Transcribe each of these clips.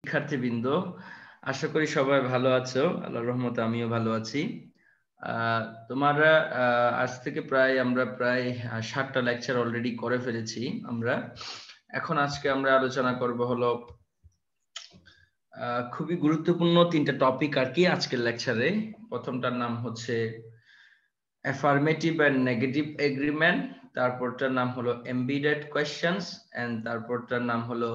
শিক্ষার্থীবৃন্দ, আশা করি সবাই ভালো আছো। আল্লাহর রহমতে আমিও ভালো আছি। তোমরা আজ থেকে আমরা প্রায় 7টা লেকচার অলরেডি করে ফেলেছি। এখন আজকে আমরা আলোচনা করব হলো খুবই গুরুত্বপূর্ণ 3টা টপিক আর কি আজকের লেকচারে। প্রথমটার নাম হচ্ছে অ্যাফার্মেটিভ এন্ড নেগেটিভ এগ্রিমেন্ট, তারপরটার নাম হলো এমবিডেড কোয়েশ্চেনস, এন্ড তারপরটার নাম হলো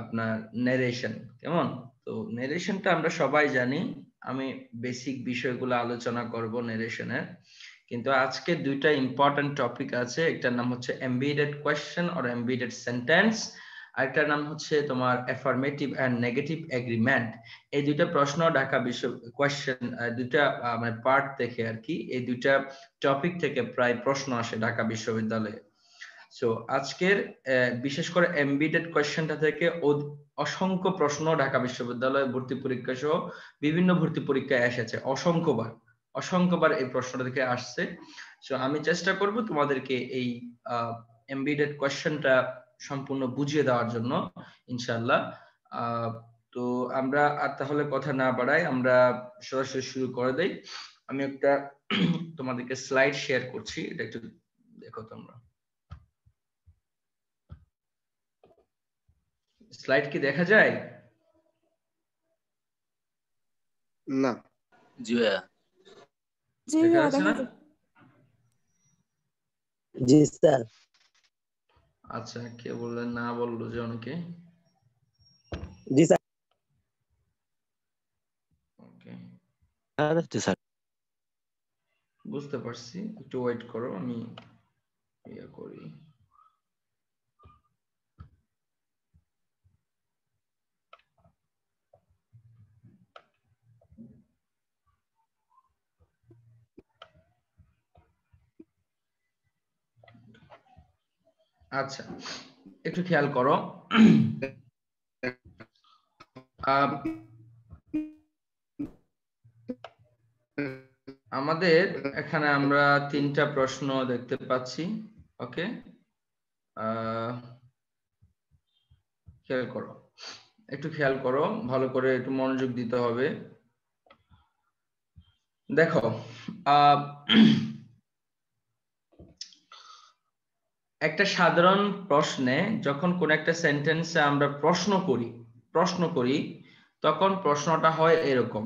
আপনার নেরেশন। কেমন? তো নেরেশনটা আমরা সবাই জানি, আমি বেসিক বিষয়গুলো আলোচনা করব নেরেশনের। কিন্তু আজকে দুইটা ইম্পর্টেন্ট টপিক আছে, একটার নাম হচ্ছে এমবিডেড কোয়েশ্চেন অর এমবিডেড সেন্টেন্স, আরেকটার নাম হচ্ছে তোমার অ্যাফার্মেটিভ এন্ড নেগেটিভ এগ্রিমেন্ট। এই দুইটা প্রশ্ন ঢাকা বিশ্ব কোয়েশ্চেন, দুইটা মানে পার্ট থেকে আর কি, এই দুইটা টপিক থেকে প্রায় প্রশ্ন আসে ঢাকা বিশ্ববিদ্যালয়ে। সো আজকের বিশেষ করে এমবিডেড কোয়েশ্চেনটা থেকে অসংখ্য প্রশ্ন ঢাকা বিশ্ববিদ্যালয়ে ভর্তি পরীক্ষা সহ বিভিন্ন ভর্তি পরীক্ষায় এসেছে, অসংখ্যবার এই প্রশ্নটা থেকে আসছে। সো আমি চেষ্টা করব তোমাদেরকে এই এমবিডেড কোয়েশ্চেনটা সম্পূর্ণ বুঝিয়ে দেওয়ার জন্য ইনশাআল্লাহ। তো আমরা আর তাহলে কথা না বাড়াই, আমরা সরাসরি শুরু করে দেই। আমি একটা তোমাদেরকে স্লাইড শেয়ার করছি, এটা একটু দেখো তোমরা। স্লাইড কি দেখা যায়? না। জি ভাইয়া। দেখা যাচ্ছে না? জি স্যার। আচ্ছা, কে বললেন না বললো যে অনেকে? জি স্যার। ওকে, স্যার বুঝতে পারছি, একটু ওয়েট করো, আমি ইয়ে করি। আচ্ছা, একটু খেয়াল করো। আমাদের এখানে আমরা 3টা প্রশ্ন দেখতে পাচ্ছি। ওকে, খেয়াল করো, একটু খেয়াল করো, ভালো করে একটু মনোযোগ দিতে হবে। দেখো, একটা সাধারণ প্রশ্নে যখন কোন একটা সেন্টেন্সে আমরা প্রশ্ন করি তখন প্রশ্নটা হয় এরকম: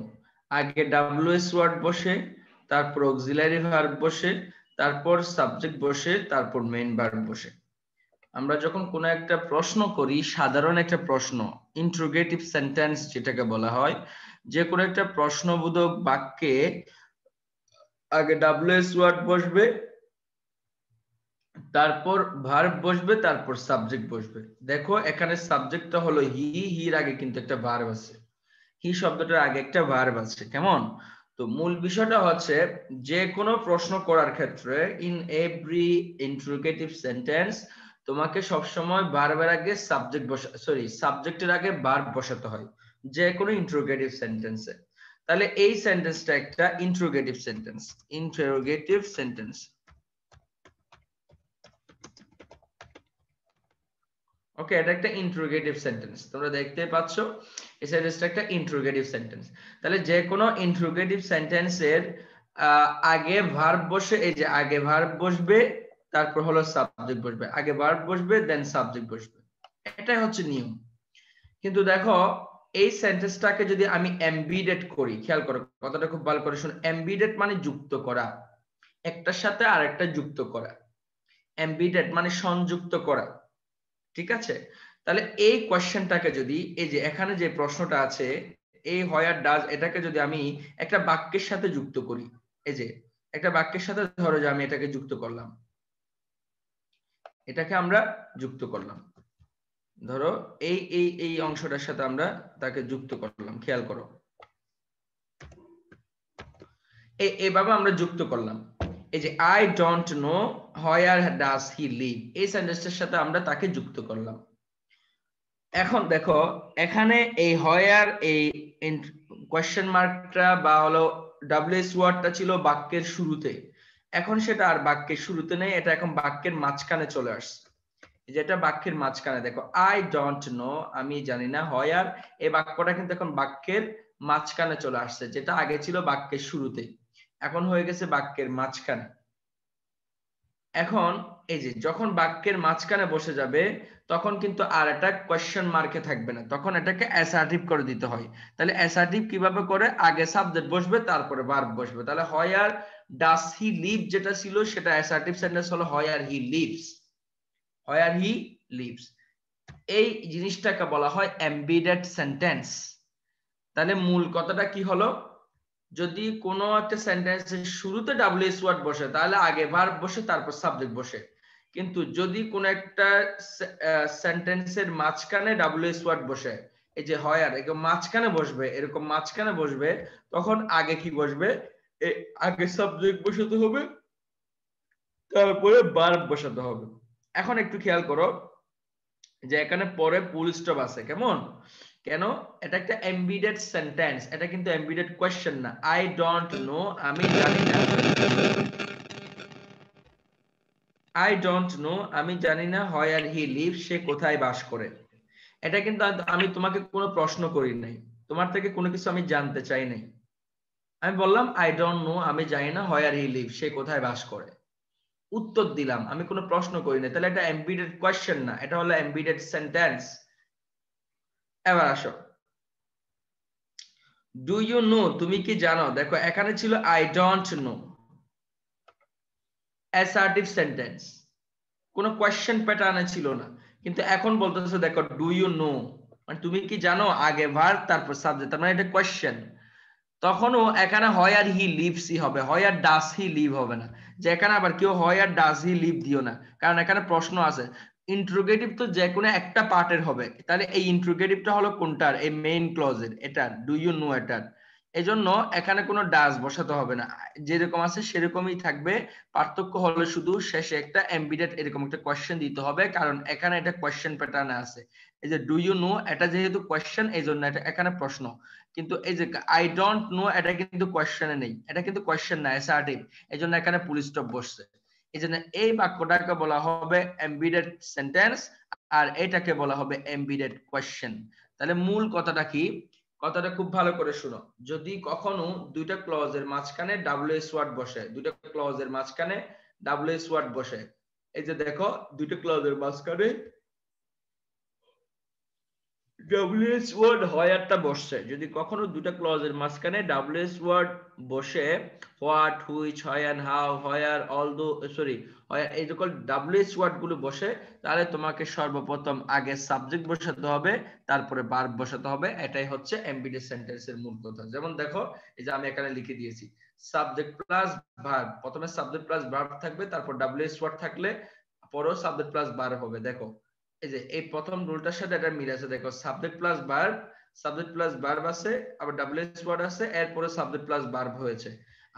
আগে ডাব্লিউএস ওয়ার্ড বসে, তারপর অক্সিলারি ভার্ব বসে, তারপর সাবজেক্ট বসে, তারপর মেইন ভার্ব বসে। আমরা যখন কোনো একটা প্রশ্ন করি, সাধারণ একটা প্রশ্ন, ইন্টারোগেটিভ সেন্টেন্স যেটাকে বলা হয়, যে কোনো একটা প্রশ্নবোধক বাক্যে আগে ডাব্লিউএস ওয়ার্ড বসবে, তারপর ভার্ব বসবে, তারপর সাবজেক্ট বসবে। দেখো এখানে সাবজেক্টটা হলো হি, হির আগে কিন্তু একটা ভার্ব আছে, হি শব্দটার আগে একটা ভার্ব আছে। কেমন? তো মূল বিষয়টা হচ্ছে যে কোনো প্রশ্ন করার ক্ষেত্রে ইন এভরি ইন্টারোগেটিভ সেন্টেন্স তোমাকে সবসময় ভার্বের আগে সাবজেক্টের আগে ভার্ব বসাতে হয় যে কোনো ইন্টারোগেটিভ সেন্টেন্সে। তাহলে এই সেন্টেন্সটা একটা ইন্টারোগেটিভ সেন্টেন্স। ওকে, এটা একটা ইন্টারোগেটিভ সেন্টেন্স, তোমরা দেখতে পাচ্ছ এই সেন্টেন্সটা একটা ইন্টারোগেটিভ সেন্টেন্স। তাহলে যে কোনো ইন্টারোগেটিভ সেন্টেন্সের আগে ভার্ব বসে, এই যে আগে ভার্ব বসবে, তারপর হলো সাবজেক্ট বসবে, আগে ভার্ব বসবে দেন সাবজেক্ট বসবে, এটাই হচ্ছে নিয়ম। কিন্তু দেখো এই সেন্টেন্সটাকে যদি আমি এমবিডেড করি, খেয়াল করো কথাটা খুব ভালো করে শুনো, এমবিডেড মানে যুক্ত করা, একটার সাথে আরেকটা যুক্ত করা, এমবিডেড মানে সংযুক্ত করা, ঠিক আছে? তাহলে এই কোশ্চেনটাকে যদি, এই যে এখানে যে প্রশ্নটা আছে এই হোয়ার ডাজ, এটাকে যদি আমি একটা বাক্যের সাথে যুক্ত করি, এই যে একটা বাক্যের সাথে ধরো যে আমি এটাকে যুক্ত করলাম, এটাকে আমরা যুক্ত করলাম, ধরো এই এই এই অংশটার সাথে আমরা তাকে যুক্ত করলাম, খেয়াল করো এইভাবে আমরা যুক্ত করলাম। এই যে I don't know where does he live, এই সেন্টেন্সটার সাথে আমরা তাকে যুক্ত করলাম। এখন দেখো এখানে এই হোয়ার, এই কোয়েশ্চেন মার্কটা বা হলো ডাব্লিউএস ওয়ার্ডটা ছিল বাক্যের শুরুতে, এখন সেটা আর বাক্যের শুরুতে নেই, এটা এখন বাক্যের মাঝখানে চলে আসছে। যেটা বাক্যের মাঝখানে দেখো আই ডোন্ট নো, আমি জানি না, হোয়ার এই বাক্যটা কিন্তু এখন বাক্যের মাঝখানে চলে আসছে, যেটা আগে ছিল বাক্যের শুরুতে, এখন হয়ে গেছে বাক্যের মাঝখানে। এখন এই যে যখন বাক্যের মাঝখানে বসে যাবে তখন কিন্তু আর একটা কোয়েশ্চেন মার্কে থাকবে না, তখন এটাকে অ্যাসার্টিভ করে দিতে হয়। তাহলে অ্যাসার্টিভ কিভাবে করে, আগে সাবজেক্ট বসবে তারপরে ভার্ব বসবে। তাহলে হোয়ার ডাস হি লিভ যেটা ছিল সেটা অ্যাসার্টিভ সেন্টেন্স হলো হোয়ার he lives, where he lives. এই জিনিসটাকে বলা হয় এমবিডেড সেন্টেন্স। তাহলে মূল কথাটা কি হলো, যদি কোনো একটা সেন্টেন্সের শুরুতে ডাব্লিউএস ওয়ার্ড বসে তাহলে আগে ভার্ব বসে তারপর সাবজেক্ট বসে, কিন্তু যদি কোনো একটা সেন্টেন্সের মাঝখানে ডাব্লিউএস ওয়ার্ড বসে, এই যে হয় আর এরকম মাঝখানে বসবে, এরকম মাঝখানে বসবে, তখন আগে কি বসবে, আগে সাবজেক্ট বসাতে হবে তারপরে ভার্ব বসাতে হবে। এখন একটু খেয়াল করো যে এখানে পরে ফুল স্টপ আছে, কেমন, কেন, এটা একটা এমবিডেড সেন্টেন্স, এটা কিন্তু এমবিডেড কোশ্চেন না। আই ডোন্ট নো, আমি জানি না, আই ডোন্ট নো আমি জানি না, হোয়ার হি লিভ সে কোথায় বাস করে। এটা কিন্তু আমি তোমাকে কোনো প্রশ্ন করি নাই, তোমার থেকে কোনো কিছু আমি জানতে চাই নাই, আমি বললাম আই ডোন্ট নো আমি জানি না, হোয়ার হি লিভ সে কোথায় বাস করে, উত্তর দিলাম, আমি কোনো প্রশ্ন করি নাই। তাহলে এটা এমবিডেড কোশ্চেন না, এটা হলো এমবিডেড সেন্টেন্স। এবার আসো, ডু ইউ নো তুমি কি জানো, দেখো এখানে ছিল I don't no, assertive sentence, কোনো কোয়েশ্চেন প্যাটার্নে ছিল না, কিন্তু এখন বলতেছে দেখো ডু ইউ নো, মানে তুমি কি জানো, আগে ভার্ব তারপর সাবজেক্ট, তার মানে এটা কোয়েশ্চেন। তখনও এখানে হয় আর হি লিভসই হবে, হয় আর ডাস হি লিভ হবে না, যে এখানে আবার কেউ হয় আর ডাস হি লিভ দিও না, কারণ এখানে প্রশ্ন আছে। ইন্ট্রোগেটিভ তো যে কোনো একটা পার্টের হবে, তাহলে এই ইন্ট্রোগেটিভটা হলো কোনটার, এই মেইন ক্লজের, এটার ডু ইউ নো এটার, এজন্য এখানে কোনো ডাস বসাতে হবে না, যেরকম আছে সেরকমই থাকবে। পার্থক্য হলো শুধু শেষে একটা এমবিডেড এরকম একটা কোয়েশ্চেন দিতে হবে, কারণ এখানে এটা কোয়েশ্চেন প্যাটার্নে আছে। এই যে ডু ইউ নো এটা যেহেতু কোয়েশ্চেন, এই জন্য এটা এখানে প্রশ্ন, কিন্তু এই যে আই ডোন্ট নো এটা কিন্তু কোয়েশ্চেনে নেই, এটা কিন্তু কোয়েশ্চেন না, অ্যাসার্টিভ, এই জন্য এখানে ফুল স্টপ বসছে। এই জন্য এই বাক্যটাকে বলা হবে এমবিডেড সেন্টেন্স, আর এটাকে বলা হবে এমবিডেড কোয়েশ্চেন। তাহলে মূল কথাটা কি, কথাটা খুব ভালো করে শুনো, যদি কখনো দুইটা ক্লজের মাঝখানে ডাব্লিউএস ওয়ার্ড বসে, দুইটা ক্লজের মাঝখানে ডাব্লিউএস ওয়ার্ড বসে, এই যে দেখো দুইটা ক্লজের মাঝখানে ডাব্লিউএস ওয়ার্ড হোয়ারটা বসছে, যদি কখনো দুটো ক্লজের মাঝখানে ডাব্লিউএস ওয়ার্ড বসে, what, which, where, how, where, although, sorry, এই সকল ডাব্লিউএস ওয়ার্ড গুলো বসে, তাহলে তোমাকে সর্বপ্রথম আগে সাবজেক্ট বসাতে হবে তারপরে ভার্ব বসাতে হবে। এটাই হচ্ছে এমবিডেড সেন্টেন্সের মূল কথা। যেমন দেখো এই যে আমি এখানে লিখে দিয়েছি সাবজেক্ট প্লাস ভার্ব, প্রথমে সাবজেক্ট প্লাস ভার্ব থাকবে, তারপর ডাব্লিউএস ওয়ার্ড থাকলে পরেও সাবজেক্ট প্লাস ভার্ব হবে। দেখো এই যে এই প্রথম রুলটার সাথে এটা মিল আছে, দেখো subject plus verb, subject plus verb আছে, আবার ডাব্লিউএস ওয়ার্ড আছে, এরপরে সাবজেক্ট প্লাস ভার্ব হয়েছে।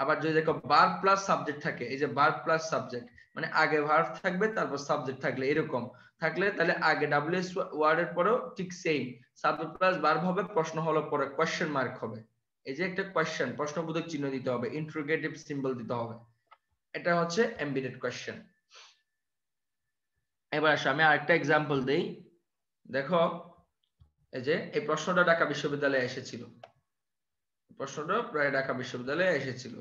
আবার যদি দেখো ভার্ব প্লাস সাবজেক্ট থাকে, এই যে ভার্ব প্লাস সাবজেক্ট মানে আগে ভার্ব থাকবে তারপর সাবজেক্ট থাকলে, এরকম থাকলে তাহলে আগে ডাব্লিউএস ওয়ার্ড এর পরেও ঠিক সেম সাবজেক্ট প্লাস ভার্ব হবে, প্রশ্ন হলো পরে কোশ্চেন মার্ক হবে, এই যে একটা কোশ্চেন প্রশ্নবোধক চিহ্ন দিতে হবে, ইন্টারোগেটিভ সিম্বল দিতে হবে, এটা হচ্ছে এমবিডেড কোশ্চেন। এবার আসো আমি আরেকটা এক্সাম্পল দেই, দেখো এই যে এই প্রশ্নটা ঢাকা বিশ্ববিদ্যালয়ে এসেছিল, প্রশ্নটা প্রায় ঢাকা বিশ্ববিদ্যালয়ে এসেছিল।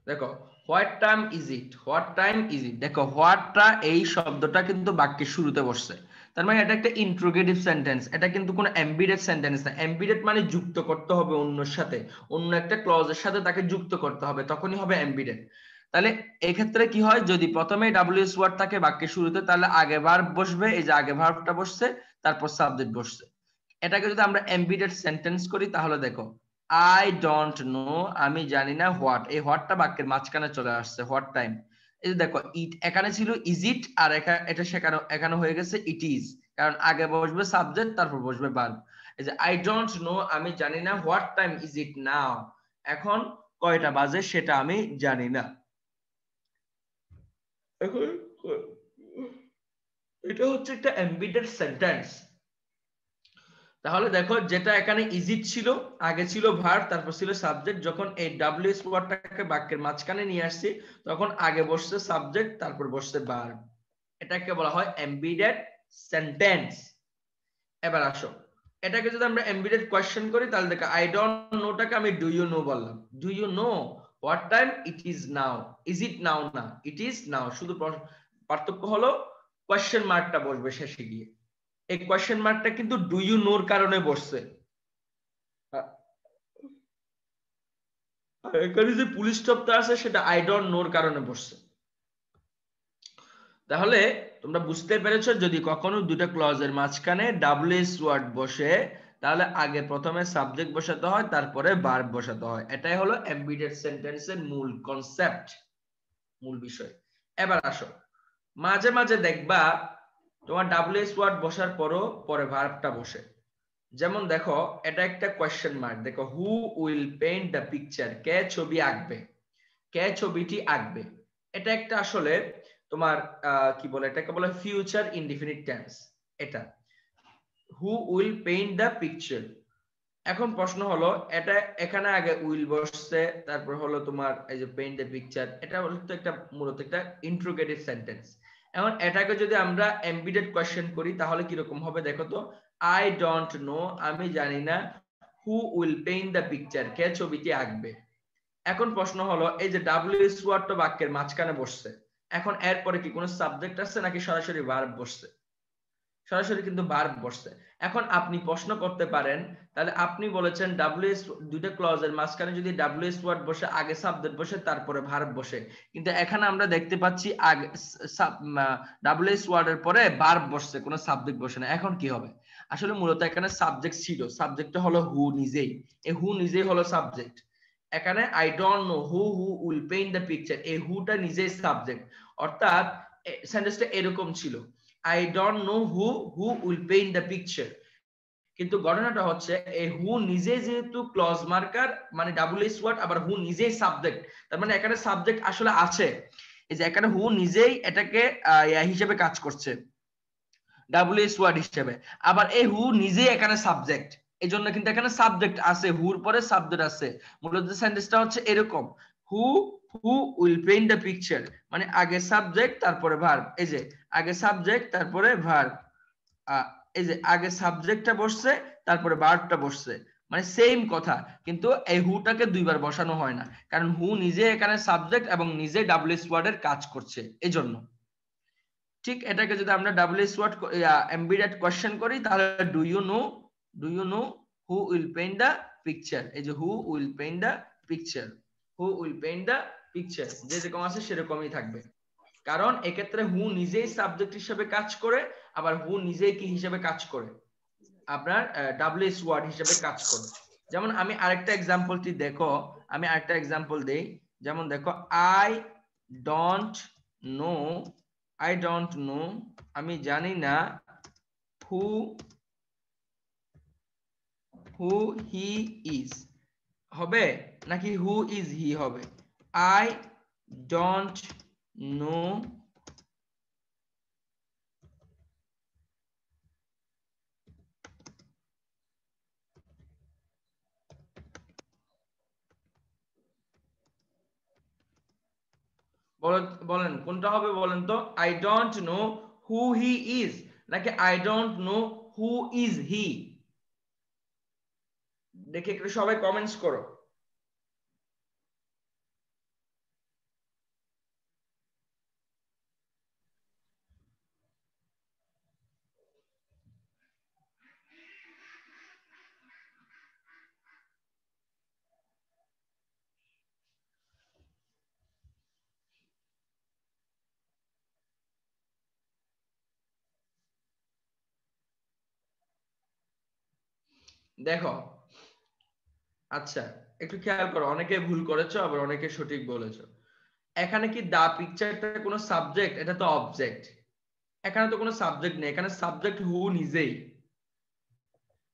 দেখো what time is it, what time is it, দেখো হোয়াটটা এই শব্দটা কিন্তু বাক্যের শুরুতে বসছে, তার মানে এটা একটা ইন্ট্রোগেটিভ সেন্টেন্স, এটা কিন্তু কোনো এমবিডেড সেন্টেন্স না। এমবিডেড মানে যুক্ত করতে হবে অন্যর সাথে, অন্য একটা ক্লজের সাথে তাকে যুক্ত করতে হবে, তখনই হবে এমবিডেড। তাহলে এই ক্ষেত্রে কি হয়, যদি প্রথমে ডাব্লিউএস ওয়ার্ড থাকে বাক্যের শুরুতে তাহলে আগে ভার্ব বসবে, এই যে আগে ভার্বটা বসছে তারপর সাবজেক্ট বসছে। এটাকে যদি আমরা এমবিডেড সেন্টেন্স করি তাহলে দেখো আই ডোন্ট নো আমি জানি না, হোয়াট, এই হোয়াটটা বাক্যের মাঝখানে চলে আসছে, হোয়াট টাইম। এই যে দেখো ইট এখানে ছিল ইজ ইট, আর এটা সেখানে এখানে হয়ে গেছে ইট ইজ, কারণ আগে বসবে সাবজেক্ট তারপর বসবে ভার্ব। এই যে আই ডোন্ট নো আমি জানি না, হোয়াট টাইম ইজ ইট নাও, এখন কয়টা বাজে সেটা আমি জানি না। এখন এটা হচ্ছে একটা এমবিডেড সেন্টেন্স। তাহলে দেখো যেটা এখানে ইজি ছিল, আগে ছিল ভার্ব তারপর ছিল সাবজেক্ট, যখন এই ডাব্লিউএস ওয়ার্ডটাকে বাক্যের মাঝখানে নিয়ে আসছি তখন আগে বসছে সাবজেক্ট তারপর বসছে ভার্ব। এটাকে বলা হয় এমবিডেড সেন্টেন্স। এবার আসো এটাকে যদি আমরা এমবিডেড কোয়েশ্চেন করি তাহলে দেখো আই ডোন্ট নোটাকে আমি ডু ইউ নো বললাম। Do you know what time? It is now. Is it now না, ইট ইজ নাও। শুধু পার্থক্য হলো কোয়েশ্চেন মার্কটা বসবে শেষে গিয়ে। এই কোয়েশ্চেন মার্কটা কিন্তু ডু ইউ নোর কারণে বসছে। এখানে যে পুলিশ স্টপটা আছে সেটা আই ডোন্ট নোর কারণে বসছে। তাহলে তোমরা বুঝতে পেরেছো যদি কখনো দুটো ক্লজের মাঝখানে ডাব্লিউএস ওয়ার্ড বসে তাহলে আগে প্রথমে সাবজেক্ট বসাতে হয় তারপরে ভার্ব বসাতে হয়। এটাই হলো এমবিডেড সেন্টেন্সের মূল কনসেপ্ট, মূল বিষয়। এবার আসো মাঝে মাঝে দেখবা তোমার ডাব্লিউএস ওয়ার্ড বসার পরও পরে ভার্বটা বসে। যেমন দেখো এটা একটা কোয়েশ্চেন মার্ক, দেখো who will paint the picture? কে ছবি আঁকবে? কে ছবিটি আঁকবে? এটা একটা আসলে তোমার কি বলে এটাকে বলে ফিউচার ইনডিফিনিট টেন্স। এটা who will paint the picture. এখন প্রশ্ন হলো এটা এখানে আগে উইল বসছে তারপর হলো তোমার এই যে পেইন্ট দ্য পিকচার, এটা হলো তো একটা মূলত একটা ইন্ট্রোগেটিভ সেন্টেন্স। এখন এটাকে যদি আমরা এমবিডেড কোয়েশ্চেন করি তাহলে কি রকম হবে দেখো তো। আই ডোন্ট নো, আমি জানি না, who will paint the picture? কে ছবিটি আঁকবে? এখন প্রশ্ন হলো এই যে ডাব্লিউএস ওয়ার্ডটা বাক্যের মাঝখানে বসছে, এখন এরপরে কি কোনো সাবজেক্ট আছে নাকি সরাসরি ভার্ব বসছে? সরাসরি কিন্তু ভার্ব বসছে। এখন আপনি প্রশ্ন করতে পারেন তাহলে আপনি বলেছেন ডাব্লিউএস দুইটা ক্লজের মাঝখানে যদি ডাব্লিউএস ওয়ার্ড বসে আগে সাবজেক্ট বসে তারপরে ভার্ব বসে, কিন্তু এখানে আমরা দেখতে পাচ্ছি আগে ডাব্লিউএস ওয়ার্ডের পরে ভার্ব বসছে, কোনো সাবজেক্ট বসে না। এখন কি হবে? আসলে মূলত এখানে সাবজেক্ট ছিল, সাবজেক্টটা হলো হু নিজেই। এই হু নিজেই হলো সাবজেক্ট। এখানে I don't know who will paint the picture, এই হুটা নিজেই সাবজেক্ট। অর্থাৎ সেন্টেন্সটা এরকম ছিল I don't know who will paint the picture. কিন্তু ঘটনাটা হচ্ছে এই হু নিজে যেহেতু ক্লজ মার্কার মানে ডাব্লিউএস ওয়ার্ড, আবার হু নিজেই সাবজেক্ট, তার মানে এখানে সাবজেক্ট আসলে আছে। এই যে এখানে হু নিজেই এটাকে হিসেবে কাজ করছে ডাব্লিউএস ওয়ার্ড হিসেবে, আবার এই হু নিজেই এখানে সাবজেক্ট। এই জন্য কিন্তু এখানে সাবজেক্ট আছে, হুর পরে সাবজেক্ট আছে। মূলত সেন্টেন্সটা হচ্ছে এরকম হু উইল পেইন্ট দ্য পিকচার, মানে আগে সাবজেক্ট তারপরে ভার্ব। এই যে আগে সাবজেক্ট তারপরে ভার্ব, এই যে আগে সাবজেক্টটা বসছে তারপরে ভার্বটা বসছে, মানে সেম কথা, কিন্তু এই হুটাকে দুইবার বসানো হয় না কারণ হু নিজে এখানে সাবজেক্ট এবং নিজে ডাব্লিউএস ওয়ার্ডের কাজ করছে এজন্য। ঠিক এটাকে যদি আমরা ডাব্লিউএস ওয়ার্ড এমবিডেড কোশ্চেন করি তাহলে do you know who will paint the picture? এই যে who will paint the picture, who will paint the picture যেরকম আছে সেরকমই থাকবে, কারণ এক্ষেত্রে হু নিজেই সাবজেক্ট হিসেবে কাজ করে, আবার হু নিজেই কি হিসেবে কাজ করে? আপনার ডাব্লিউএস ওয়ার্ড হিসেবে কাজ করে। যেমন আমি আরেকটা এক্সাম্পলটি দেখো, আমি আরেকটা এক্সাম্পল দেই। যেমন দেখো আই ডোন্ট নো, আমি জানি না, হু হি ইজ হবে নাকি হু ইজ হি হবে? আই ডোন্ট নো বলেন কোনটা হবে বলেন তো? I don't know who he is নাকি I don't know who is he? দেখে একটু সবাই কমেন্টস করো। দেখো আচ্ছা একটু খেয়াল করো, অনেকে ভুল করেছো আবার অনেকে সঠিক বলেছো। এখানে কি দা পিকচারটা কোনো সাবজেক্ট? এটা তো অবজেক্ট। এখানে তো কোনো সাবজেক্ট নেই, এখানে সাবজেক্ট হু নিজেই।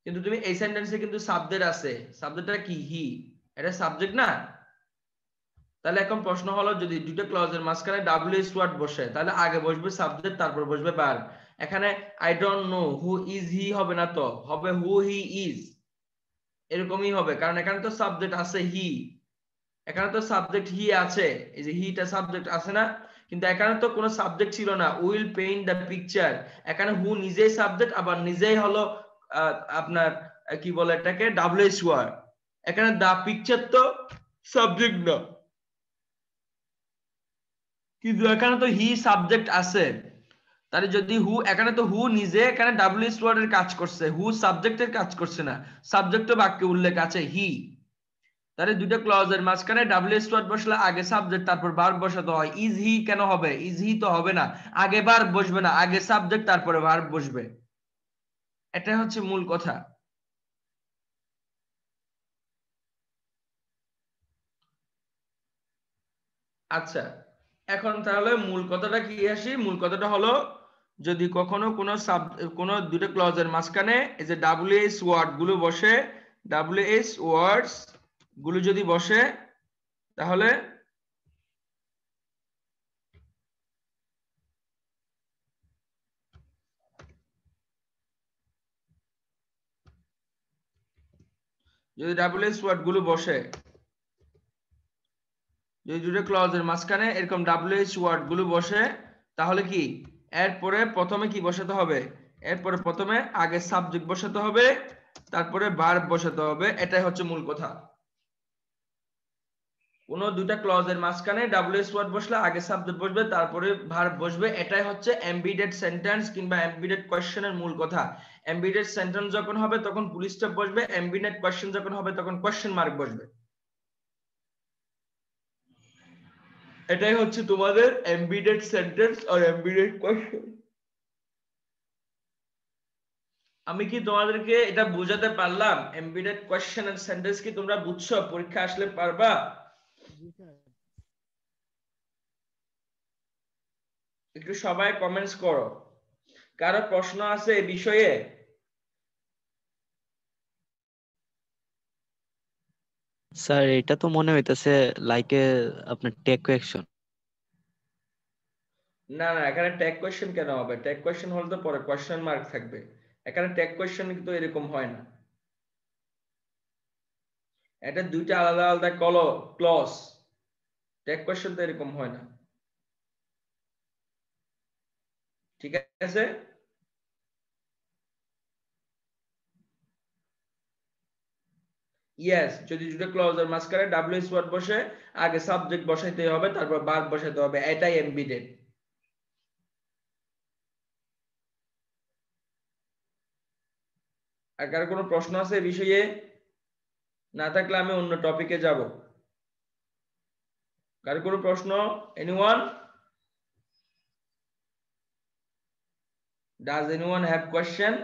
কিন্তু তুমি এই সেন্টেন্সে কিন্তু সাবজেক্ট আছে, সাবজেক্টটা কি? হি। এটা সাবজেক্ট না? তাহলে এখন প্রশ্ন হলো যদি দুটো ক্লজের মাঝখানে ডাব্লিউএস ওয়ার্ড বসে তাহলে আগে বসবে সাবজেক্ট তারপর বসবে ভার্ব। এখানে I don't know who is হি হবে না, তো হবে হু হি ইজ, এরকমই হবে, কারণ এখানে তো সাবজেক্ট আছে হি, এখানে তো সাবজেক্ট হি আছে, এই যে হিটা সাবজেক্ট আছে না, কিন্তু এখানে তো কোনো সাবজেক্ট ছিল না, উইল পেইন্ট দ্য পিকচার, এখানে হু নিজেই সাবজেক্ট, আবার নিজেই হলো আপনার কি বলে এটাকে ডাব্লিউএস ওয়ার্ড, এখানে দা পিকচার তো সাবজেক্ট না, কিন্তু এখানে তো হি সাবজেক্ট আছে, তাহলে যদি হু, এখানে তো হু নিজে এখানে ডাব্লিউএস ওয়ার্ডের কাজ করছে, হু সাবজেক্টের কাজ করছে না, সাবজেক্ট বাক্যে উল্লেখ আছে হি, তাহলে দুইটা ক্লজের মাঝখানে ডাব্লিউএস ওয়ার্ড বসলে আগে সাবজেক্ট তারপর ভার্ব বসাতে হয়। ইজ হি কেন হবে? ইজ হি তো হবে না, আগে ভার্ব বসবে না, আগে সাবজেক্ট তারপরে ভার্ব বসবে, এটা হচ্ছে মূল কথা। আচ্ছা, এখন তাহলে মূল কথাটা কি আসি, মূল কথাটা হলো যদি কখনো কোনো দুটো ক্লজের মাঝখানে এই যে ডাব্লিউএস ওয়ার্ড গুলো বসে, ডাব্লিউএস ওয়ার্ডস গুলো যদি বসে, তাহলে যদি ডাব্লিউএস ওয়ার্ড গুলো বসে, যদি দুটো ক্লজের মাঝখানে এরকম ডাব্লিউএস ওয়ার্ড গুলো বসে, তাহলে কি এরপরে প্রথমে কি বসাতে হবে, এরপরে প্রথমে আগে সাবজেক্ট বসাতে হবে, তারপরে ভার্ব বসাতে হবে, এটাই হচ্ছে মূল কথা। কোন দুটা ক্লজের মাঝখানে ডাব্লিউএস ওয়ার্ড বসলে আগে সাবজেক্ট বসবে, তারপরে ভার্ব বসবে, এটাই হচ্ছে এমবিডেড সেন্টেন্স কিংবা এমবিডেড কোয়েশ্চেনের মূল কথা। এমবিডেড সেন্টেন্স যখন হবে তখন ফুল স্টপ বসবে, এমবিডেড কোয়েশ্চেন যখন হবে তখন কোয়েশ্চেন মার্ক বসবে, এটাই হচ্ছে তোমাদের এমবিডেড সেন্টেন্স আর এমবিডেড কোয়েশ্চেন। আমি কি তোমাদেরকে এটা বোঝাতে পারলাম? এমবিডেড কোয়েশ্চেন এন্ড সেন্টেন্স কি তোমরা বুঝছো? পরীক্ষা আসলে পারবা? একটু সবাই কমেন্টস করো, কারো প্রশ্ন আছে এই বিষয়ে? স্যার এটা তো মনে হইতেছে লাইকে আপনার টেক কোয়েকশন। না না, এখানে ট্যাগ কোয়েশ্চেন কেন হবে? ট্যাগ কোয়েশ্চেন হলে তো পরে কোয়েশ্চেন মার্ক থাকবে, এখানে ট্যাগ কোয়েশ্চেন কিন্তু এরকম হয় না, এটা দুইটা আলাদা আলাদা ক্লজ, ট্যাগ কোয়েশ্চেন তো এরকম হয় না, ঠিক আছে? ইয়েস, যদি দুটো ক্লজের মাঝখানে ডাব্লিউএস ওয়ার্ড বসে আগে সাবজেক্ট বসাইতে হবে, তারপর ভার্ব বসাইতে হবে, এটাই এমবিডেড। আর কারো কোনো প্রশ্ন আছে এই বিষয়ে? না থাকলে আমি অন্য টপিকে যাব। কারো কোনো প্রশ্ন? Anyone? Does anyone have question?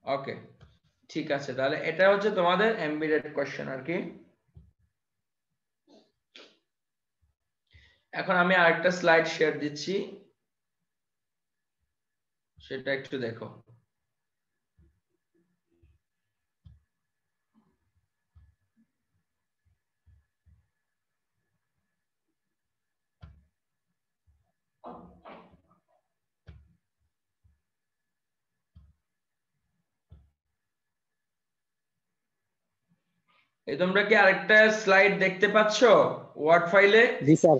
Okay, ঠিক আছে, তাহলে এটা হচ্ছে তোমাদের এমবিডেড কোয়েশ্চেন আর কি। এখন আমি আরেকটা স্লাইড শেয়ার দিচ্ছি, সেটা একটু দেখো। এই তোমরা কি আরেকটা স্লাইড দেখতে পাচ্ছ ওয়ার্ড ফাইলে? জি স্যার।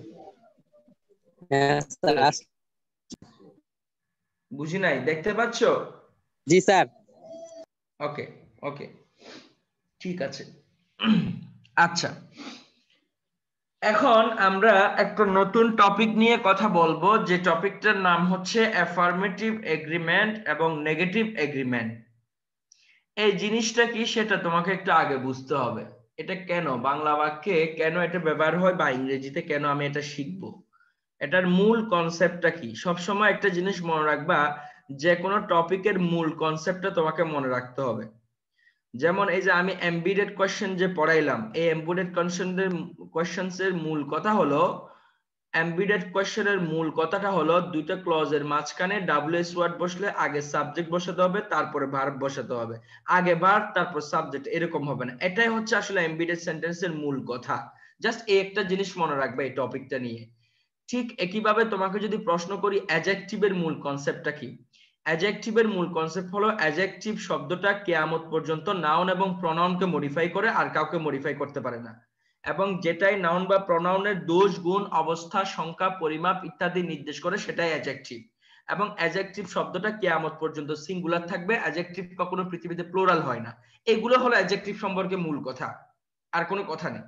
হ্যাঁ স্যার। বুঝি নাই, দেখতে পাচ্ছ? জি স্যার। ওকে ওকে, ঠিক আছে। আচ্ছা, এখন আমরা একটা নতুন টপিক নিয়ে কথা বলবো, যে টপিকটার নাম হচ্ছে অ্যাফার্মেটিভ এগ্রিমেন্ট এবং নেগেটিভ এগ্রিমেন্ট। এই জিনিসটা কি সেটা তোমাকে একটু আগে বুঝতে হবে, এটা কেন বাংলা বাক্যে কেন এটা ব্যবহার হয় বা ইংরেজিতে কেন আমি এটা শিখবো, এটার মূল কনসেপ্টটা কি। সবসময় একটা জিনিস মনে রাখবা, যে কোনো টপিকের মূল কনসেপ্টটা তোমাকে মনে রাখতে হবে। যেমন এই যে আমি এমবিডেড কোশ্চেন যে পড়াইলাম, এই এমবিডেড কোশ্চেনস এর মূল কথা হলো, এমবিডেড কোশ্চেনের মূল কথাটা হলো দুইটা ক্লজের মাঝখানে ডাব্লিউএস ওয়ার্ড বসলে আগে সাবজেক্ট বসাতে হবে, তারপরে ভার্ব বসাতে হবে, আগে ভার্ব তারপর সাবজেক্ট, এরকম হবে না। এটাই হচ্ছে আসলে এমবিডেড সেন্টেন্সের মূল কথা। জাস্ট এই একটা জিনিস মনে রাখবে এই টপিকটা নিয়ে। ঠিক একইভাবে তোমাকে যদি প্রশ্ন করি অ্যাডজেক্টিভের মূল কনসেপ্টটা কি, অ্যাডজেক্টিভের মূল কনসেপ্ট হলো অ্যাডজেক্টিভ শব্দটা কিয়ামত পর্যন্ত নাউন এবং প্রনাউনকে মডিফাই করে, আর কাউকে মডিফাই করতে পারে না, এবং যেটাই নাউন বা প্রনাউনের দোষ গুণ অবস্থা সংখ্যা পরিমাপ ইত্যাদি নির্দেশ করে সেটাই অ্যাডজেক্টিভ। এবং অ্যাডজেক্টিভ শব্দটা কিয়ামত পর্যন্ত সিঙ্গুলার থাকবে, অ্যাডজেক্টিভ কখনো পৃথিবীতে প্লুরাল হয় না। এগুলো হলো অ্যাডজেক্টিভ সম্পর্কে মূল কথা, আর কোনো কথা নেই।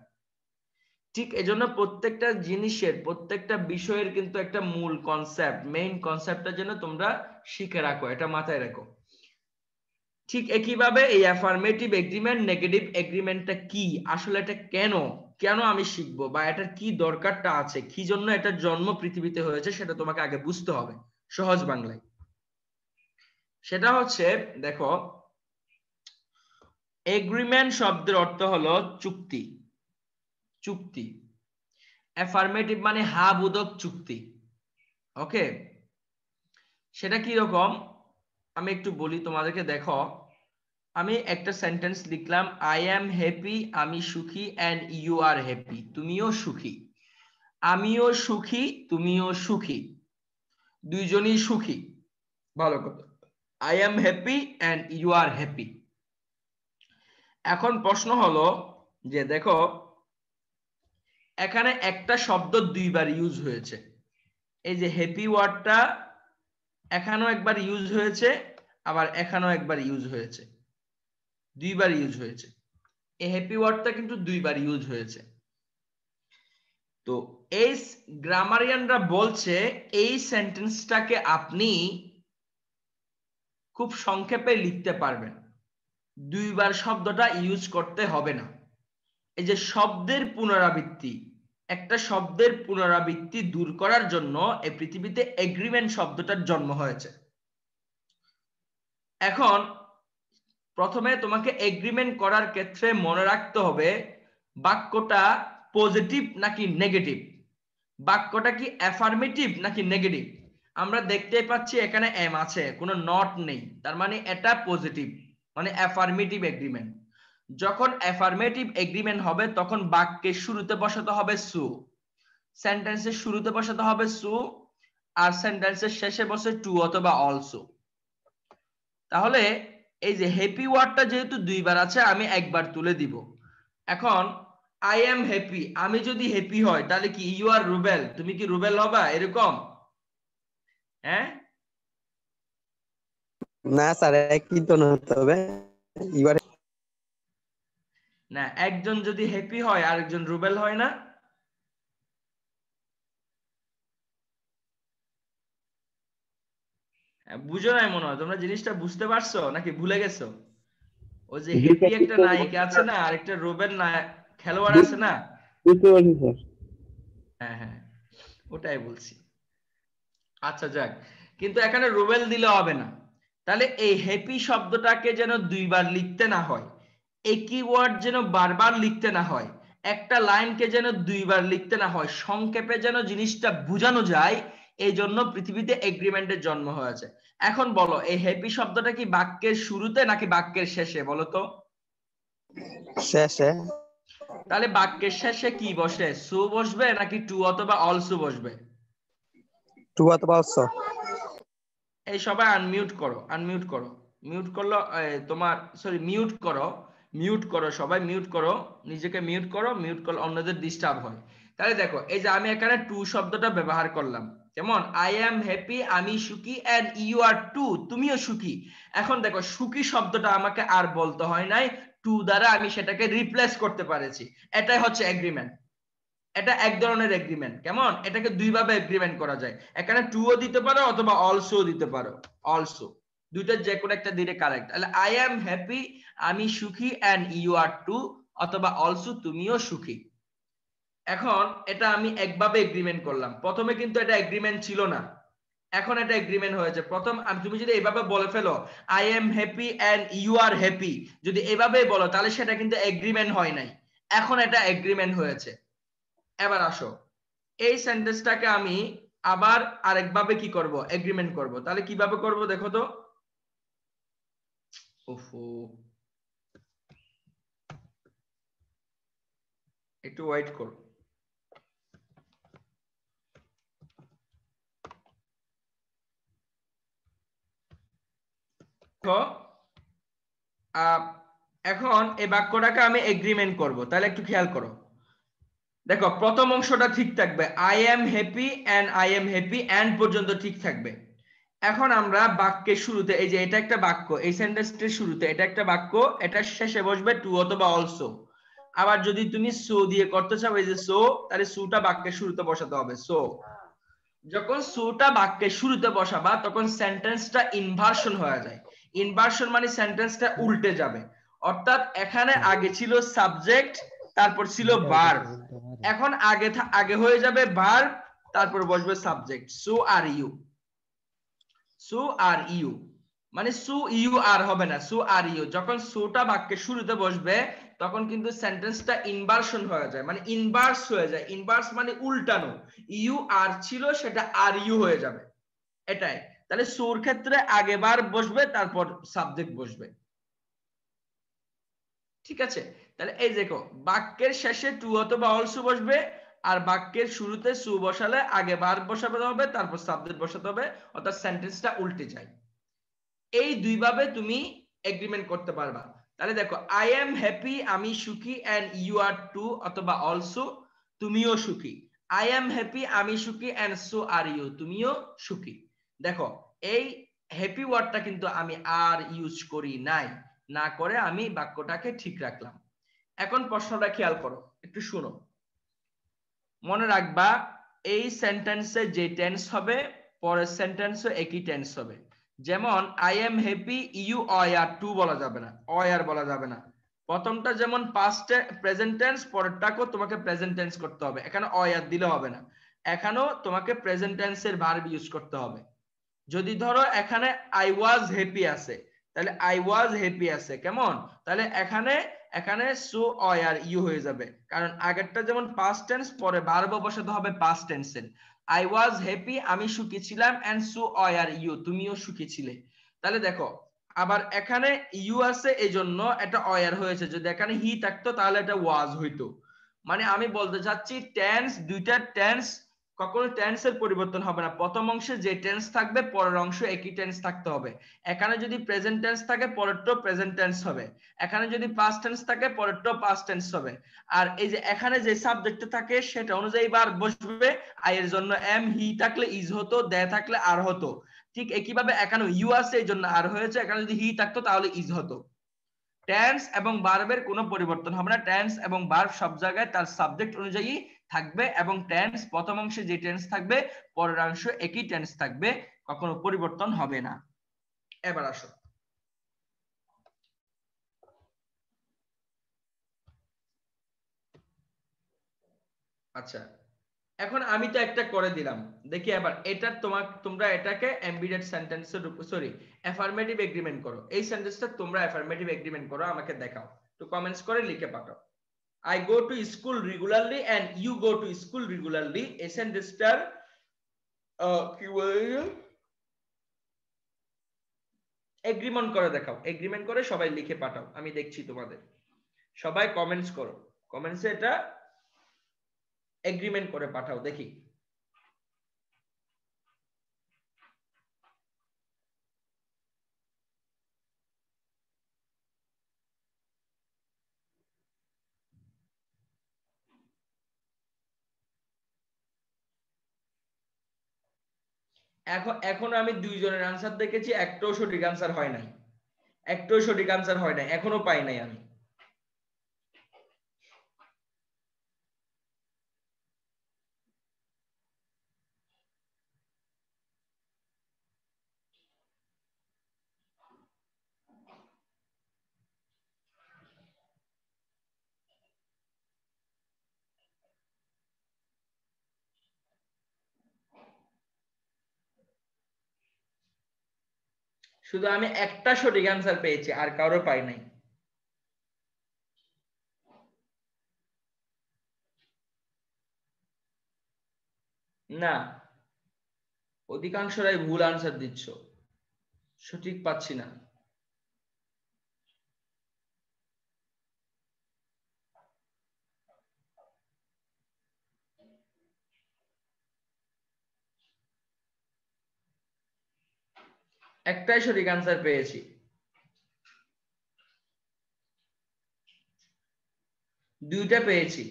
ঠিক এজন্য প্রত্যেকটা জিনিসের প্রত্যেকটা বিষয়ের কিন্তু একটা মূল কনসেপ্ট, মেইন কনসেপ্টটা যেন তোমরা শিখে রাখো, এটা মাথায় রাখো। ঠিক একইভাবে এই অ্যাফার্মেটিভ এগ্রিমেন্ট নেগেটিভ এগ্রিমেন্টটা কি, আসলে এটা কেন কেন আমি শিখবো, বা এটার কি দরকারটা আছে, কি জন্য এটার জন্ম পৃথিবীতে হয়েছে, সেটা তোমাকে আগে বুঝতে হবে সহজ বাংলায়। সেটা হচ্ছে দেখো, এগ্রিমেন্ট শব্দের অর্থ হলো চুক্তি। চুক্তি, অ্যাফার্মেটিভ মানে হা বোধক চুক্তি। ওকে, সেটা কি রকম আমি একটু বলি তোমাদেরকে। দেখো, আমি একটা সেন্টেন্স লিখলাম, আই অ্যাম হ্যাপি, আমি সুখী, অ্যান্ড ইউ আর হ্যাপি, তুমিও সুখী। আমিও সুখী, তুমিও সুখী, দুইজনই সুখী। ভালো কথা, I am happy and you are happy. এখন প্রশ্ন হলো যে দেখো, এখানে একটা শব্দ দুইবার ইউজ হয়েছে। এই যে হ্যাপি ওয়ার্ডটা এখানেও একবার ইউজ হয়েছে, আবার এখানেও একবার ইউজ হয়েছে, দুইবার ইউজ হয়েছে। এই হ্যাপি ওয়ার্ডটা কিন্তু দুইবার ইউজ হয়েছে। তো এই গ্রামারিয়ানরা বলছে এই সেন্টেন্সটাকে আপনি খুব সংক্ষেপে লিখতে পারবেন, দুইবার শব্দটা ইউজ করতে হবে না। এই যে শব্দের পুনরাবৃত্তি, একটা শব্দের পুনরাবৃত্তি দূর করার জন্য এই পৃথিবীতে এগ্রিমেন্ট শব্দটার জন্ম হয়েছে। এখন প্রথমে তোমাকে এগ্রিমেন্ট করার ক্ষেত্রে মনে রাখতে হবে বাক্যটা পজিটিভ নাকি নেগেটিভ, বাক্যটা কি অ্যাফার্মেটিভ নাকি নেগেটিভ। আমরা দেখতে পাচ্ছি এখানে এম আছে, কোনো নট নেই, তার মানে এটা পজিটিভ, মানে অ্যাফার্মেটিভ এগ্রিমেন্ট। যখন অ্যাফার্মেটিভ এগ্রিমেন্ট হবে তখন বাক্যের শুরুতে বসাতে হবে সু, সেন্টেন্সের শুরুতে বসাতে হবে সু, আর সেন্টেন্সের শেষে বসে টু অথবা অলসো। তাহলে এই যে হ্যাপি ওয়ার্ডটা যেহেতু দুইবার আছে, আমি একবার তুলে দিব। এখন আই এম হ্যাপি, আমি যদি হ্যাপি হয় তাহলে কি ইউ আর রুবেল, তুমি কি রুবেল হবা এরকম? হ্যাঁ না স্যার, একই তো হতে হবে এবার। না, একজন যদি হ্যাপি হয় আর একজন রুবেল হয় না? বুঝো নাই মনে হয়, তোমরা জিনিসটা বুঝতে পারছো নাকি ভুলে গেছো? ওই যে হ্যাপি একটা নায়িকা আছে না, আর একটা রুবেল না খেলোয়াড় আছে না? বুঝতে পারছি স্যার। হ্যাঁ হ্যাঁ, ওটাই বলছি। আচ্ছা যাক, কিন্তু এখানে রুবেল দিলে হবে না। তাহলে এই হ্যাপি শব্দটাকে যেন দুইবার লিখতে না হয়, একই ওয়ার্ড যেন বারবার লিখতে না হয়, একটা লাইনকে যেন দুইবার লিখতে না হয়, সংক্ষেপে যেন জিনিসটা বোঝানো যায়, এই জন্য পৃথিবীতে এগ্রিমেন্টের জন্ম হয়েছে। এখন বলো, এই হ্যাপি শব্দটা কি বাক্যের শুরুতে নাকি বাক্যের শেষে বলো তো? শেষে। তাহলে বাক্যের শেষে কি বসে, সু বসবে নাকি টু অথবা অলসো বসবে? টু অথবা অলসো। এই সবাই আনমিউট করো, আনমিউট করো, মিউট করলো তোমার, সরি মিউট করো, মিউট করো, সবাই মিউট করো, নিজেকে মিউট করো, মিউট করলে অন্যদের ডিস্টার্ব হয়। তাহলে দেখো, এই যে আমি এখানে টু শব্দটা ব্যবহার করলাম, যেমন আই অ্যাম হ্যাপি, আমি সুখী, এন্ড ইউ আর টু, তুমিও সুখী। এখন দেখো, সুখী শব্দটা আমাকে আর বলতে হয় নাই, টু দ্বারা আমি সেটাকে রিপ্লেস করতে পারেছি। এটাই হচ্ছে এগ্রিমেন্ট। এটা এক ধরনের এগ্রিমেন্ট। কেমন? এটাকে দুই ভাবে এগ্রিমেন্ট করা যায়, এখানে টু ও দিতে পারো অথবা অলসো দিতে পারো, অলসো, দুইটার যে কোনো একটা দিলে কারেক্ট। তাহলে আই অ্যাম হ্যাপি, আমি সুখী, এন্ড ইউ আর টু, অথবা অলসো, তুমিও সুখী। এখন এটা আমি একভাবে এগ্রিমেন্ট করলাম, প্রথমে কিন্তু এটা এগ্রিমেন্ট ছিল না, এখন এটা এগ্রিমেন্ট হয়েছে। প্রথম তুমি যদি এইভাবে বলে ফেলো I am happy and you are happy, যদি এভাবে বলো তাহলে সেটা কিন্তু এগ্রিমেন্ট হয় নাই, এখন এটা এগ্রিমেন্ট হয়েছে। এবার আসো, এই সেন্টেন্সটাকে আমি আবার আরেকভাবে কি করব, এগ্রিমেন্ট করব। তাহলে কিভাবে করব দেখো তো। ওফো, একটু ওয়েট করো। এখন এই বাক্যটাকে আমি এগ্রিমেন্ট করব, তাহলে একটু খেয়াল করো। দেখো প্রথম অংশটা ঠিক থাকবে, I am happy and I am happy and পর্যন্ত ঠিক থাকবে। এখন আমরা বাক্যের শুরুতে, এই যে এটা একটা বাক্য, এই সেন্টেন্সটির শুরুতে এটা একটা বাক্য, এটা শেষে বসবে টু অথবা অলসো। আবার যদি তুমি সো দিয়ে করতে চাও, এই যে সো, তাহলে সোটা বাক্যের শুরুতে বসাতে হবে। সো যখন সোটা বাক্যের শুরুতে বসাবা তখন সেন্টেন্সটা ইনভার্সন হয়ে যায়। ইনভার্সন মানে সেন্টেন্সটা উল্টে যাবে। অর্থাৎ এখানে আগে ছিল সাবজেক্ট, তারপর ছিল ভার্ব, এখন আগে হয়ে যাবে ভার্ব, তারপর বসবে subject. So are you, so are you, মানে সো ইউ আর হবে না, সো আর ইউ। যখন সোটা বাক্যের শুরুতে বসবে তখন কিন্তু সেন্টেন্সটা ইনভার্সন হয়ে যায়, মানে ইনভার্স হয়ে যায়। ইনভার্স মানে উল্টানো, ইউ আর ছিল সেটা আর ইউ হয়ে যাবে, এটাই। তাহলে সোর ক্ষেত্রে আগে ভার্ব বসবে, তারপর সাবজেক্ট বসবে, ঠিক আছে? তাহলে এই দেখো বাক্যের শেষে টু অথবা অলসো বসবে, আর বাক্যের শুরুতে সু বসালে আগে ভার্ব বসাতে হবে, তারপর সাবজেক্ট বসাতে হবে, অর্থাৎ সেন্টেন্সটা উল্টে যায়। এই দুইভাবে তুমি এগ্রিমেন্ট করতে পারবা। তাহলে দেখো আই এম হ্যাপি, আমি সুখী, এন্ড ইউ আর টু অথবা অলসো, তুমিও সুখী। আই এম হ্যাপি, আমি সুখী, এন্ড সো আর ইউ, তুমিও সুখী। দেখো এই হ্যাপি ওয়ার্ডটা কিন্তু আমি আর ইউজ করি নাই, না করে আমি বাক্যটাকে ঠিক রাখলাম। এখন প্রশ্নটা খেয়াল করো, একটু শুনো, মনে রাখবা এই সেন্টেন্সে যে টেন্স হবে পরের সেন্টেন্সে একই টেন্স হবে। যেমন I am happy, you are too বলা যাবে না, আর বলা যাবে না। প্রথমটা যেমন পাস্ট প্রেজেন্ট টেন্স, পরেরটাকেও তোমাকে প্রেজেন্ট টেন্স করতে হবে, এখানে আর দিলে হবে না, এখানেও তোমাকে প্রেজেন্ট টেন্সের ভার্ব ইউজ করতে হবে। যদি ধরো এখানে আই ওয়াজ হ্যাপি আছে, তাহলে আই ওয়াজ হ্যাপি আছে কেমন, তাহলে এখানে এখানে সো আর ইউ হয়ে যাবে, কারণ আগেরটা যেমন পাস্ট টেন্স, পরে ভার্ব বসাতে হবে পাস্ট টেন্সের। আই ওয়াজ হ্যাপি, আমি সুখী ছিলাম, এন্ড সো আর ইউ, তুমিও সুখী ছিলে। তাহলে দেখো আবার এখানে ইউ আছে, এই জন্য এটা আর হয়েছে। যদি এখানে হি থাকতো তাহলে এটা ওয়াজ হইতো। মানে আমি বলতে চাচ্ছি টেন্স, দুইটা টেন্স কখনো টেন্সের পরিবর্তন হবে না। প্রথম অংশে যে টেন্স থাকবে পরের অংশে একই টেন্স থাকতে হবে। এখানে যদি প্রেজেন্ট টেন্স থাকে পরেরটাও প্রেজেন্ট টেন্স হবে, এখানে যদি পাস্ট টেন্স থাকে পরেরটাও পাস্ট টেন্স হবে। আর এই যে এখানে যে সাবজেক্ট থাকে সেটা অনুযায়ী বার বসবে। আই এর জন্য এম, হি থাকলে ইজ হতো, দে থাকলে আর হতো। ঠিক একইভাবে এখানে ইউ আছে এই জন্য আর হয়েছে, এখানে যদি হি থাকতো তাহলে ইজ হতো। টেন্স এবং ভার্বের কোনো পরিবর্তন হবে না, টেন্স এবং ভার্ব সব জায়গায় তার সাবজেক্ট অনুযায়ী থাকবে, এবং টেন্স প্রথম অংশে যে টেন্স থাকবে পরের অংশে একই টেন্স থাকবে, কখনো পরিবর্তন হবে না। এবার আসো, আচ্ছা এখন আমি তো একটা করে দিলাম, দেখি এবার এটা তোমরা এটাকে এমবিডেড সেন্টেন্সের উপর, সরি অ্যাফার্মেটিভ এগ্রিমেন্ট করো। এই সেন্টেন্সটা তোমরা অ্যাফার্মেটিভ এগ্রিমেন্ট করো, আমাকে দেখাও, তো কমেন্টস করে লিখে পাঠাও। I go to school regularly and you go to school regularly, এই সেন্টেন্সটার কি বলে এগ্রিমেন্ট করে দেখাও, এগ্রিমেন্ট করে সবাই লিখে পাঠাও, আমি দেখছি তোমাদের। সবাই কমেন্টস করো, কমেন্টসে এটা এগ্রিমেন্ট করে পাঠাও দেখি। এখন আমি দুইজনের আনসার দেখেছি, একটাও সঠিক আনসার হয় নাই, একটাও সঠিক আনসার হয় নাই, এখনো পাই নাই আমি। শুধু আমি একটা সঠিক আনসার পেয়েছি, আর কারো পাই নাই। না, অধিকাংশরাই ভুল আনসার দিচ্ছ, সঠিক পাচ্ছি না। একটাই সঠিক আনসার পেয়েছি। দুইটা পেয়েছি,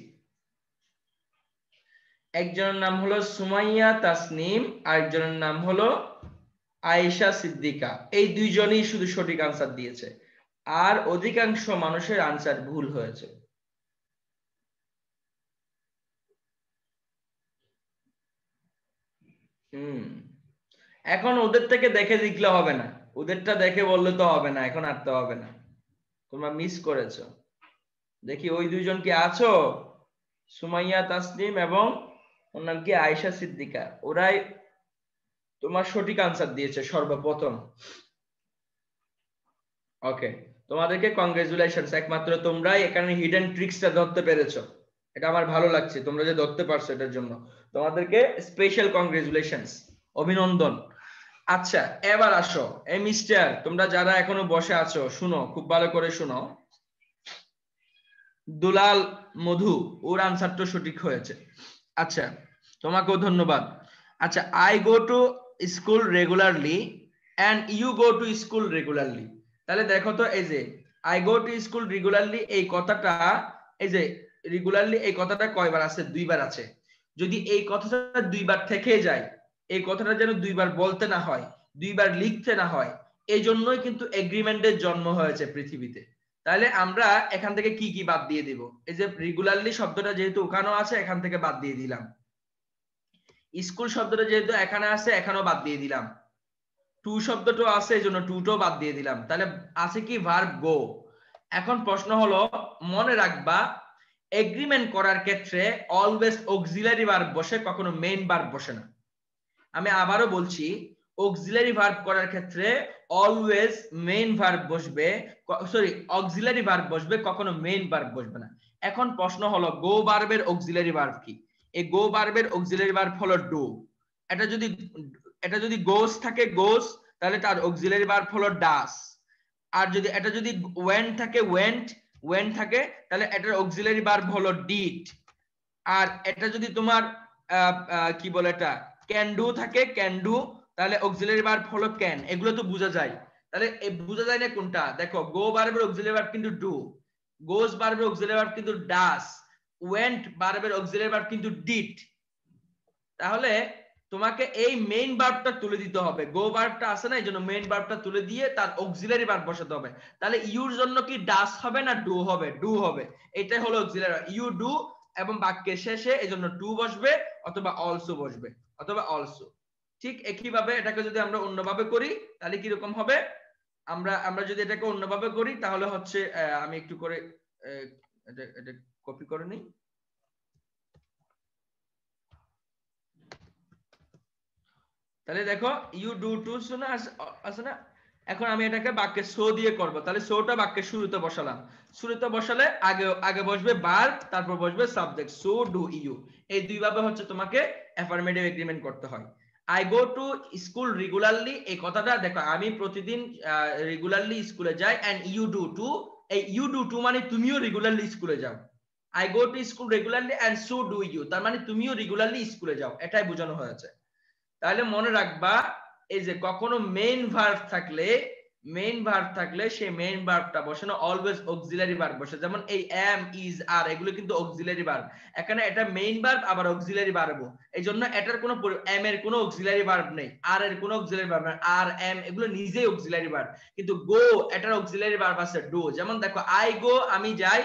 একজনের নাম হলো সুমাইয়া তাসনিম, আরেকজনের নাম হলো আয়েশা সিদ্দিকা। এই দুইজনই শুধু সঠিক আনসার দিয়েছে, আর অধিকাংশ মানুষের আনসার ভুল হয়েছে। এখন ওদের থেকে দেখে লিখলে হবে না, ওদেরটা দেখে বললে তো হবে না, এখন আর তো হবে না, তোমরা মিস করেছো। দেখি ওই দুইজন কি আছো, সুমাইয়া তাসনিম এবং ওর নাম কি আয়েশা সিদ্দিকা, ওরাই তোমার সঠিক আনসার দিয়েছে সর্বপ্রথম। ওকে, তোমাদেরকে কংগ্রেচুলেশনস, একমাত্র তোমরাই এখানে হিডেন ট্রিক্সটা ধরতে পেরেছো, এটা আমার ভালো লাগছে, তোমরা যে ধরতে পারছো এটার জন্য তোমাদেরকে স্পেশাল কংগ্রেচুলেশনস, অভিনন্দন। আচ্ছা এবার আসো, এই মিস্টার তোমরা যারা এখনো বসে আছো শুনো, খুব ভালো করে শুনো। দুলাল মধু, ওর আনসারটা সঠিক হয়েছে। আচ্ছা তোমাকেও ধন্যবাদ। আচ্ছা, I go to school regularly and you go to school regularly. তাহলে দেখো তো, এই যে I go to school regularly এই কথাটা, এই যে রেগুলারলি এই কথাটা কয়বার আছে? দুইবার আছে। যদি এই কথাটা দুইবার থেকে যায়, এই কথাটা যেন দুইবার বলতে না হয়, দুইবার লিখতে না হয়, এই জন্যই কিন্তু এগ্রিমেন্টের জন্ম হয়েছে পৃথিবীতে। তাহলে আমরা এখান থেকে কি কি বাদ দিয়ে দিব? এই যে রেগুলারলি শব্দটা যেহেতু ওখানেও আছে, এখান থেকে বাদ দিয়ে দিলাম। স্কুল শব্দটা যেহেতু এখানে আছে, এখানেও বাদ দিয়ে দিলাম। টু শব্দটাও আছে, এই জন্য টুটাও বাদ দিয়ে দিলাম। তাহলে আছে কি? ভার্ব গো। এখন প্রশ্ন হলো, মনে রাখবা এগ্রিমেন্ট করার ক্ষেত্রে অলওয়েজ অক্সিলারি ভার্ব বসে, কখনো মেইন ভার্ব বসে না। আমি আবারও বলছি, অক্সিলারি ভার্ব করার ক্ষেত্রে অলওয়েজ মেইন ভার্ব বসবে, সরি অক্সিলারি ভার্ব বসবে, কখনো মেইন ভার্ব বসবে না। এখন প্রশ্ন হলো, গো ভার্বের অক্সিলারি ভার্ব কি? এই গো ভার্বের অক্সিলারি ভার্ব হলো ডু। এটা যদি গোস থাকে, গোস, তাহলে তার অক্সিলারি ভার্ব হলো ডাস। আর যদি এটা যদি ওয়েন থাকে, ওয়েন থাকে, তাহলে এটার অক্সিলারি ভার্ব হলো ডিড। আর এটা যদি তোমার কি বলে, এটা ক্যান ডু থাকে, ক্যান ডু, তাহলে অক্সিলারি ভার্ব হলো ক্যান। এগুলো তো বোঝা যায়। তাহলে বোঝা যায় না কোনটা? দেখো, গো ভার্বের অক্সিলারি ভার্ব কিন্তু ডু, গোস ভার্বের অক্সিলারি ভার্ব কিন্তু ডাস, ওয়েন্ট ভার্বের অক্সিলারি ভার্ব কিন্তু ডিড। তাহলে তোমাকে এই মেইন ভার্বটা তুলে দিতে হবে। গো ভার্বটা আছে না, এই জন্য মেইন ভার্বটা তুলে দিয়ে তার অক্সিলারি ভার্ব বসাতে হবে। তাহলে ইউর জন্য কি ডাস হবে না ডু হবে? ডু হবে। এটাই হলো অক্সিলারি ভার্ব, ইউ ডু, এবং বাক্যের শেষে এই জন্য টু বসবে, অথবা অলসো বসবে, অথবা অলসো। ঠিক একইভাবে এটাকে যদি আমরা অন্যভাবে করি, তাহলে কি রকম হবে? আমরা যদি এটাকে অন্যভাবে করি, তাহলে হচ্ছে আমি একটু করে এটা কপি করে নিই। তাহলে দেখো, ইউ ডু টু শোনা আছে না, এখন আমি এটাকে বাক্যে সো দিয়ে করব। তাহলে সোটা বাক্যের শুরুতে বসালাম, শুরুতে বসালে আগে আগে বসবে ভার্ব, তারপর বসবে সাবজেক্ট, সো ডু ইউ। এই দুইভাবে হচ্ছে তোমাকে অ্যাফার্মেটিভ এগ্রিমেন্ট করতে হয়। I go to school regularly, এই কথাটা দেখো, আমি প্রতিদিন রেগুলারলি স্কুলে যাই, এন্ড ইউ ডু টু, এই ইউ ডু টু মানে তুমিও রেগুলারলি স্কুলে যাও। I go to school regularly and so do you, তার মানে তুমিও রেগুলারলি স্কুলে যাও, এটাই বোঝানো হয়েছে। তাহলে মনে রাখবা, এই যে কখনো মেইন ভার্ব থাকলে, সেই মেইন ভার্বটা বসে না, অলওয়েজ অক্সিলারি ভার্ব বসে। যেমন এই এম, ইজ, আর, এগুলো কিন্তু অক্সিলারি ভার্ব। এখানে এটা মেইন ভার্ব আবার অক্সিলারি ভার্ব, এই জন্য এটার কোনো এম এর কোনো অক্সিলারি ভার্ব নেই, আর এর কোনো অক্সিলারি ভার্ব নেই। আর, এম এগুলো নিজেই অক্সিলারি ভার্ব। কিন্তু গো, এটার অক্সিলারি ভার্ব আছে ডু। যেমন দেখো, আই গো আমি যাই,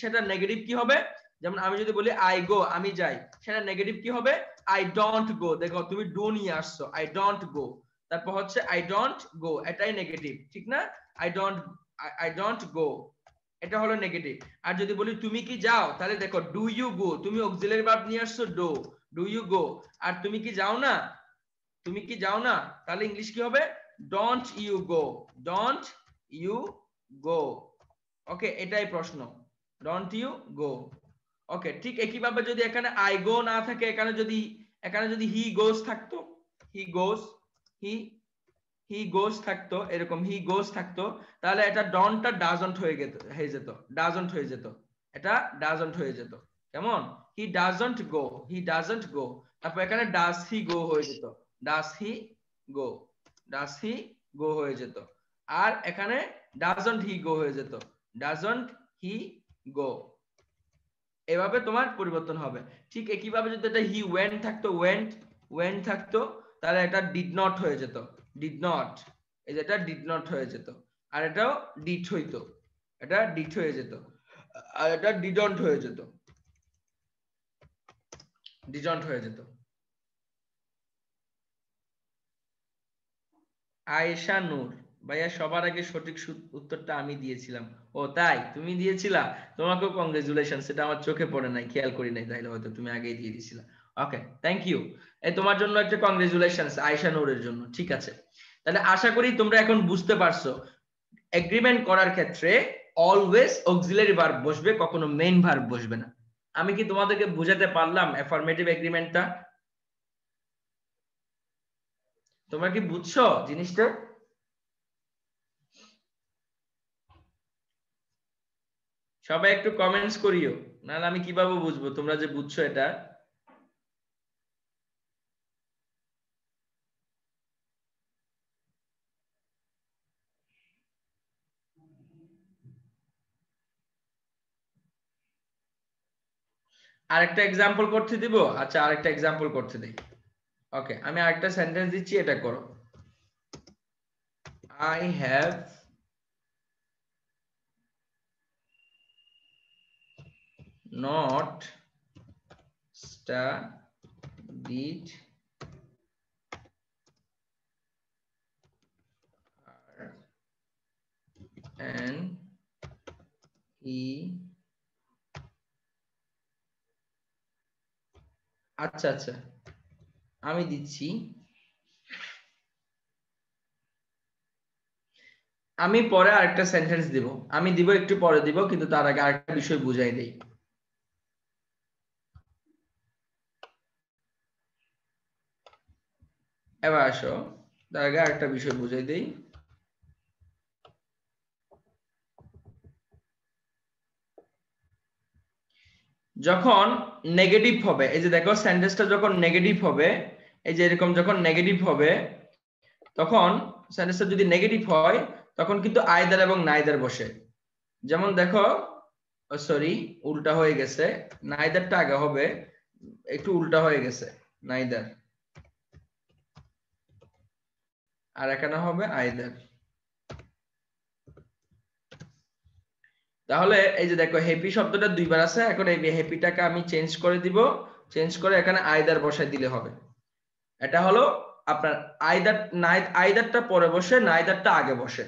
সেটা নেগেটিভ কি হবে? যেমন আমি যদি বলি আই গো আমি যাই, সেটা নেগেটিভ কি হবে? I don't go. দেখো তুমি ডু নিয়ে আসছো, আই ডোন্ট গো, তারপর হচ্ছে আই ডোন্ট গো, এটাই নেগেটিভ, ঠিক না? আই ডোন্ট গো, এটা হলো নেগেটিভ। আর যদি বলি তুমি কি যাও, তাহলে দেখো ডু ইউ গো, তুমি অক্সিলারি ভার্ব নিয়ে আসছো ডু ইউ গো। আর তুমি কি যাও না, তাহলে ইংলিশ কি হবে? Don't you go. ওকে, এটাই প্রশ্ন, ডোন্ট ইউ গো। ওকে, ঠিক একইভাবে যদি এখানে আই গো না থাকে, এখানে যদি হি গোস থাকতো, হি গোস থাকতো, এরকম হি গোস থাকতো, তাহলে এটা ডনটা ডাজন্ট হয়ে যেত, এটা ডাজন্ট হয়ে যেত। কেমন? হি ডাজন্ট গো, তারপর এখানে ডাজ হি গো হয়ে যেত, ডাজ হি গো হয়ে যেত। আর এখানে ডাজন্ট হি গো হয়ে যেত, ডাজন্ট হি গো। এভাবে তোমার পরিবর্তন হবে। ঠিক একইভাবে যদি এটা হি ওয়েন্ট থাকতো, ওয়েন্ট থাকতো, তাহলে এটা ডিড নট হয়ে যেত, ডিড নট, এই যে এটা ডিড নট হয়ে যেত। আর এটাও ডিড হইতো, এটা ডিড হয়ে যেত। আর এটা ডিডন্ট হয়ে যেত, ডিডন্ট হয়ে যেত। আয়েশা নূর ভাইয়া, সবার আগে সঠিক উত্তরটা আমি দিয়েছিলাম। ও তাই, তুমি দিয়েছিলা? তোমাকেও কংগ্রেচুলেশন, সেটা আমার চোখে পড়ে নাই, খেয়াল করি নাই, তাইলে হয়তো তুমি আগেই দিয়ে দিয়েছিলা। ওকে, থ্যাংক ইউ। এই তোমার জন্য একটা কংগ্রেচুলেশন আয়েশা নূরের জন্য। ঠিক আছে, তাহলে আশা করি তোমরা এখন বুঝতে পারছো এগ্রিমেন্ট করার ক্ষেত্রে অলওয়েজ অক্সিলারি ভার্ব বসবে, কখনো মেইন ভার্ব বসবে না। আমি কি তোমাদেরকে বুঝাতে পারলাম অ্যাফার্মেটিভ এগ্রিমেন্টটা? তোমরা কি বুঝছো জিনিসটা? সবাই একটু কমেন্টস করিও, নাহলে আমি কিভাবে বুঝবো তোমরা যে বুঝছো এটা। আরেকটা এক্সাম্পল করতে দিব? আচ্ছা, আরেকটা এক্সাম্পল করতে দিই। ওকে, আমি আরেকটা সেন্টেন্স দিচ্ছি, এটা করো। I have not studied and he, আচ্ছা আচ্ছা আমি দিচ্ছি, আমি পরে আরেকটা সেন্টেন্স দিব, আমি দিব একটু পরে দিব, কিন্তু তার আগে আরেকটা বিষয় বুঝাই দেই। এবার আসো, তার আগে আরেকটা বিষয় বুঝাই দেই। যখন নেগেটিভ হবে, এই যে দেখো সেন্টেন্সটা যখন নেগেটিভ হবে, এই যে এরকম যখন নেগেটিভ হবে, তখন সেন্টেন্সটা যদি নেগেটিভ হয় তখন কিন্তু আইদার এবং নাইদার বসে। যেমন দেখো, সরি উল্টা হয়ে গেছে, নাইদারটা আগে হবে, একটু উল্টা হয়ে গেছে, নাইদার, আর এখানে হবে আইদার। তাহলে এই যে দেখো হ্যাপি শব্দটা দুইবার আছে, এখন এই হ্যাপিটাকে আমি চেঞ্জ করে দিব, চেঞ্জ করে এখানে আইদার বসাই দিলে হবে। এটা হলো আপনার আইদার, আইদারটা পরে বসে, নাইদারটা আগে বসে।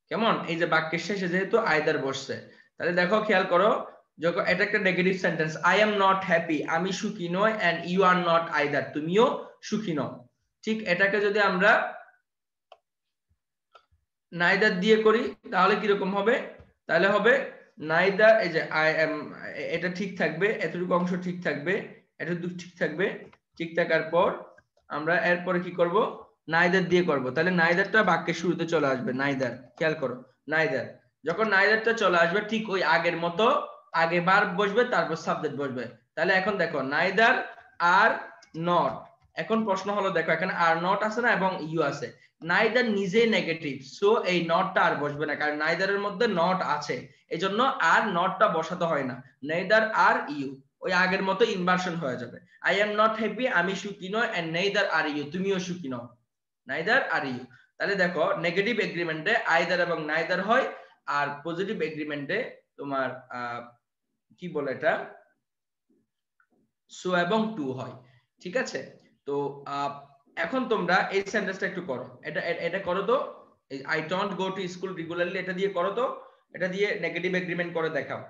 কেমন? এই যে বাক্যের শেষে যেহেতু আইদার বসছে, তাহলে দেখো খেয়াল করো, যখন এটা একটা negative sentence, I am not happy, আমি সুখী নই, and you are not either, তুমিও সুখী নও। ঠিক এটাকে যদি আমরা নাইদার দিয়ে করি তাহলে কিরকম হবে? তাহলে হবে নাইদার, এই যে আই এম, এটা ঠিক থাকবে, এতটুকু অংশ ঠিক থাকবে, এতটুকু ঠিক থাকবে, ঠিক থাকার পর আমরা এরপরে কি করব? নাইদার দিয়ে করব। তাহলে নাইদারটা বাক্যের শুরুতে চলে আসবে, নাইদার, খেয়াল করো, নাইদার। যখন নাইদারটা চলে আসবে ঠিক ওই আগের মতো, আগে ভার্ব বসবে, তারপর সাবজেক্ট বসবে। তাহলে এখন দেখো নাইদার আর নট। এখন প্রশ্ন হলো, দেখো এখানে আর নট আছে না এবং ইউ আছে, নাইদার নিজেই নেগেটিভ, সো এই নটটা আর বসবে না, কারণ নাইদারের মধ্যে নট আছে, এজন্য আর নটটা বসাতে হয় না। নেইদার আর ইউ ওই আগের মতো ইনভার্সন হয়ে যাবে। আই এম নট হ্যাপি, আমি সুখী নই, এন্ড নেইদার আর ইউ, তুমিও সুখী নও, নাইদার আর ইউ। তাহলে দেখো নেগেটিভ এগ্রিমেন্টে আইদার এবং নাইদার হয়, আর পজিটিভ এগ্রিমেন্টে তোমার কি বলে এটা, সো এবং টু হয়। ঠিক আছে, তো এখন তোমরা এই সেন্টেন্সটা একটু করো, এটা এটা করো তো, I don't go to school regularly, এটা দিয়ে করো তো, এটা দিয়ে নেগেটিভ এগ্রিমেন্ট করে দেখাও।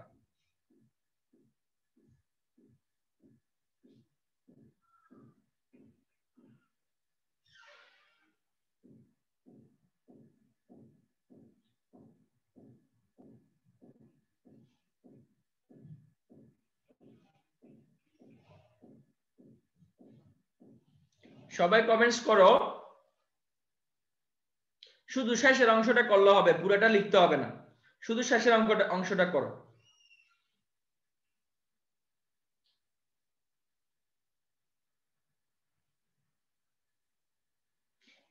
সবাই কমেন্টস করো, শুধু শেষের অংশটা করলে হবে, পুরোটা লিখতে হবে না, শুধু শেষের অংশটা করো।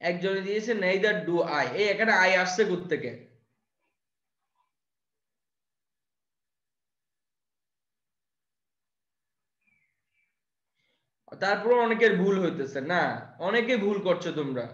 একজনে দিয়েছে নেইদার ডু আই, এই এখানে আই আসছে কোত্থেকে? তারপর অনেকের ভুল হইতেছে না, অনেকে ভুল করছো তোমরা।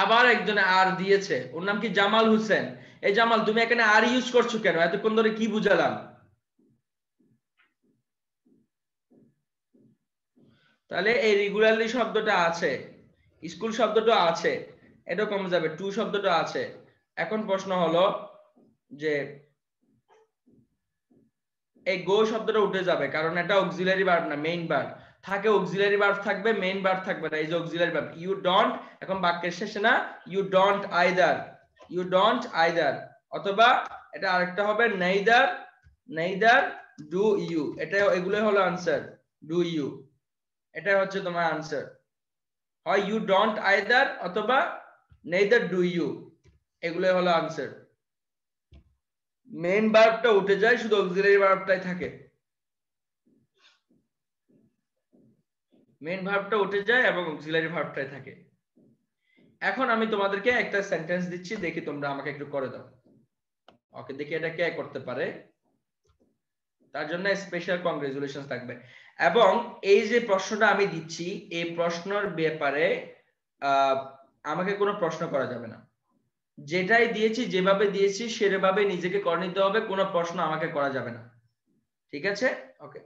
আবার একজনে আর দিয়েছে, ওর নাম কি জামাল হোসেন। এই জামাল, তুমি এখানে আর ইউজ করছো কেন? এতক্ষণ ধরে কি বুঝালাম? তাহলে এই রেগুলারলি শব্দটা আছে, স্কুল শব্দটা আছে, এটা কমে যাবে, টু শব্দটা আছে। এখন প্রশ্ন হলো যে এই গো শব্দটা উঠে যাবে, কারণ এটা অক্সিলারি ভার্ব না, মেইন ভার্ব। থাকে অক্সিলারি ভার্ব থাকবে, মেইন ভার্ব থাকবে না। এই যে অক্সিলারি ভার্ব, ইউ ডোন্ট, এখন বাক্যের শেষে না, you don't either, you don't either. অথবা এটা আরেকটা হবে নেইদার, নেইদার ডু ইউ। এটা এগুলো হলো আনসার, ডু ইউ, এটা হচ্ছে তোমার আনসার। হয় ইউ ডোন্ট আইদার অথবা নেইদার ডু ইউ, এগুলো হলো আনসার। মেইন ভার্বটা উঠে যায়, শুধু অক্সিলারি ভার্বটাই থাকে। মেইন ভার্বটা উঠে যায় এবং অক্সিলারি ভার্বটাই থাকে। এখন আমি তোমাদেরকে একটা সেন্টেন্স দিচ্ছি, দেখি তোমরা আমাকে একটু করে দাও। ওকে, দেখি এটা কে করতে পারে, তার জন্য স্পেশাল কংগ্রেচুলেশন থাকবে। এবং এই যে প্রশ্নটা আমি দিচ্ছি, এই প্রশ্নের ব্যাপারে আমাকে কোনো প্রশ্ন করা যাবে না। যেটাই দিয়েছি, যেভাবে দিয়েছি সেভাবে নিজেকে করে নিতে হবে, কোনো প্রশ্ন আমাকে করা যাবে না। ঠিক আছে? ওকে।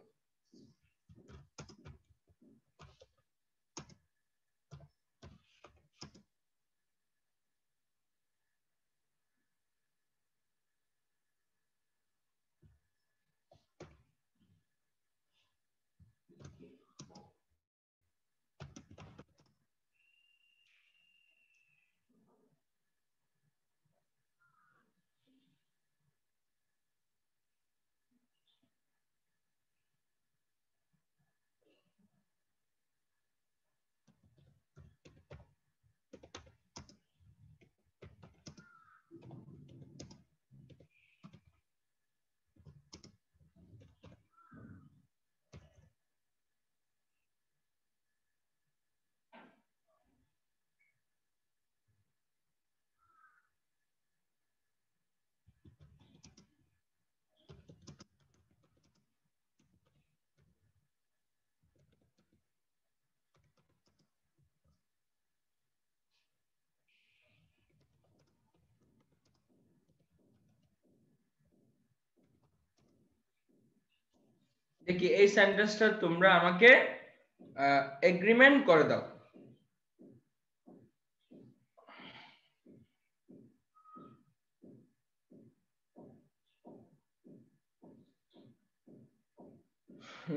দেখি এই সেন্টেন্সটা তোমরা আমাকে এগ্রিমেন্ট করে দাও।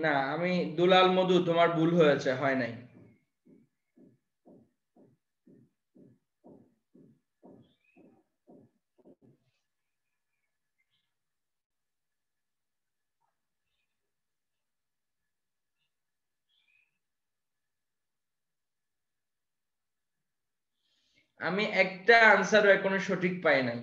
না, আমি দুলাল মধু, তোমার ভুল হয়েছে, হয় নাই। আমি একটা আনসারও এখনো সঠিক পাই নাই।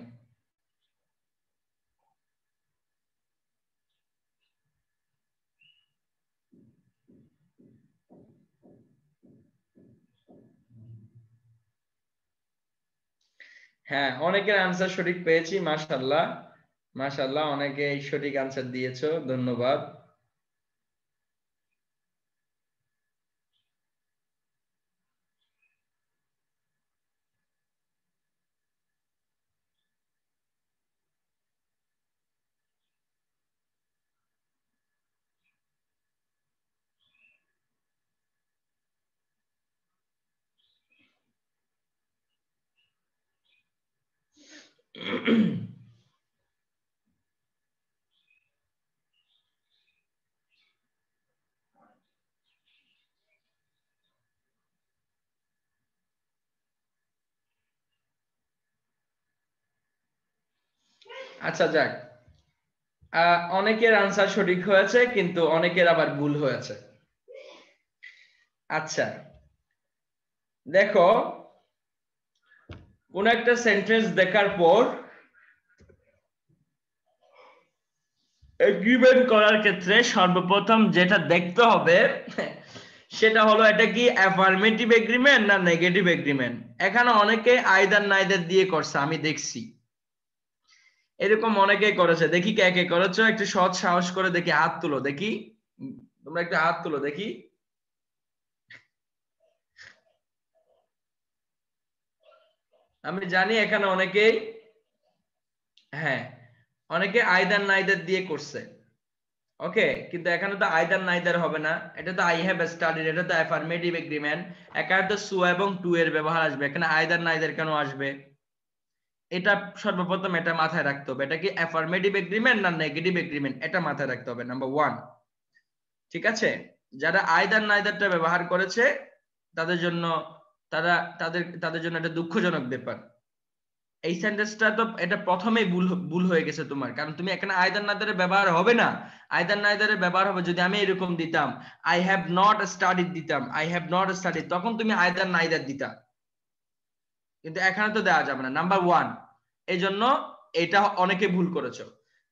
হ্যাঁ, অনেকের আনসার সঠিক পেয়েছি, মাশাআল্লাহ মাশাআল্লাহ, অনেকে সঠিক আনসার দিয়েছো, ধন্যবাদ। আচ্ছা যাক, অনেকের আনসার সঠিক হয়েছে, কিন্তু অনেকের আবার ভুল হয়েছে। আচ্ছা দেখো, কোন একটা সেন্টেন্স দেখার পর এগ্রিমেন্ট করার ক্ষেত্রে সর্বপ্রথম যেটা দেখতে হবে, সেটা হলো এটা কি অ্যাফার্মেটিভ এগ্রিমেন্ট না নেগেটিভ এগ্রিমেন্ট। এখানে অনেকে আইদার নাইদার দিয়ে করছে, আমি দেখছি এরকম অনেকেই করেছে। দেখি কে কে করেছো, একটু সৎ সাহস করে দেখি হাত তুলো, দেখি তোমরা একটু হাত তুলো দেখি। আমি জানি এখানে অনেকেই, হ্যাঁ অনেকে আইদার নাইদার দিয়ে করছে। ওকে, কিন্তু এখানে তো আইদার নাইদার হবে না, এটা তো আই হ্যাভ স্টাডিড, এটা তো অ্যাফার্মেটিভ এগ্রিমেন্ট। এখানে তো সু এবং টু এর ব্যবহার আসবে, এখানে আইদার নাইদার কেন আসবে? এটা সর্বপ্রথম এটা মাথায় রাখতে হবে, এটা কি অ্যাফার্মেটিভ এগ্রিমেন্ট না নেগেটিভ এগ্রিমেন্ট, এটা মাথায় রাখতে হবে নাম্বার 1। ঠিক আছে, যারা আইদার নাইদারটা ব্যবহার করেছে তাদের জন্য তাদের জন্য এটা দুঃখজনক ব্যাপার। এই সেন্টেন্সটা তো এটা প্রথমেই ভুল হয়ে গেছে তোমার, কারণ তুমি এখানে আইদার নাইদারের ব্যবহার হবে না। আইদার নাইদারের ব্যবহার হবে যদি আমি এরকম দিতাম আই হ্যাভ নট স্টাডিড, দিতাম আই হ্যাভ নট স্টাডিড, তখন তুমি আইদার নাইদার দিতা, কিন্তু এখানে তো দেওয়া যাবে না নাম্বার 1। এই জন্য এটা অনেকে ভুল করেছো।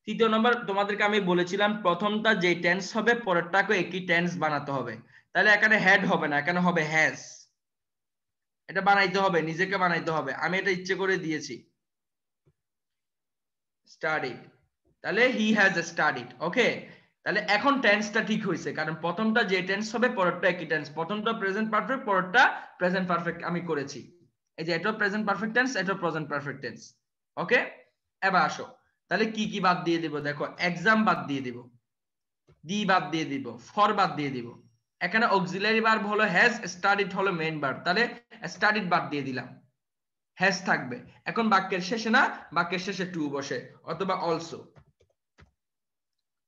তৃতীয় নম্বর, তোমাদেরকে আমি বলেছিলাম প্রথমটা যে টেন্স হবে পরেরটাকে একই টেন্স বানাতে হবে। তাহলে এখানে হ্যাড হবে না, এখানে হবে হ্যাজ। এটা বানাইতে হবে, নিজেকে বানাইতে হবে, আমি এটা ইচ্ছে করে দিয়েছি স্টাডিড, তাহলে হি হ্যাজ স্টাডিড। ওকে, তাহলে এখন টেন্সটা ঠিক হয়েছে, কারণ প্রথমটা যে টেন্স হবে পরেরটা একই টেন্স। প্রথমটা প্রেজেন্ট পারফেক্ট, পরেরটা প্রেজেন্ট পারফেক্ট আমি করেছি। এই যে এটা প্রেজেন্ট পারফেক্ট টেন্স, এটা প্রেজেন্ট পারফেক্ট টেন্স। ওকে, এবার আসো তাহলে কি কি বাদ দিয়ে দিব। দেখো এক্সাম বাদ দিয়ে দিব, দি বাদ দিয়ে দিব, ফর বাদ দিয়ে দিব। এখানে অক্সিলারি ভার্ব হলো হ্যাজ, স্টাডিড হলো মেইন ভার্ব, তাহলে স্টাডিড বাদ দিয়ে দিলাম, হ্যাজ থাকবে। এখন বাক্যের শেষে না, বাক্যের শেষে টু বসে, অথবা অলসো,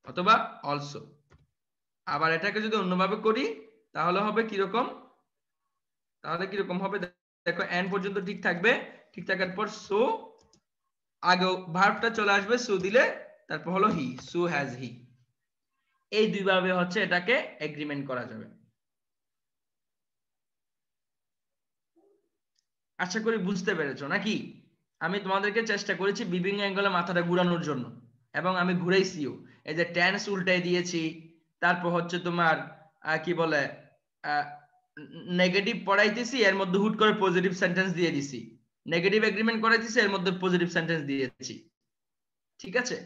অথবা অলসো। আবার এটাকে যদি অন্যভাবে করি তাহলে হবে কিরকম, তাহলে কিরকম হবে দেখো এন পর্যন্ত ঠিক থাকবে, ঠিক থাকার পর সো আগে ভার্বটা চলে আসবে, সো দিলে তারপর হলো হি, সো হ্যাজ হি। এই দুইভাবে হচ্ছে এটাকে এগ্রিমেন্ট করা যাবে। আশা করি বুঝতে পেরেছো নাকি? আমি তোমাদেরকে চেষ্টা করেছি বিভিন্ন অ্যাঙ্গেলে মাথাটা ঘুরানোর জন্য, এবং আমি ঘুরাইছিও। এই যে টেন্স উল্টাই দিয়েছি, তারপর হচ্ছে তোমার কি বলে নেগেটিভ পড়াইতেছি, এর মধ্যে হুট করে পজিটিভ সেন্টেন্স দিয়ে দিছি, নেগেটিভ এগ্রিমেন্ট করাইতেছি, এর মধ্যে পজিটিভ সেন্টেন্স দিয়েছি। ঠিক আছে,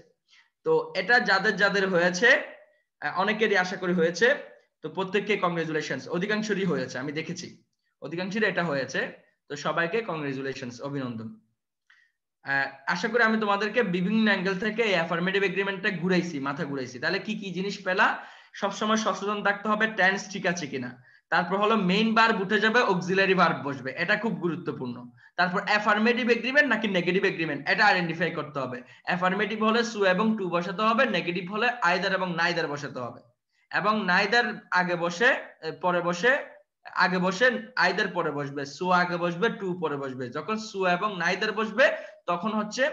তো এটা যাদের যাদের হয়েছে, অনেকেরই আশা করি হয়েছে, তো প্রত্যেককে কংগ্রেচুলেশনস, অধিকাংশেরই হয়েছে, আমি দেখেছি অধিকাংশেরই এটা হয়েছে। তো সবাইকে কংগ্রেচুলেশনস, অভিনন্দন। আশা করি আমি তোমাদেরকে বিভিন্ন অ্যাঙ্গেল থেকে এই অ্যাফার্মেটিভ এগ্রিমেন্টটা ঘুরাইছি, মাথা ঘুরাইছি। তাহলে কি কি জিনিস পেলা? সবসময় সচেতন থাকতে হবে টেন্স ঠিক আছে কিনা। তারপর হলো মেইন ভার্ব উঠে যাবে, অক্সিলারি ভার্ব বসবে, এটা খুব গুরুত্বপূর্ণ। তারপর অ্যাফার্মেটিভ এগ্রিমেন্ট নাকি নেগেটিভ এগ্রিমেন্ট, এটা আইডেন্টিফাই করতে হবে। অ্যাফার্মেটিভ হলে সু এবং টু বসাতে হবে, নেগেটিভ হলে আইদার এবং নাইদার বসাতে হবে। এবং নাইদার আগে বসে পরে বসে, আগে বসে আইদার পরে বসবে, সু আগে বসবে টু পরে বসবে। যখন সু এবং নাইদার বসবে তখন হচ্ছে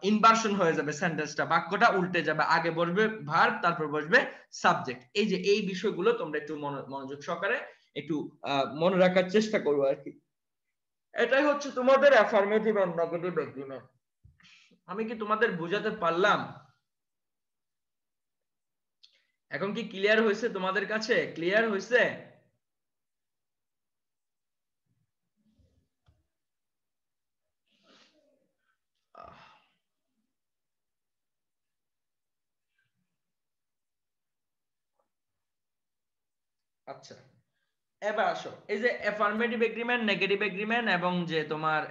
ইনভার্সন হয়ে যাবে, সেন্টেন্সটা বাক্যটা উল্টে যাবে, আগে বসবে ভার্ব তারপর বসবে সাবজেক্ট। এই যে এই বিষয়গুলো তোমরা একটু মনোযোগ সহকারে একটু মনে রাখার চেষ্টা করবো আর কি। এটাই হচ্ছে তোমাদের অ্যাফার্মেটিভ এন্ড নেগেটিভ এগ্রিমেন্ট। আমি কি তোমাদের বোঝাতে পারলাম? এখন কি ক্লিয়ার হয়েছে তোমাদের কাছে? ক্লিয়ার হয়েছে? আচ্ছা, এবার আসো এই যে অ্যাফার্মেটিভ এগ্রিমেন্ট, নেগেটিভ এগ্রিমেন্ট এবং যে তোমার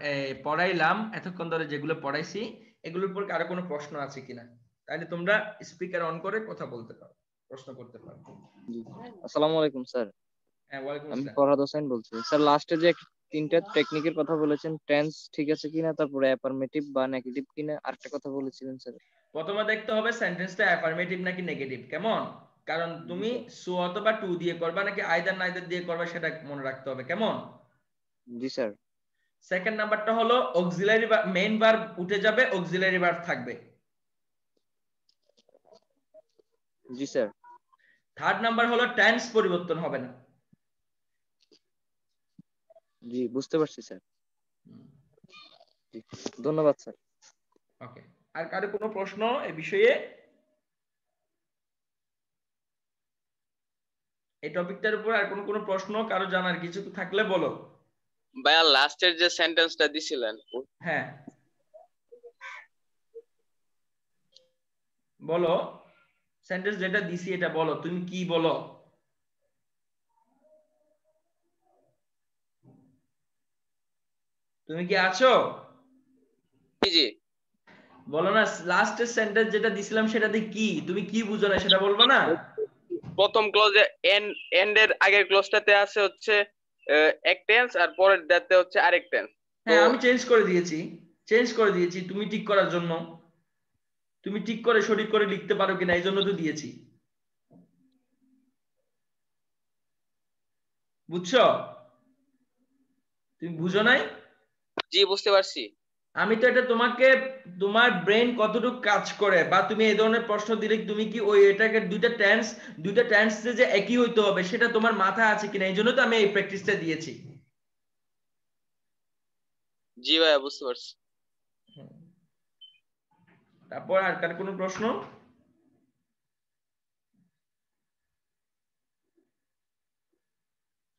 পড়াইলাম এতক্ষণ ধরে যেগুলো পড়াইছি, এগুলোর উপর আরো কোনো প্রশ্ন আছে কিনা? তাহলে তোমরা স্পিকার অন করে কথা বলতে পারো, প্রশ্ন করতে পারো। জি, আসসালামু আলাইকুম স্যার। হ্যাঁ, ওয়ালাইকুম আমি আসসালাম। ফরহাদ হোসেন বলছি স্যার। লাস্টে যে তিনটা টেকনিকের কথা বলেছেন, টেন্স ঠিক আছে কিনা, তারপরে অ্যাফার্মেটিভ বা নেগেটিভ কিনা, আরেকটা কথা বলেছিলেন স্যার। প্রথমে দেখতে হবে সেন্টেন্সটা অ্যাফার্মেটিভ নাকি নেগেটিভ, কেমন? কারণ তুমি সো অথবা টু দিয়ে করবা নাকি আইদার নাইদার দিয়ে করবা সেটা মনে রাখতে হবে, কেমন? জি স্যার। সেকেন্ড নাম্বারটা হলো অক্সিলারি মেইন ভার্ব উঠে যাবে, অক্সিলারি ভার্ব থাকবে। জি স্যার। থার্ড নাম্বার হলো টেন্স পরিবর্তন হবে না। জি, বুঝতে পারছি স্যার। জি, ধন্যবাদ স্যার। ওকে, আর কারো কোনো প্রশ্ন এই বিষয়ে? এই টপিকটার উপর আর কোনো প্রশ্ন কারো জানার কিছু থাকলে বলো। ভাইয়া লাস্টের যে সেন্টেন্সটা দিছিলেন হ্যাঁ বলো, সেন্টেন্স যেটা দিছি এটা বলো, তুমি কি বলো? তুমি কি আছো? জি জি বলো না, লাস্টের সেন্টেন্স যেটা দিছিলাম সেটাতে কি, তুমি কি বুঝো না সেটা বলবো না? প্রথম ক্লজে এন্ড এর আগের ক্লজটাতে আছে হচ্ছে এক টেন্স আর পরের দাতে হচ্ছে আরেক টেন্স। হ্যাঁ আমি চেঞ্জ করে দিয়েছি, তুমি ঠিক করার জন্য, তুমি ঠিক করে সঠিক করে লিখতে পারো কিনা এই জন্য তো দিয়েছি, বুঝছো? তুমি বুঝো নাই? জি বুঝতে পারছি। আমি তো এটা তোমাকে, তোমার ব্রেন কতটুকু কাজ করে বা তুমি এই ধরনের প্রশ্ন দিলে তুমি কি ওই এটাকে দুইটা টেন্স যে একই হইতে হবে সেটা তোমার মাথায় আছে কিনা, এই জন্য তো আমি এই প্র্যাকটিসটা দিয়েছি। জি ভাইয়া বুঝতে পারছি। তারপর আর কার কোনো প্রশ্ন?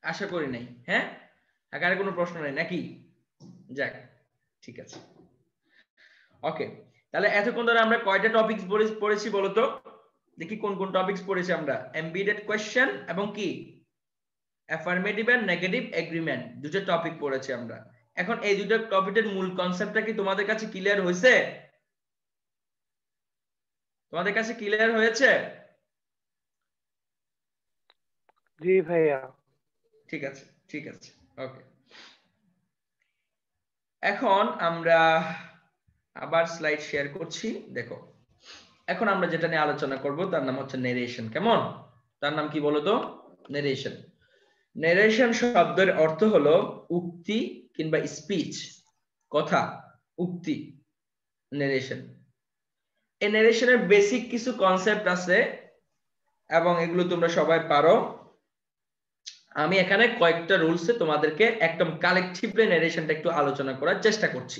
আশা করি নাই। হ্যাঁ আর কোনো প্রশ্ন নাই নাকি? যাক ঠিক আছে, ওকে। তাহলে এতক্ষণ ধরে আমরা কয়টা টপিকস পড়েছি বলো তো দেখি, কোন কোন টপিকস পড়েছি আমরা? এমবিডেড কোয়েশ্চেন এবং কি অ্যাফার্মেটিভ এন্ড নেগেটিভ এগ্রিমেন্ট, দুটো টপিক পড়েছি আমরা। এখন এই দুটো টপিকের মূল কনসেপ্টটা কি তোমাদের কাছে ক্লিয়ার হয়েছে? তোমাদের কাছে ক্লিয়ার হয়েছে? জি ভাইয়া। ঠিক আছে ঠিক আছে, ওকে। এখন আমরা আবার স্লাইড শেয়ার করছি, দেখো এখন আমরা যেটা নিয়ে আলোচনা করব তার নাম হচ্ছে নেরেশন। কেমন? তার নাম কি বলো তো? নেরেশন। নেরেশন শব্দের অর্থ হলো উক্তি কিংবা স্পিচ, কথা, উক্তি, নেরেশন। এই নেরেশনের বেসিক কিছু কনসেপ্ট আছে এবং এগুলো তোমরা সবাই পারো। আমি এখানে কয়েকটা রুলসে তোমাদেরকে একদম কালেকটিভলি নেরেশনটা একটু আলোচনা করার চেষ্টা করছি।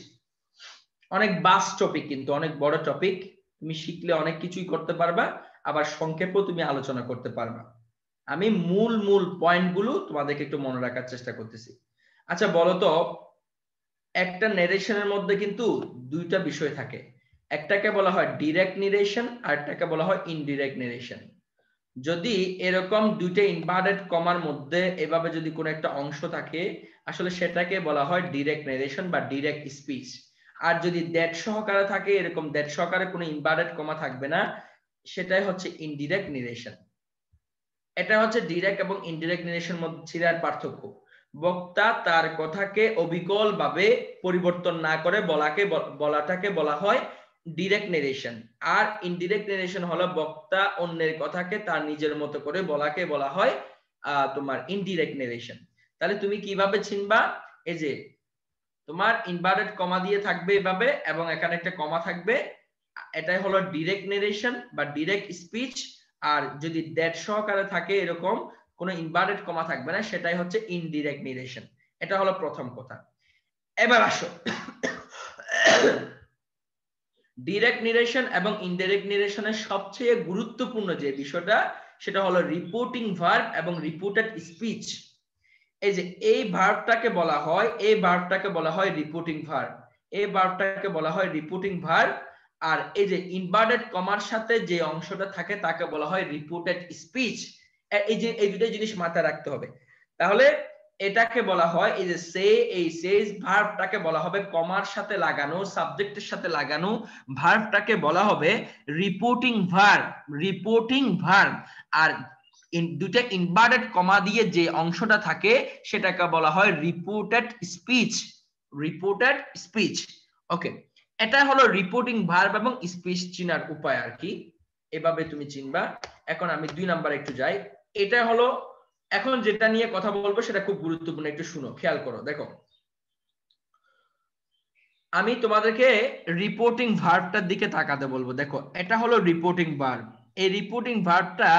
অনেক বাস্ট টপিক, কিন্তু অনেক বড় টপিক, তুমি শিখলে অনেক কিছুই করতে পারবা, আবার সংক্ষেপও তুমি আলোচনা করতে পারবা। আমি মূল মূল পয়েন্টগুলো তোমাদেরকে একটু মনে রাখার চেষ্টা করতেছি। আচ্ছা বলো তো, একটা নেরেশনের মধ্যে কিন্তু দুইটা বিষয় থাকে, একটাকে বলা হয় ডিরেক্ট নেরেশন আর একটাকে বলা হয় ইনডিরেক্ট নেরেশন। যদি এরকম দুইটা ইনভার্টেড কমার মধ্যে এভাবে যদি কোনো একটা অংশ থাকে, আসলে সেটাকে বলা হয় ডিরেক্ট নেরেশন বা ডিরেক্ট স্পিচ। আর যদি দ্যাট সহকারে থাকে, এরকম দ্যাট সহকারে কোনো ইনভার্টেড কমা থাকবে না, সেটাই হচ্ছে ইনডিরেক্ট নেরেশন। এটা হচ্ছে ডিরেক্ট এবং ইনডিরেক্ট নেরেশন মধ্যে পার্থক্য। বক্তা তার কথাকে অবিকল ভাবে পরিবর্তন না করে বলাটাকে বলা হয় ডিরেক্ট নেরেশন, আর ইনডিরেক্ট নেরেশন হলো বক্তা অন্যের কথাকে তার নিজের মতো করে বলাকে বলা হয় তোমার ইনডিরেক্ট নেরেশন। তাহলে তুমি কিভাবে চিনবা? এই যে তোমার ইনভার্টেড কমা দিয়ে থাকবে এভাবে এবং এখানে একটা কমা থাকবে, এটাই হলো ডিরেক্ট নেরেশন বা ডিরেক্ট স্পিচ। আর যদি দ্যাট সহকারে থাকে এরকম কোনো ইনভার্টেড কমা থাকবে না, সেটাই হচ্ছে ইনডিরেক্ট নেরেশন। এটা হলো প্রথম কথা। এবার আসো, ডিরেক্ট নেরেশন এবং ইনডিরেক্ট নেরেশনের সবচেয়ে গুরুত্বপূর্ণ যে বিষয়টা, সেটা হলো রিপোর্টিং ভার্ব এবং রিপোর্টেড স্পিচ। এই যে এই ভার্বটাকে বলা হয়, এই ভার্বটাকে বলা হয় রিপোর্টিং ভার্ব, এই ভার্বটাকে বলা হয় রিপোর্টিং ভার্ব। আর এই যে ইনভার্টেড কমার সাথে যে অংশটা থাকে তাকে বলা হয় রিপোর্টেড স্পিচ। এই যে এই দুটো জিনিস মাথায় রাখতে হবে। তাহলে এটাকে বলা হয়, এই যে সে, এই সেজ ভার্বটাকে বলা হবে কমার সাথে লাগানো, সাবজেক্টের সাথে লাগানো ভার্বটাকে বলা হবে রিপোর্টিং ভার্ব, রিপোর্টিং ভার্ব। আর দুইটা ইনভার্টেড কমা দিয়ে যে অংশটা থাকে সেটাকে বলা হয় রিপোর্টেড স্পিচ, রিপোর্টেড স্পিচ। ওকে, এটা হলো রিপোর্টিং ভার্ব এবং স্পিচ চিনার উপায় আর কি, এভাবে তুমি চিনবা। এখন আমি 2 নাম্বার একটু যাই। এটা হলো এখন যেটা নিয়ে কথা বলবো সেটা খুব গুরুত্বপূর্ণ, একটু শুনো, খেয়াল করো। দেখো আমি তোমাদেরকে রিপোর্টিং ভার্বটার দিকে তাকাতে বলবো। দেখো এটা হলো রিপোর্টিং ভার্ব। এই রিপোর্টিং ভার্বটা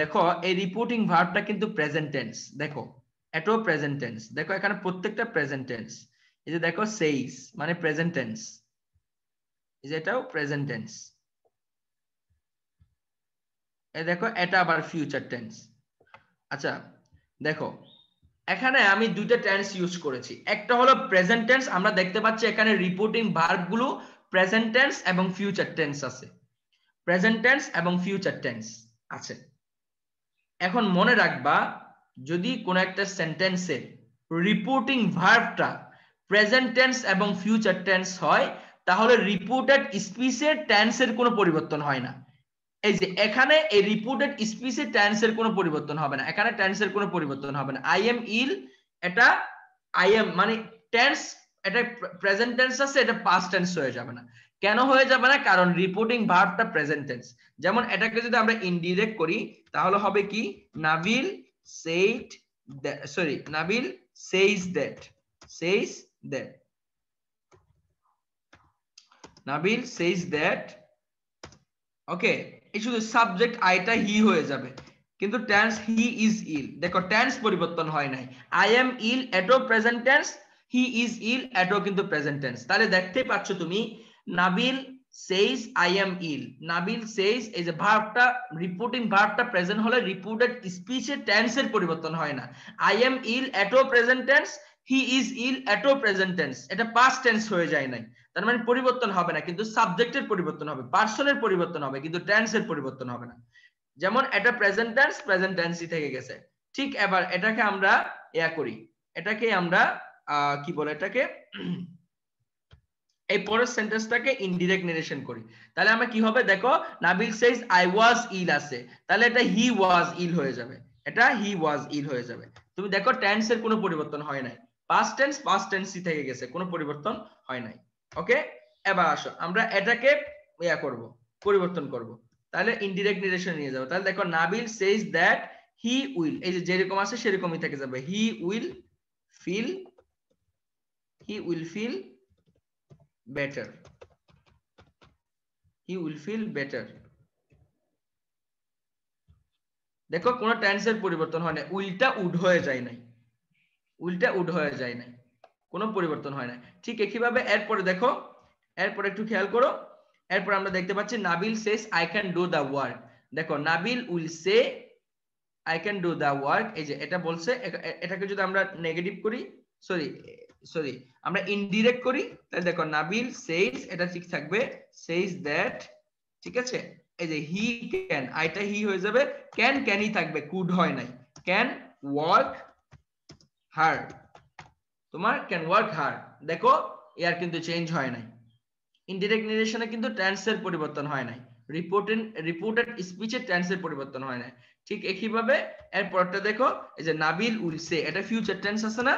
দেখো, এই রিপোর্টিং ভার্বটা কিন্তু প্রেজেন্ট টেন্স। দেখো এটাও প্রেজেন্ট টেন্স, দেখো এখানে প্রত্যেকটা প্রেজেন্ট টেন্স। এই যে দেখো সেইস মানে প্রেজেন্ট টেন্স, এই যে এটাও প্রেজেন্ট টেন্স। এই দেখো এটা আবার ফিউচার টেন্স, আচ্ছা দেখো এখানে আমি দুইটা টেন্স ইউজ করেছি, একটা হলো প্রেজেন্ট টেন্স, আমরা দেখতে পাচ্ছি এখানে রিপোর্টিং ভার্ব গুলো প্রেজেন্ট টেন্স এবং ফিউচার টেন্স আছে, প্রেজেন্ট টেন্স এবং ফিউচার টেন্স আছে। এখন মনে রাখবা যদি কোন একটা সেন্টেন্সে রিপোর্টিং ভার্বটা প্রেজেন্ট টেন্স এবং ফিউচার টেন্স হয় তাহলে রিপোর্টেড স্পিচের টেন্সের কোনো পরিবর্তন হয় না। এই যে এখানে এই রিপোর্টেড স্পিচের টেন্সের কোনো পরিবর্তন হবে না, এখানে টেন্সের কোনো পরিবর্তন হবে না। আই এম ইল এটা আই এম মানে টেন্স, এটা প্রেজেন্ট টেন্স আছে, এটা পাস্ট টেন্স হয়ে যাবে না। কেন হয়ে যাবে না? কারণ রিপোর্টিং ভার্বটা প্রেজেন্ট টেন্স। যেমন এটাকে যদি আমরা ইনডিরেক্ট করি তাহলে হবে কি Nabil said that, sorry Nabil says that, Nabil says that, ওকে এই শুধু সাবজেক্ট আইটা হি হয়ে যাবে, কিন্তু টেন্স হি ইজ ইল, দেখো টেন্স পরিবর্তন হয় নাই। আই এম ইল এটাও present tense, he is ill এটাও কিন্তু প্রেজেন্ট টেন্স। তাহলে দেখতেই পাচ্ছ তুমি Nabil says I am ill, Nabil says এই যে ভার্বটা রিপোর্টিং ভার্বটা প্রেজেন্ট হলে রিপোর্টেড স্পিচের টেন্সের পরিবর্তন হয় না। I am ill এটাও present tense, he is ill এটাও প্রেজেন্ট টেন্স, এটা পাস্ট টেন্স হয়ে যায় নাই। তার মানে পরিবর্তন হবে না, কিন্তু সাবজেক্টের পরিবর্তন হবে, পার্সনের পরিবর্তন হবে, কিন্তু টেন্সের পরিবর্তন হবে না। যেমন এটা প্রেজেন্ট টেন্স, প্রেজেন্ট টেন্সই থেকে গেছে। ঠিক এবার এটাকে আমরা ইয়া করি, এটাকে আমরা কি বলে এটাকে এই পরের সেন্টেন্সটাকে ইনডিরেক্ট নারেশন করি। তাহলে আমরা কি হবে দেখো নাবিল সেজ আই ওয়াজ ইল আছে, তাহলে এটা হি ওয়াজ ইল হয়ে যাবে, এটা হি ওয়াজ ইল হয়ে যাবে। তুমি দেখো টেন্সের কোনো পরিবর্তন হয় নাই, পাস্ট টেন্সই থেকে গেছে, কোনো পরিবর্তন হয় নাই। ওকে এবার আসো আমরা এটাকে ইয়া করব, পরিবর্তন করব। তাহলে ইনডিরেক্ট নারেশন নিয়ে যাব। তাহলে দেখো Nabil says that he will, এই যে যেরকম আছে সেরকমই থেকে যাবে, he will feel better, he will feel better। দেখো কোন টেন্সের পরিবর্তন হয় না, উইলটা উড হয়ে যায় নাই, উইলটা উড হয়ে যায় নাই, কোনো পরিবর্তন হয় না। ঠিক একইভাবে এরপরে দেখো, এরপর একটু খেয়াল করো, এরপর আমরা দেখতে পাচ্ছি Nabil says I can do the work. দেখো Nabil will say I can do the work, এই যে এটা বলছে, এটাকে যদি আমরা নেগেটিভ করি, সরি আমরা ইনডিরেক্ট করি, তাহলে দেখো নাবিল সেজ এটা ঠিক থাকবে সেজ দ্যাট, ঠিক আছে। এই যে হি ক্যান, আইটা হি হয়ে যাবে, ক্যানই থাকবে, কুড হয় নাই, ক্যান ওয়ার্ক হার্ড, তোমার ক্যান ওয়ার্ক হার্ড। দেখো এর কিন্তু চেঞ্জ হয় নাই, ইনডিরেক্ট নারেশনে কিন্তু টেন্সের পরিবর্তন হয় নাই, রিপোর্টেড স্পিচের টেন্সের পরিবর্তন হয় নাই। ঠিক একইভাবে এরপরটা দেখো, এই যে নাবিল উইল সে, এটা ফিউচার টেন্স আছে না,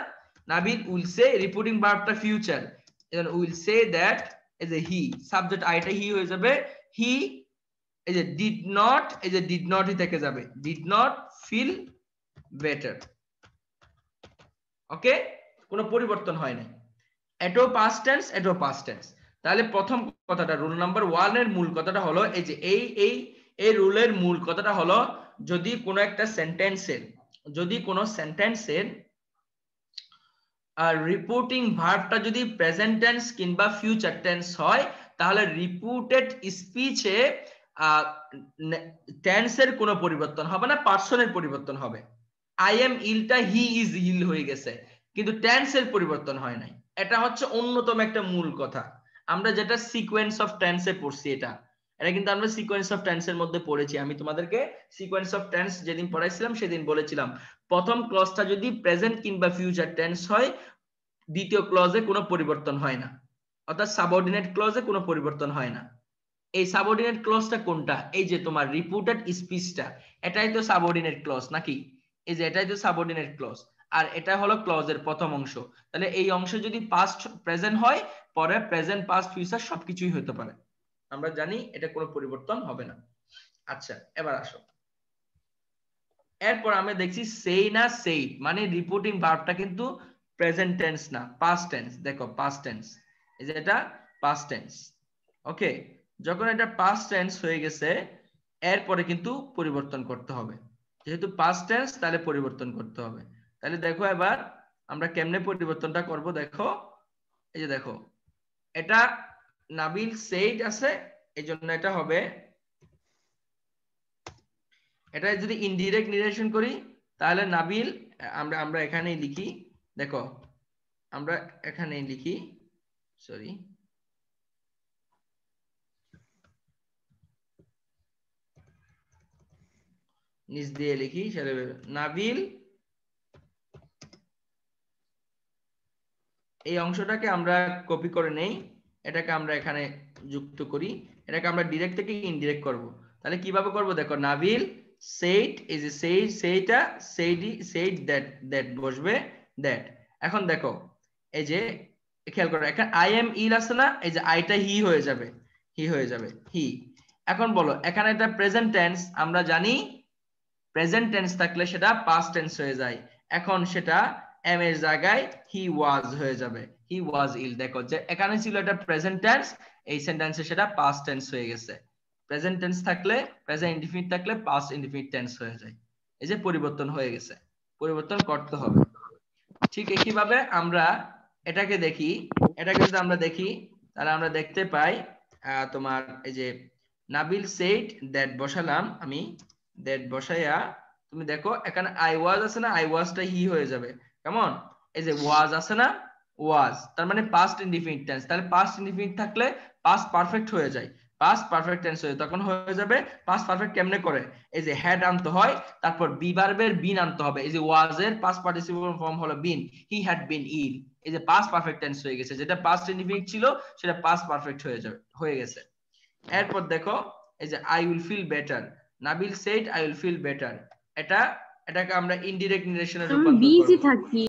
নাবিল উইল সে রিপোর্টিং ভার্বটা future, and will say that এই যে হি, সাবজেক্ট আইটা হি হয়ে যাবে, হি এই যে ডিড নট, এই যে ডিড নটই থেকে যাবে, ডিড নট ফিল বেটার। ওকে কোনো পরিবর্তন হয় নাই, এটাও পাস্ট টেন্স, এটাও পাস্ট টেন্স। তাহলে প্রথম কথাটা রুল নাম্বার 1 এর মূল কথাটা হলো এই যে এই রুলের মূল কথাটা হলো যদি কোনো একটা সেন্টেন্সের রিপোর্টিং ভার্বটা যদি প্রেজেন্ট টেন্স কিংবা ফিউচার টেন্স হয় তাহলে রিপোর্টেড স্পিচে টেন্সের কোনো পরিবর্তন হবে না, পার্সনের পরিবর্তন হবে। আই এম ইলটা হি ইজ ইল হয়ে গেছে, কিন্তু টেন্সের পরিবর্তন হয় নাই। এটা হচ্ছে অন্যতম একটা মূল কথা, আমরা যেটা সিকোয়েন্স অফ টেন্সে পড়ছি, এটা কিন্তু আমরা সিকোয়েন্স অফ টেন্সের মধ্যে পড়েছি। আমি তোমাদেরকে সিকোয়েন্স অফ টেন্স যেদিন পড়াইছিলাম সেদিন বলেছিলাম প্রথম ক্লজটা যদি প্রেজেন্ট কিংবা ফিউচার টেন্স হয় দ্বিতীয় ক্লজে কোনো পরিবর্তন হয় না, অর্থাৎ সাবঅর্ডিনেট ক্লজে কোনো পরিবর্তন হয় না। এই সাবঅর্ডিনেট ক্লজটা কোনটা? এই যে তোমার রিপোর্টেড স্পিচটা, এটাই তো সাবঅর্ডিনেট ক্লজ নাকি? এই যে এটাই তো সাবঅর্ডিনেট ক্লজ, আর এটা হলো ক্লজের প্রথম অংশ। তাহলে এই অংশে যদি পাস্ট প্রেজেন্ট হয় পরে প্রেজেন্ট পাস্ট ফিউচার সবকিছুই হতে পারে, আমরা জানি এটা কোনো পরিবর্তন হবে না। আচ্ছা এবার আসো, এরপর আমরা দেখছি সেই না সেইড, মানে রিপোর্টিং ভার্বটা কিন্তু প্রেজেন্ট টেন্স না, পাস্ট টেন্স। দেখো পাস্ট টেন্স, এই যে এটা পাস্ট টেন্স। ওকে যখন এটা পাস্ট টেন্স হয়ে গেছে এরপরে কিন্তু পরিবর্তন করতে হবে, যেহেতু পাস্ট টেন্স তাহলে পরিবর্তন করতে হবে। তাহলে দেখো এবার আমরা কেমনে পরিবর্তনটা করব, দেখো এই যে দেখো এটা নাবিল সেইড আছে, এই জন্য এটা হবে, এটা যদি ইনডিরেক্ট নারেশন করি তাহলে নাবিল আমরা আমরা এখানেই লিখি, দেখো আমরা এখানেই লিখি, সরি নিচ দিয়ে লিখি, নাবিল এই অংশটাকে আমরা কপি করে নেই, এটাকে আমরা এখানে যুক্ত করি, এটাকে আমরা ডিরেক্ট থেকে ইনডিরেক্ট করব। তাহলে কিভাবে করব দেখো, নাবিল said is a সেইটা said that বসবে that। এখন দেখো এই যে খেয়াল করো এখানে আই এম ইল আছে না, এই যে আইটা হি হয়ে যাবে, হি। এখন বলো এখানে এটা প্রেজেন্ট টেন্স, আমরা জানি প্রেজেন্ট টেন্স থাকলে সেটা পাস্ট টেন্স হয়ে যায়, এখন সেটা এম এর জায়গায় হি ওয়াজ হয়ে যাবে, হি ওয়াজ ইল। দেখো যে এখানে ছিল এটা প্রেজেন্ট টেন্স, এই সেন্টেন্সে সেটা পাস্ট টেন্স হয়ে গেছে। প্রেজেন্ট টেন্স থাকলে প্রেজেন্ট ইনডিফিনিট থাকলে পাস্ট ইনডিফিনিট টেন্স হয়ে যায়, এই যে পরিবর্তন হয়ে গেছে, পরিবর্তন করতে হবে। ঠিক একইভাবে আমরা এটাকে দেখি, এটাকে যদি আমরা দেখি তাহলে আমরা দেখতে পাই তোমার এই যে নাবিল সেড দ্যাট বসালাম আমি, দ্যাট বসাইয়া তুমি দেখো এখানে আই ওয়াজ আছে না, আই ওয়াজটা হি হয়ে যাবে, কেমন? এই যে ওয়াজ আছে না, ওয়াজ তার মানে পাস্ট ইনডিফিনিট টেন্স, তাহলে পাস্ট ইনডিফিনিট থাকলে পাস্ট পারফেক্ট হয়ে যায়, পাস্ট পারফেক্ট টেন্স হয়ে তখন হয়ে যাবে পাস্ট পারফেক্ট। কেমনে করে? এই যে হ্যাড আনতে হয়, তারপর বি ভার্বের বিন আনতে হবে, এই যে ওয়াজ এর পাস্ট পার্টিসিপল ফর্ম হলো বিন, হি হ্যাড বিন ইল, এই যে পাস্ট পারফেক্ট টেন্স হয়ে গেছে, যেটা পাস্ট ইনডিফিনিট ছিল সেটা পাস্ট পারফেক্ট হয়ে গেছে। এরপর দেখো এই যে I will feel better, Nabil said I will feel better, এটাকে আমরা ইনডিরেক্ট নিরেশনে রূপান্তর করব। বিজি থাকি।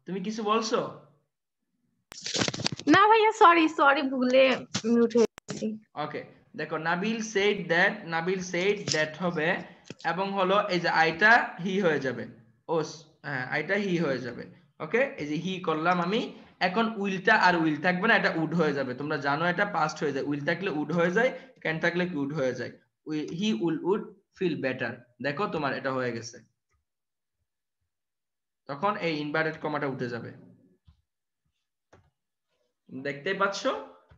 তুমি কিছু বলছো? না ভাইয়া, সরি ভুলে মিউট হয়ে গেছি। ওকে, দেখো নাবিল সেড দ্যাট হবে এবং হলো এই যে আইটা হি হয়ে যাবে, হ্যাঁ আইটা হি হয়ে যাবে। ওকে, এই যে হি করলাম আমি, এখন উইলটা আর উইল থাকবে না, এটা উড হয়ে যাবে। তোমরা জানো এটা পাস্ট হয়ে যায়, উইল থাকলে উড হয়ে যায়, ক্যান থাকলে কি উড হয়ে যায়। হি উড ফিল বেটার, দেখো তোমার এটা হয়ে গেছে, তখন এই ইনভার্টেড কমাটা উঠে যাবে, দেখতেই পাচ্ছ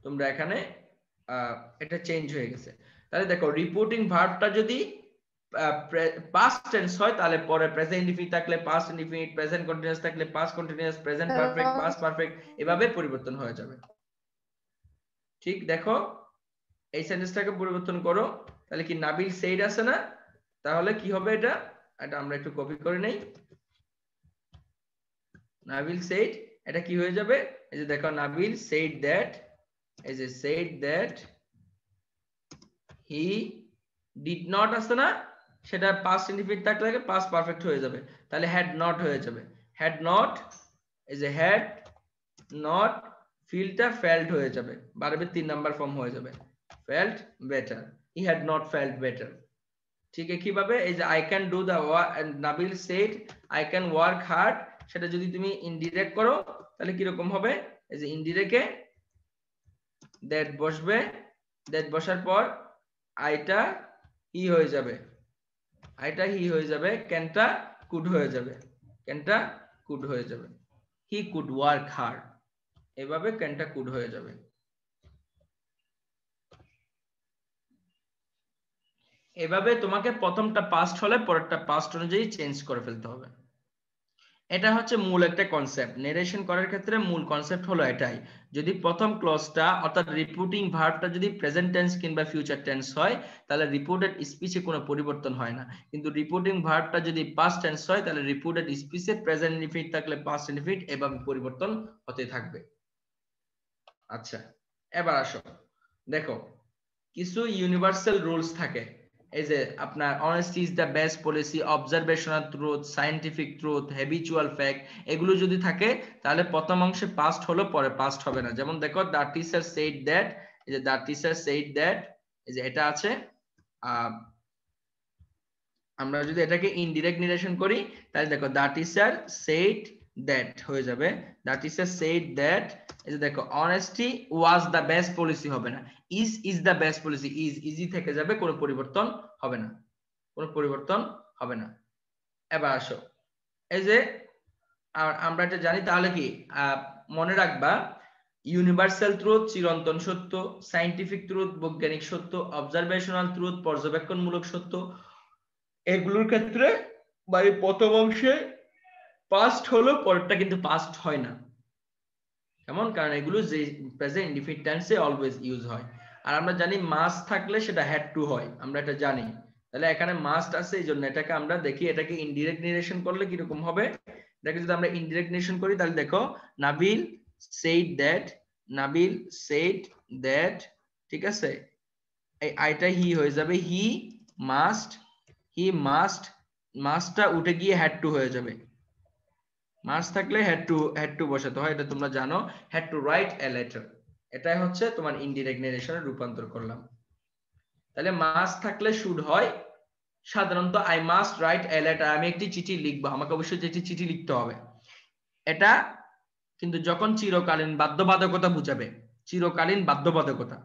তোমরা এখানে এটা চেঞ্জ হয়ে গেছে। তাহলে দেখো রিপোর্টিং ভার্বটা যদি পাস্ট টেন্স হয় তাহলে পরে প্রেজেন্ট ইনডিফিনিট থাকলে পাস্ট ইনডিফিনিট, প্রেজেন্ট কন্টিনিউয়াস থাকলে past continuous, present perfect past perfect, এভাবে পরিবর্তন হয়ে যাবে। ঠিক দেখো এই সেন্টেন্সটাকে পরিবর্তন করো, তাহলে কি নাবিল সেইড আছে না, তাহলে কি হবে এটা আমরা একটু কপি করে নেই। নাবিল সেইড এটা কি হয়ে যাবে, এই যে দেখো নাবিল সেইড দ্যাট, এই যে said that he did not আছে না, সেটা পাস্ট ইনডিফিনিট থাকলে পাস্ট পারফেক্ট হয়ে যাবে, তাহলে হ্যাড নট হয়ে যাবে, হ্যাড নট, এই যে হ্যাড নট, ফিলটা ফেল্ট হয়ে যাবে, ভার্বের 3 নাম্বার ফর্ম হয়ে যাবে, felt better, he had not felt better. ঠিক একইভাবে এই যে I can do the Nabil said I can work hard, সেটা যদি তুমি ইনডিরেক্ট করো তাহলে কিরকম হবে, এই যে ইনডিরেক্টে দ্যাট বসবে, দ্যাট বসার পর আইটা হি হয়ে যাবে, আইটা হি হয়ে যাবে, ক্যানটা কুড হয়ে যাবে, ক্যানটা কুড হয়ে যাবে, হি কুড ওয়ার্ক হার্ড, এভাবে ক্যানটা কুড হয়ে যাবে। এভাবে তোমাকে প্রথমটা পাস্ট হলে পরেরটা পাস্ট অনুযায়ী চেঞ্জ করে ফেলতে হবে। এটা হচ্ছে মূল একটা কনসেপ্ট, নেরেশন করার ক্ষেত্রে মূল কনসেপ্ট হলো এটাই। যদি প্রথম ক্লজটা অর্থাৎ রিপোর্টিং ভার্বটা যদি প্রেজেন্ট টেন্স কিংবা ফিউচার টেন্স হয় তাহলে রিপোর্টেড স্পিচে কোনো পরিবর্তন হয় না, কিন্তু রিপোর্টিং ভার্বটা যদি পাস্ট টেন্স হয় তাহলে রিপোর্টেড স্পিচে প্রেজেন্ট ইনডিফিনিট থাকলে পাস্ট ইনডিফিনিট এভাবে পরিবর্তন হতে থাকবে। আচ্ছা, এবার আসো দেখো কিছু ইউনিভার্সাল রুলস থাকে, এই যে আপনার honesty is the best policy, observational truth, scientific truth, habitual fact, এগুলো যদি থাকে তাহলে প্রথম অংশে পাস্ট হলো পরে পাস্ট হবে না। যেমন দেখো দ্য টিচার সেড দ্যাট, এই যে দ্য টিচার সেড দ্যাট, এই যে এটা আছে, আমরা যদি এটাকে ইনডিরেক্ট নিরেশন করি তাহলে দেখো দ্য টিচার সেড দ্যাট হয়ে যাবে, দ্য টিচার সেড দ্যাট, এই যে দেখো honesty was the best policy হবে না, is the best policy, easy থেকে যাবে, কোনো পরিবর্তন হবে না, কোনো পরিবর্তন হবে না। এবার আসো এই যে আমরা এটা জানি, তাহলে কি মনে রাখবা ইউনিভার্সাল ট্রুথ চিরন্তন সত্য, সায়েন্টিফিক ট্রুথ বৈজ্ঞানিক সত্য, অবজারভেশনাল ট্রুথ পর্যবেক্ষণমূলক সত্য। এগুলোর ক্ষেত্রে মানে প্রথম অংশে পাস্ট হলো, পরেরটা কিন্তু পাস্ট হয় না। কেমন? কারণ এগুলো যে প্রেজেন্ট ইনডিফিনিট টেন্সে অলওয়েজ ইউজ হয়। আর আমরা জানি মাস্ট থাকলে সেটা হ্যাড টু হয়, আমরা এটা জানি। তাহলে এখানে মাস্ট আছে, এই জন্য এটাকে আমরা দেখি এটাকে ইনডিরেক্ট নিরেশন করলে কিরকম হবে। এটাকে যদি আমরা ইনডিরেক্ট নিরেশন করি তাহলে দেখো, Nabil said that, Nabil said that, ঠিক আছে, এই আইটা হি হয়ে যাবে, হি মাস্ট, মাস্টটা উঠে গিয়ে হ্যাড টু হয়ে যাবে। মাস্ট থাকলে হ্যাড টু বসাতে হয়, এটা তোমরা জানো। Had to write a letter, এটাই হচ্ছে তোমার ইনডিরেক্ট নারেশনে রূপান্তর করলাম। তাহলে মাস্ট থাকলে শুড হয়। সাধারণত I must write a letter, আমি একটি চিঠি লিখবো, আমাকে অবশ্যই একটি চিঠি লিখতে হবে। এটা কিন্তু যখন চিরকালীন বাধ্যবাধকতা বুঝাবে, চিরকালীন বাধ্যবাধকতা।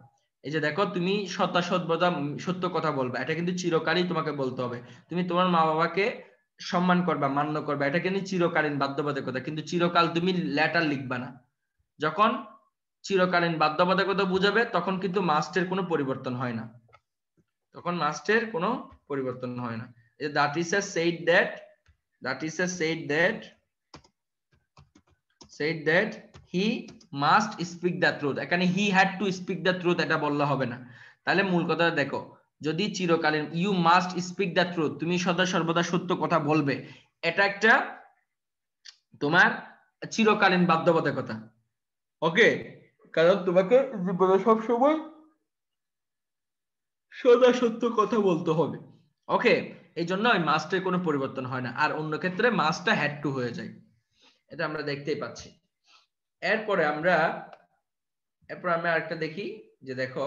এই যে দেখো, তুমি সর্বদা সত্য কথা বলবা, এটা কিন্তু চিরকালই তোমাকে বলতে হবে। তুমি তোমার মা বাবাকে সম্মান করবা, মান্য করবা, এটা কিন্তু চিরকালীন বাধ্যবাধকতা। কিন্তু চিরকাল তুমি লেটার লিখবা না। যখন চিরকালীন বাধ্যবাধকতা বুঝাবে তখন কিন্তু মাস্টের কোনো পরিবর্তন হয় না, তখন মাস্টের কোনো পরিবর্তন হয় না। এই that is said that he must speak the truth, এখানে he had to speak the truth এটা বললে হবে না। তাহলে মূল কথাটা দেখো, যদি চিরকালীন you must speak the truth, তুমি সদা সর্বদা সত্য কথা বলবে, এটা একটা তোমার চিরকালীন বাধ্যবাধকতা। ওকে, কারণ তোমাকে জীবনে সব সময় সদা সত্য কথা বলতে হবে। ওকে, এই জন্য ওই মাস্টের কোনো পরিবর্তন হয় না। আর অন্য ক্ষেত্রে মাস্টটা হ্যাড টু হয়ে যায়, এটা আমরা দেখতেই পাচ্ছি। এরপরে আমরা আরেকটা দেখি, যে দেখো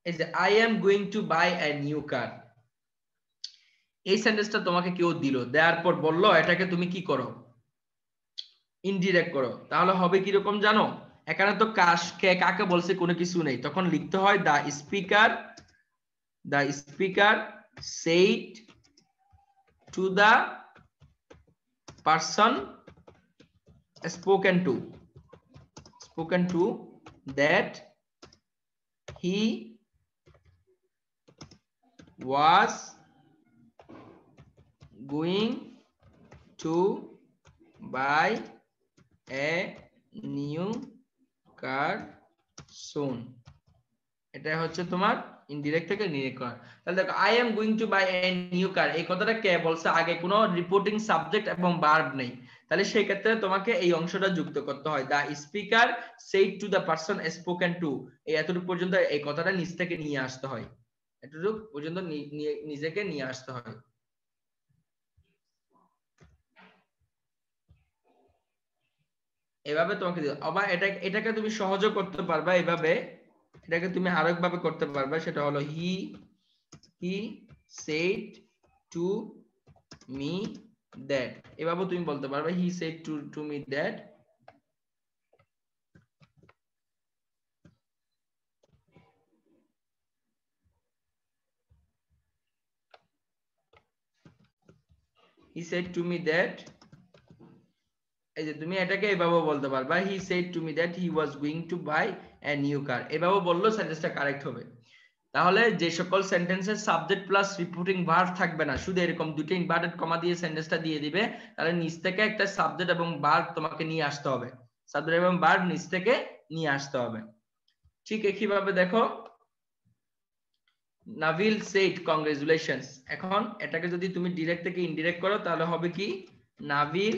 এই যে I am going to buy a new car, এই সেন্টেন্সটা তোমাকে কেউ দিল, দেওয়ার পর বললো এটাকে তুমি কি করো, ইনডিরেক্ট করো। তাহলে হবে কিরকম জানো? এখানে তো কাকে বলছে কোনো কিছু নেই, তখন লিখতে হয় the speaker said to the person spoken to that he was going to buy a new car soon, এটা হচ্ছে তোমার ইনডিরেক্ট থেকে ডিরেক্ট করা। তাহলে দেখো I am going to buy a new car, এই কথাটা কে বলছে? আগে কোনো রিপোর্টিং সাবজেক্ট এবং ভার্ব নেই, তাহলে সেই ক্ষেত্রে তোমাকে এই অংশটা যুক্ত করতে হয়, the speaker said to the person spoken to, এই এতটুকু পর্যন্ত এই কথাটা নিজ থেকে নিয়ে আসতে হয়, এতটুকু পর্যন্ত নিজেকে নিয়ে আসতে হয়। এভাবে তোমাকে আবার এটাকে তুমি সহজে করতে পারবা, এভাবে এটাকে তুমি আরেকভাবে করতে পারবা, সেটা হলো হি said to me that, এভাবে তুমি বলতে পারবে হি said to me that he said to me that, এই যে তুমি এটাকে এভাবে বলতে পারবা he said to me that he was going to buy a new car, এভাবে বললেও সেন্টেন্সটা কারেক্ট হবে। তাহলে যে সকল সেন্টেন্সের সাবজেক্ট প্লাস রিপোর্টিং ভার্ব থাকবে না, শুধু এরকম দুটো ইনভার্টেড কমা দিয়ে সেন্টেন্সটা দিয়ে দিবে, তাহলে নিচ থেকে একটা সাবজেক্ট এবং ভার্ব তোমাকে নিয়ে আসতে হবে, সাবজেক্ট এবং ভার্ব নিচ থেকে নিয়ে আসতে হবে। ঠিক একইভাবে দেখো নাভিল সেড কংগ্রেচুলেশনস, এখন এটাকে যদি তুমি ডিরেক্ট থেকে ইনডিরেক্ট করো তাহলে হবে কি নাভিল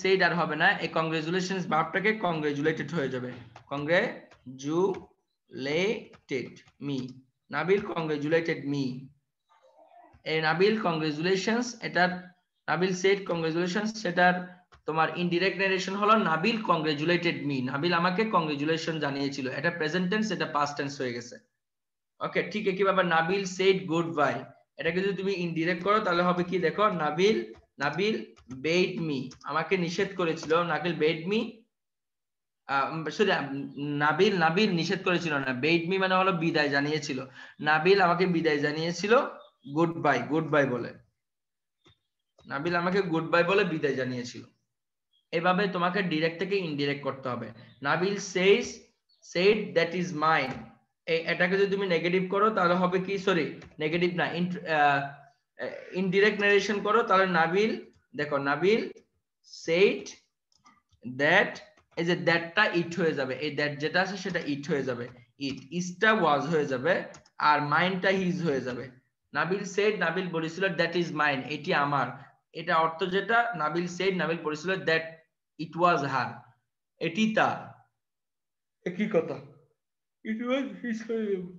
সেড আর হবে না, এই কংগ্রেচুলেশনস ভার্বটাকে কংগ্রেচুলেটেড হয়ে যাবে, congratulated me, Nabil congratulated me, এই নাবিল কংগ্রেচুলেশনস, এটার নাবিল সেড কংগ্রেচুলেশনস, সেটার তোমার ইনডিরেক্ট নারেশন হলো নাবিল কংগ্রেচুলেটেড মি, নাবিল আমাকে কংগ্রেচুলেশন জানিয়েছিল, এটা প্রেজেন্ট টেন্স, এটা পাস্ট টেন্স হয়ে গেছে। ওকে, ঠিক একইভাবে নাবিল সেড গুড বাই, এটাকে যদি তুমি ইনডিরেক্ট করো তাহলে হবে কি দেখো নাবিল বেড মি, আমাকে নিষেধ করেছিল, নাবিল বেড মি, নাবিল নিষেধ করেছিল না, বেড মি মানে হলো বিদায় জানিয়েছিল, নাবিল আমাকে বিদায় জানিয়েছিল গুড বাই বলে, নাবিল আমাকে গুড বাই বলে বিদায় জানিয়েছিল। এভাবে তোমাকে ডিরেক্ট থেকে ইনডিরেক্ট করতে হবে। Nabil said that is mine, এটাকে যদি তুমি নেগেটিভ করো তাহলে হবে কি, সরি নেগেটিভ না, ইনডিরেক্ট নারেশন করো তাহলে নাবিল, দেখো নাবিল said that, এই যে দ্যাটটা ইট হয়ে যাবে, এই দ্যাট যেটা আছে সেটা ইট হয়ে যাবে, ইসটা ওয়াজ হয়ে যাবে, আর মাইনটা হিজ হয়ে যাবে। নাবিল said, নাবিল বলেছিল দ্যাট ইজ মাইন, এটি আমার, এটা অর্থ যেটা নাবিল said, নাবিল বলেছিল দ্যাট ইট ওয়াজ হার, এটি তার, একই কথা, ইট ওয়াজ হিজ হয়ে যাবে।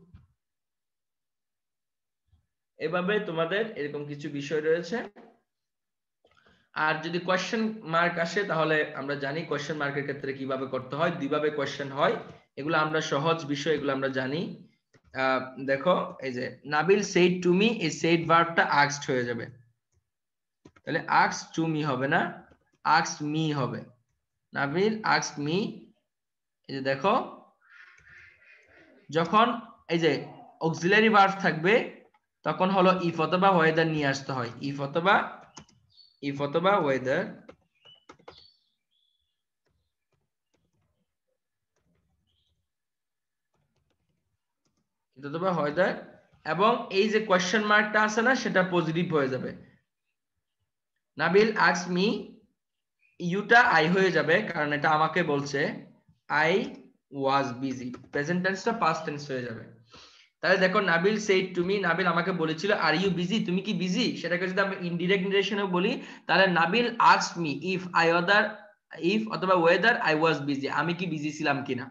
এভাবে তোমাদের এরকম কিছু বিষয় রয়েছে। আর যদি কোয়েশ্চেন মার্ক আসে তাহলে আমরা জানি কোয়েশ্চেন মার্কের ক্ষেত্রে কিভাবে করতে হয়, দুইভাবে কোয়েশ্চেন হয়, এগুলো আমরা সহজ বিষয়, এগুলো আমরা জানি। দেখো এই যে নাবিল said to me, এই said ভার্বটা asked হয়ে যাবে, তাহলে asked to me হবে না, asked me হবে। নাবিল asked me, এই যে দেখো যখন এই যে অক্সিলারি ভার্ব থাকবে তখন হলো ইফ অথবা ওয়েদার নিয়ে আসতে হয়, ইফ অথবা ওয়েদার, অথবা ওয়েদার, এবং এই যে কোয়েশ্চেন মার্কটা আছে না সেটা পজিটিভ হয়ে যাবে। নাবিল asked me, ইউটা আই হয়ে যাবে কারণ এটা আমাকে বলছে, আই ওয়াজ বিজি, প্রেজেন্ট টেন্সটা পাস্ট টেন্স হয়ে যাবে। তাহলে দেখো Nabil said to me, Nabil আমাকে বলেছিল আর ইউ বিজি, তুমি কি বিজি, সেটাকে যদি আমরা ইনডিরেক্ট নারেশনে বলি তাহলে নাবিল asked me ইফ অথবা ওয়েদার আই ওয়াজ বিজি, আমি কি বিজি ছিলাম কিনা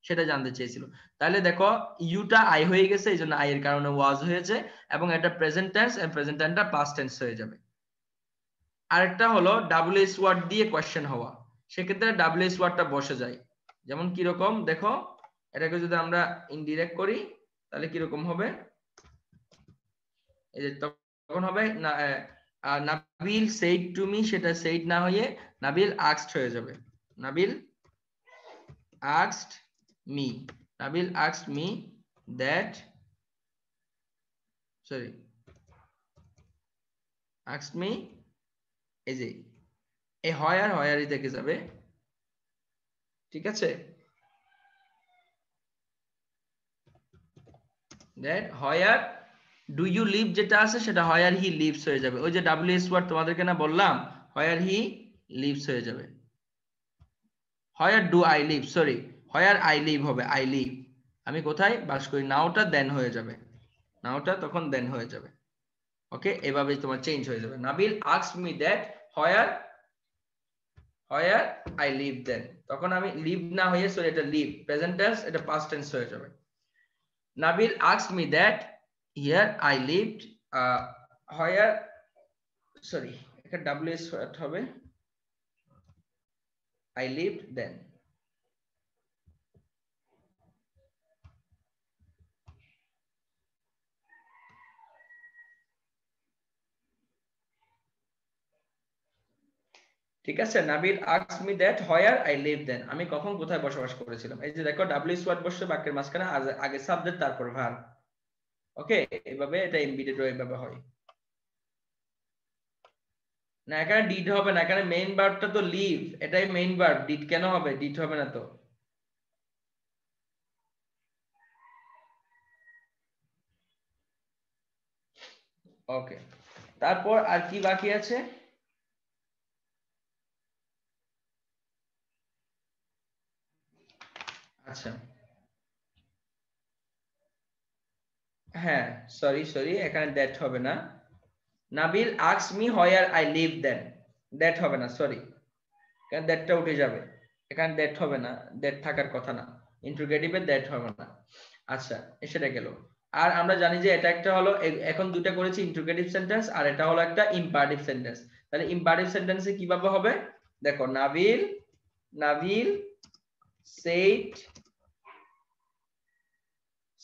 সেটা জানতে চেয়েছিল। তাহলে দেখো ইউটা আই হয়ে গেছে, এই জন্য আই এর কারণে ওয়াজ হয়েছে, এবং এটা প্রেজেন্ট টেন্স, এবং প্রেজেন্ট টেন্সটা পাস্ট টেন্স হয়ে যাবে। আরেকটা হলো ডাব্লিউএস ওয়ার্ড দিয়ে কোয়েশ্চেন হওয়া, সেক্ষেত্রে ডাব্লিউএস ওয়ার্ডটা বসে যায়, যেমন কি রকম দেখো, এটাকে যদি আমরা ইনডিরেক্ট করি তাহলে কি রকম হবে, এই যে তখন হবে নাবিল said to me, সেটা said না হয়ে নাবিল asked হয়ে যাবে, Nabil asked me, Nabil asked me that, sorry asked me, এই যে এই হয়ারই থেকে যাবে, ঠিক আছে, that where do you live যেটা আছে সেটা where he lives হয়ে যাবে, ওই যে ডাব্লিউএস ওয়ার্ড তোমাদেরকে না বললাম, where he lives হয়ে যাবে, where do I live, sorry where I live হবে, I live, আমি কোথায় বাস করি, নাওটা দেন হয়ে যাবে, নাওটা তখন দেন হয়ে যাবে। ওকে, এভাবে তোমার চেঞ্জ হয়ে যাবে। Nabil asked me that where I live then, তখন আমি লিভ না হয়ে, সরি এটা লিভ প্রেজেন্ট টেন্স, এটা পাস্ট টেন্স হয়ে যাবে। Nabil asked me that here I lived, where, sorry এটা WS হবে, I lived then, ঠিক আছে। Nabil asked me that where I lived then, আমি কখন কোথায় বসবাস করেছিলাম, এই যে দেখো WS ওয়ার্ড বসছে বাক্যের মাঝখানে, আগে সাবজেক্ট তারপর ভার্ব। ওকে, এইভাবে এটা এমবিডেড এইভাবে হয় না, এখানে ডিড হবে না, এখানে মেইন ভার্বটা তো লিভ, এটাই মেইন ভার্ব, ডিড কেন হবে, ডিড হবে না তো। ওকে, তারপর আর কি বাকি আছে, আচ্ছা হ্যাঁ সরি এখানে দ্যাট হবে না, Nabil asked me where I live then, that হবে না, সরি কারণ দ্যাটটা উঠে যাবে, এখানে দ্যাট হবে না, দ্যাট থাকার কথা না, ইন্টারোগেটিভে দ্যাট হবে না। আচ্ছা সেটা গেল। আর আমরা জানি যে এটা একটা হলো, এখন দুটো করেছি ইন্টারোগেটিভ সেন্টেন্স, আর এটা হলো একটা ইম্পারেটিভ সেন্টেন্স। তাহলে ইম্পারেটিভ সেন্টেন্সে কিভাবে হবে, দেখো নাবিল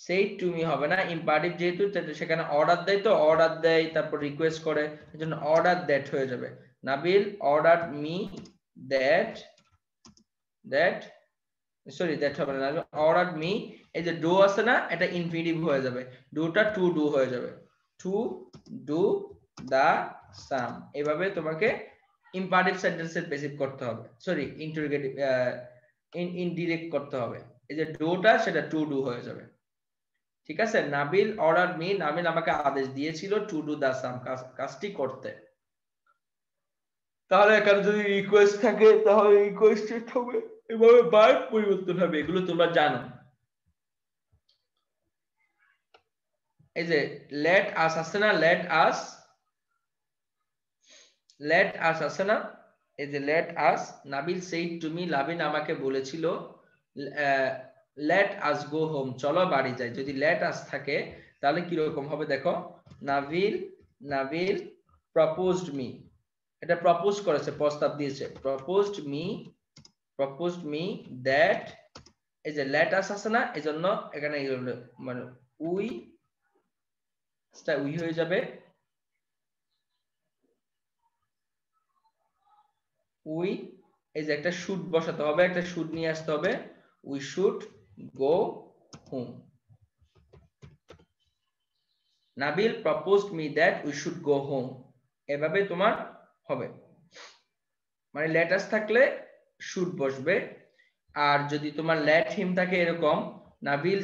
said to me হবে না, ইম্পারেটিভ যেহেতু সেখানে অর্ডার দেয়, তো অর্ডার দেয় তারপর রিকোয়েস্ট করে, এজন্য অর্ডার দ্যাট হয়ে যাবে। Nabil ordered me that sorry that হবে না, ordered me, এই যে ডু আছে না, এটা ইনফিনিটিভ হয়ে যাবে, ডুটা টু ডু হয়ে যাবে, টু ডু দা সাম, এভাবে তোমাকে ইম্পারেটিভ সেন্টেন্সের প্যাসিভ করতে হবে, সরি ইন্টারোগেটিভ ইনডিরেক্ট করতে হবে। এই যে ডুটা সেটা টু ডু হয়ে যাবে। ঠিক আছে, নাবিল অর্ডার মি, নাবিল আমাকে আদেশ দিয়েছিল টু ডু দা সাম, কাজটি করতে। তাহলে এখানে যদি রিকোয়েস্ট থাকে তাহলে রিকোয়েস্টেড হবে, এভাবে ভার্ব পরিবর্তন হবে, এগুলো তোমরা জানো। এই যে লেট আস আছে না, লেট আস আছে না, এই যে let us, Nabil said to me, Nabil আমাকে বলেছিল লেট আস গো হোম, চলো বাড়ি যাই। যদি লেট আস থাকে তাহলে কি রকম হবে দেখো, নাবিল প্রপোজড মি, এটা প্রপোজ করেছে, প্রস্তাব দিয়েছে, প্রপোজড মি দ্যাট, এই যে লেট আস আছে না, এজন্য এখানে মানে উই হয়ে যাবে, উই, এই যে একটা শুড বসাতে হবে, একটা শুড নিয়ে আসতে হবে, we should go home. Nabil proposed me that we should go home, এভাবে তোমার হবে। মানে লেটাস থাকলে শুড বসবে, আর যদি তোমার লেট হিম থাকে এরকম, Nabil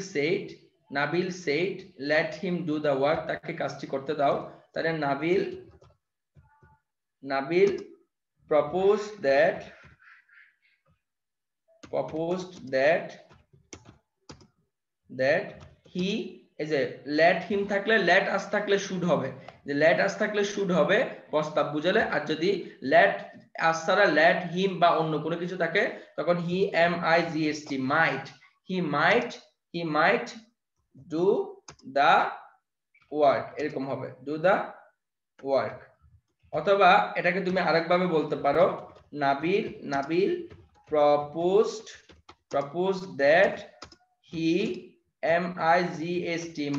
said let him do the work, তাকে কাজটি করতে দাও, তাহলে নাবিল proposed that he, এই যে let him থাকলে, let us থাকলে should হবে, যে let us থাকলে should হবে প্রস্তাব বুঝালে, আর যদি let us ছাড়া let him বা অন্য কোনো কিছু থাকে তখন he might do the work, এরকম হবে do the work। অথবা এটাকে তুমি আরেকভাবে বলতে পারো, Nabil proposed that he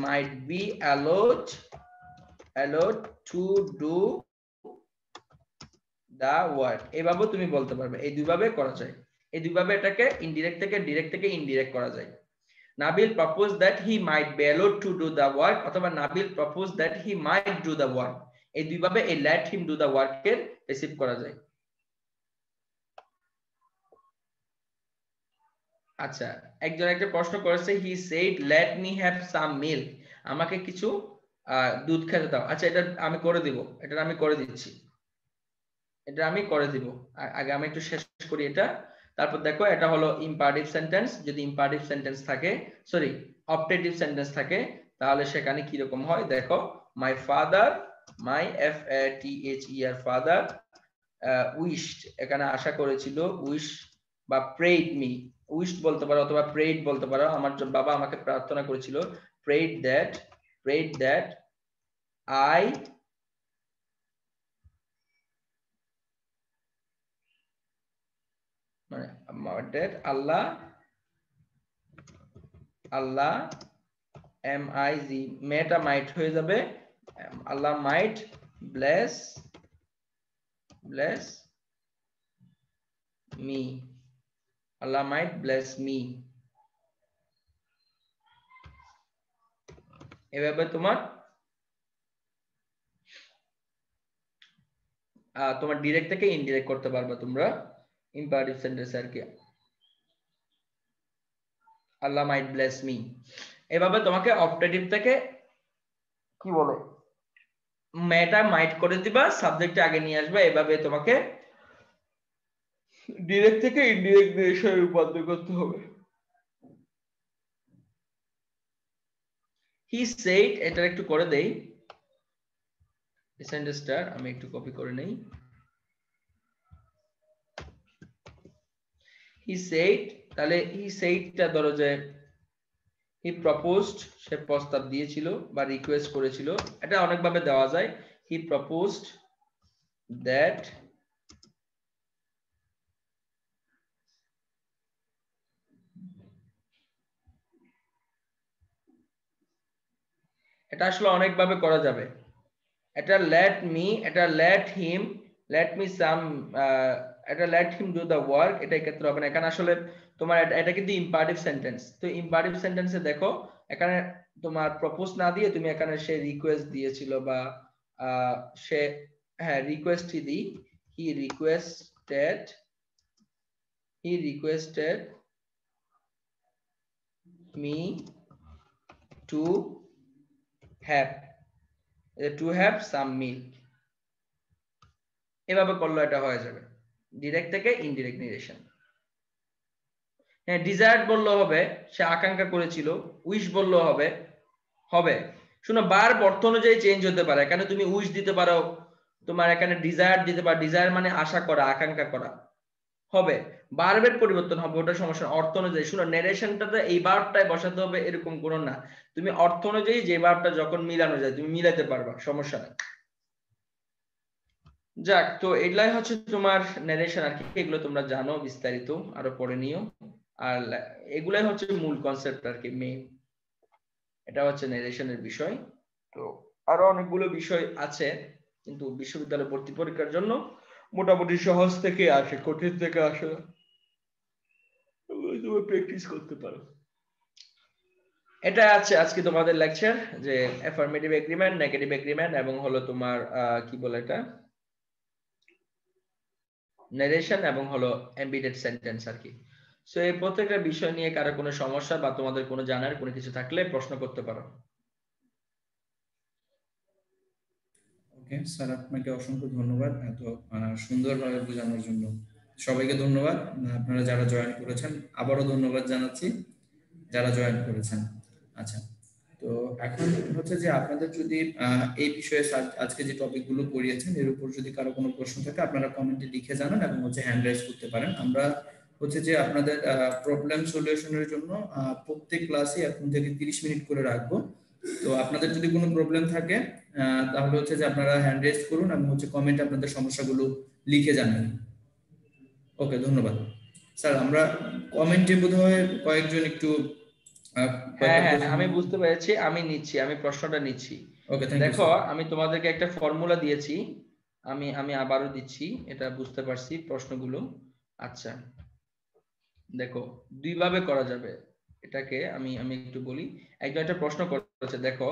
might be allowed to do the work, এইভাবে তুমি বলতে পারবে। এই দুইভাবে করা যায়, এই দুইভাবে এটাকে ইনডিরেক্ট থেকে ডিরেক্ট থেকে ইনডিরেক্ট করা যায়। Nabil proposed that he might be allowed to do the work, অথবা Nabil proposed that he might do the work, এই দুইভাবে এই let him do the work এর প্যাসিভ করা যায়। আচ্ছা, একজন একটা প্রশ্ন করেছে, he said let me have some milk, আমাকে কিছু দুধ খেতে দাও। আচ্ছা, এটা আমি করে দিব, এটা আমি করে দিচ্ছি, এটা আমি করে দিব। আগে আমি একটু শেষ করি এটা, তারপর দেখো এটা হলো ইম্পারেটিভ সেন্টেন্স। যদি ইম্পারেটিভ সেন্টেন্স থাকে, সরি অপটেটিভ সেন্টেন্স থাকে, তাহলে সেখানে কি রকম হয় দেখো, my father father wished, এখানে আশা করেছিল, উইশ বা prayed me, wished বলতে পারো অথবা prayed বলতে পারো, আমার বাবা আমাকে প্রার্থনা করেছিল, prayed that I মানে that Allah মেটা মাইট হয়ে যাবে, আল্লাহ might bless me, Allah might bless me, এভাবে তোমার ডিরেক্ট থেকে ইনডিরেক্ট করতে পারবে তোমরা ইম্পারেটিভ সেন্টেন্স আর কি, আল্লাহ মাইট ব্লেস মি। এভাবে তোমাকে অপটেটিভ থেকে কি বলে মেটা মাইট করে দিবা, সাবজেক্ট আগে নিয়ে আসবে, এভাবে তোমাকে ডিরেক্ট থেকে ইনডিরেক্ট ডিরেকশনে রূপান্তর করতে হবে। হি সেড, এটা একটু করে দেই, সেন্টেন্সটা আমি একটু কপি করে নেই। হি সেড, তাহলে হি সেইডটা ধরো যে হি প্রপোজড, সে প্রস্তাব দিয়েছিল বা রিকোয়েস্ট করেছিল, এটা অনেকভাবে দেওয়া যায়। হি প্রপোজড দ্যাট এটা আসলে অনেকভাবে করা যাবে। এটা লেট মি, এটা লেট হিম সাম, এটা late him do the work, এটা ক্ষেত্রে হবে না। এখানে আসলে তোমার এটা কিন্তু ইম্পারেটিভ সেন্টেন্স, তো ইম্পারেটিভ সেন্টেন্সে দেখো এখানে তোমার প্রপোজ না দিয়ে তুমি এখানে সে রিকোয়েস্ট দিয়েছিল বা সে, হ্যাঁ রিকোয়েস্টই দিই, he requested me to have some milk. এভাবে করলে এটা হয়ে যাবে ডিরেক্ট থেকে ইনডিরেক্ট নিরেশন। হ্যাঁ, ডিজায়ার্ড বললেও হবে, সে আকাঙ্ক্ষা করেছিল। উইশ বললেও হবে। শুনো, ভার্ব অর্থ অনুযায়ী চেঞ্জ হতে পারে। এখানে তুমি উইশ দিতে পারো, তোমার এখানে ডিজায়ার দিতে পারো। ডিজায়ার মানে আশা করা, আকাঙ্ক্ষা করা হবে। ভার্বের পরিবর্তন হবে, ওটা সমস্যা। অর্থ অনুযায়ী শুনো, নারেশনটাতে এই ভার্বটাই বসাতে হবে এরকম কোনো না। তুমি অর্থ অনুযায়ী যে ভার্বটা যখন মিলানো যায় তুমি মিলাতে পারবা, সমস্যা নেই। যাক, তো এগুলাই হচ্ছে তোমার নারেশন আর কি। এগুলো তোমরা জানো বিস্তারিত, আরো পড়ে নিও। আর এগুলাই হচ্ছে মূল কনসেপ্ট আর কি, মেইন। এটা হচ্ছে নারেশনের বিষয়। তো আরো অনেকগুলো বিষয় আছে, কিন্তু বিশ্ববিদ্যালয় ভর্তি পরীক্ষার জন্য মোটামুটি সহজ থেকে আসে, কঠিন থেকে আসে, তুমি প্র্যাকটিস করতে পারো। এটা আছে আজকে তোমাদের লেকচার, যে অ্যাফার্মেটিভ এগ্রিমেন্ট, নেগেটিভ এগ্রিমেন্ট এবং হলো তোমার কি বলে এটা, নারেশন এবং হলো এমবিডেড সেন্টেন্স আর কি। সো এই প্রত্যেকটা বিষয় নিয়ে কারো কোনো সমস্যা বা তোমাদের কোনো জানার কোনো কিছু থাকলে প্রশ্ন করতে পারো। ওকে স্যার, আপনাকে অসংখ্য ধন্যবাদ এত সুন্দরভাবে বোঝানোর জন্য। সবাইকে ধন্যবাদ, আপনারা যারা জয়েন করেছেন। আবারও ধন্যবাদ জানাচ্ছি যারা জয়েন করেছেন। আচ্ছা, তো এখন হচ্ছে যে আপনাদের যদি এই বিষয়ে আজকে যে টপিকগুলো পড়িয়েছেন এর উপর যদি কারো কোনো প্রশ্ন থাকে আপনারা কমেন্টে লিখে জানান এবং হচ্ছে হ্যান্ড রাইজ করতে পারেন। আমরা হচ্ছে যে আপনাদের প্রবলেম সলিউশনের জন্য প্রত্যেক ক্লাসে এখন থেকে 30 মিনিট করে রাখবো। তো আপনাদের যদি কোনো প্রবলেম থাকে তাহলে হচ্ছে যে আপনারা হ্যান্ড রেজ করুন এবং হচ্ছে কমেন্টে আপনাদের সমস্যাগুলো লিখে জানান। ওকে, ধন্যবাদ স্যার। আমরা কমেন্টে বোধহয় কয়েকজন একটু হ্যাঁ, আমি বুঝতে পেরেছি, আমি নিচ্ছি, আমি প্রশ্নটা নিচ্ছি। দেখো, আমি তোমাদেরকে একটা ফর্মুলা দিয়েছি, আমি আবারও দিচ্ছি, এটা বুঝতে পারছি প্রশ্নগুলো। আচ্ছা দেখো, দুই ভাবে করা যাবে এটাকে। আমি একটু বলি। একজন একটা প্রশ্ন করেছে, দেখো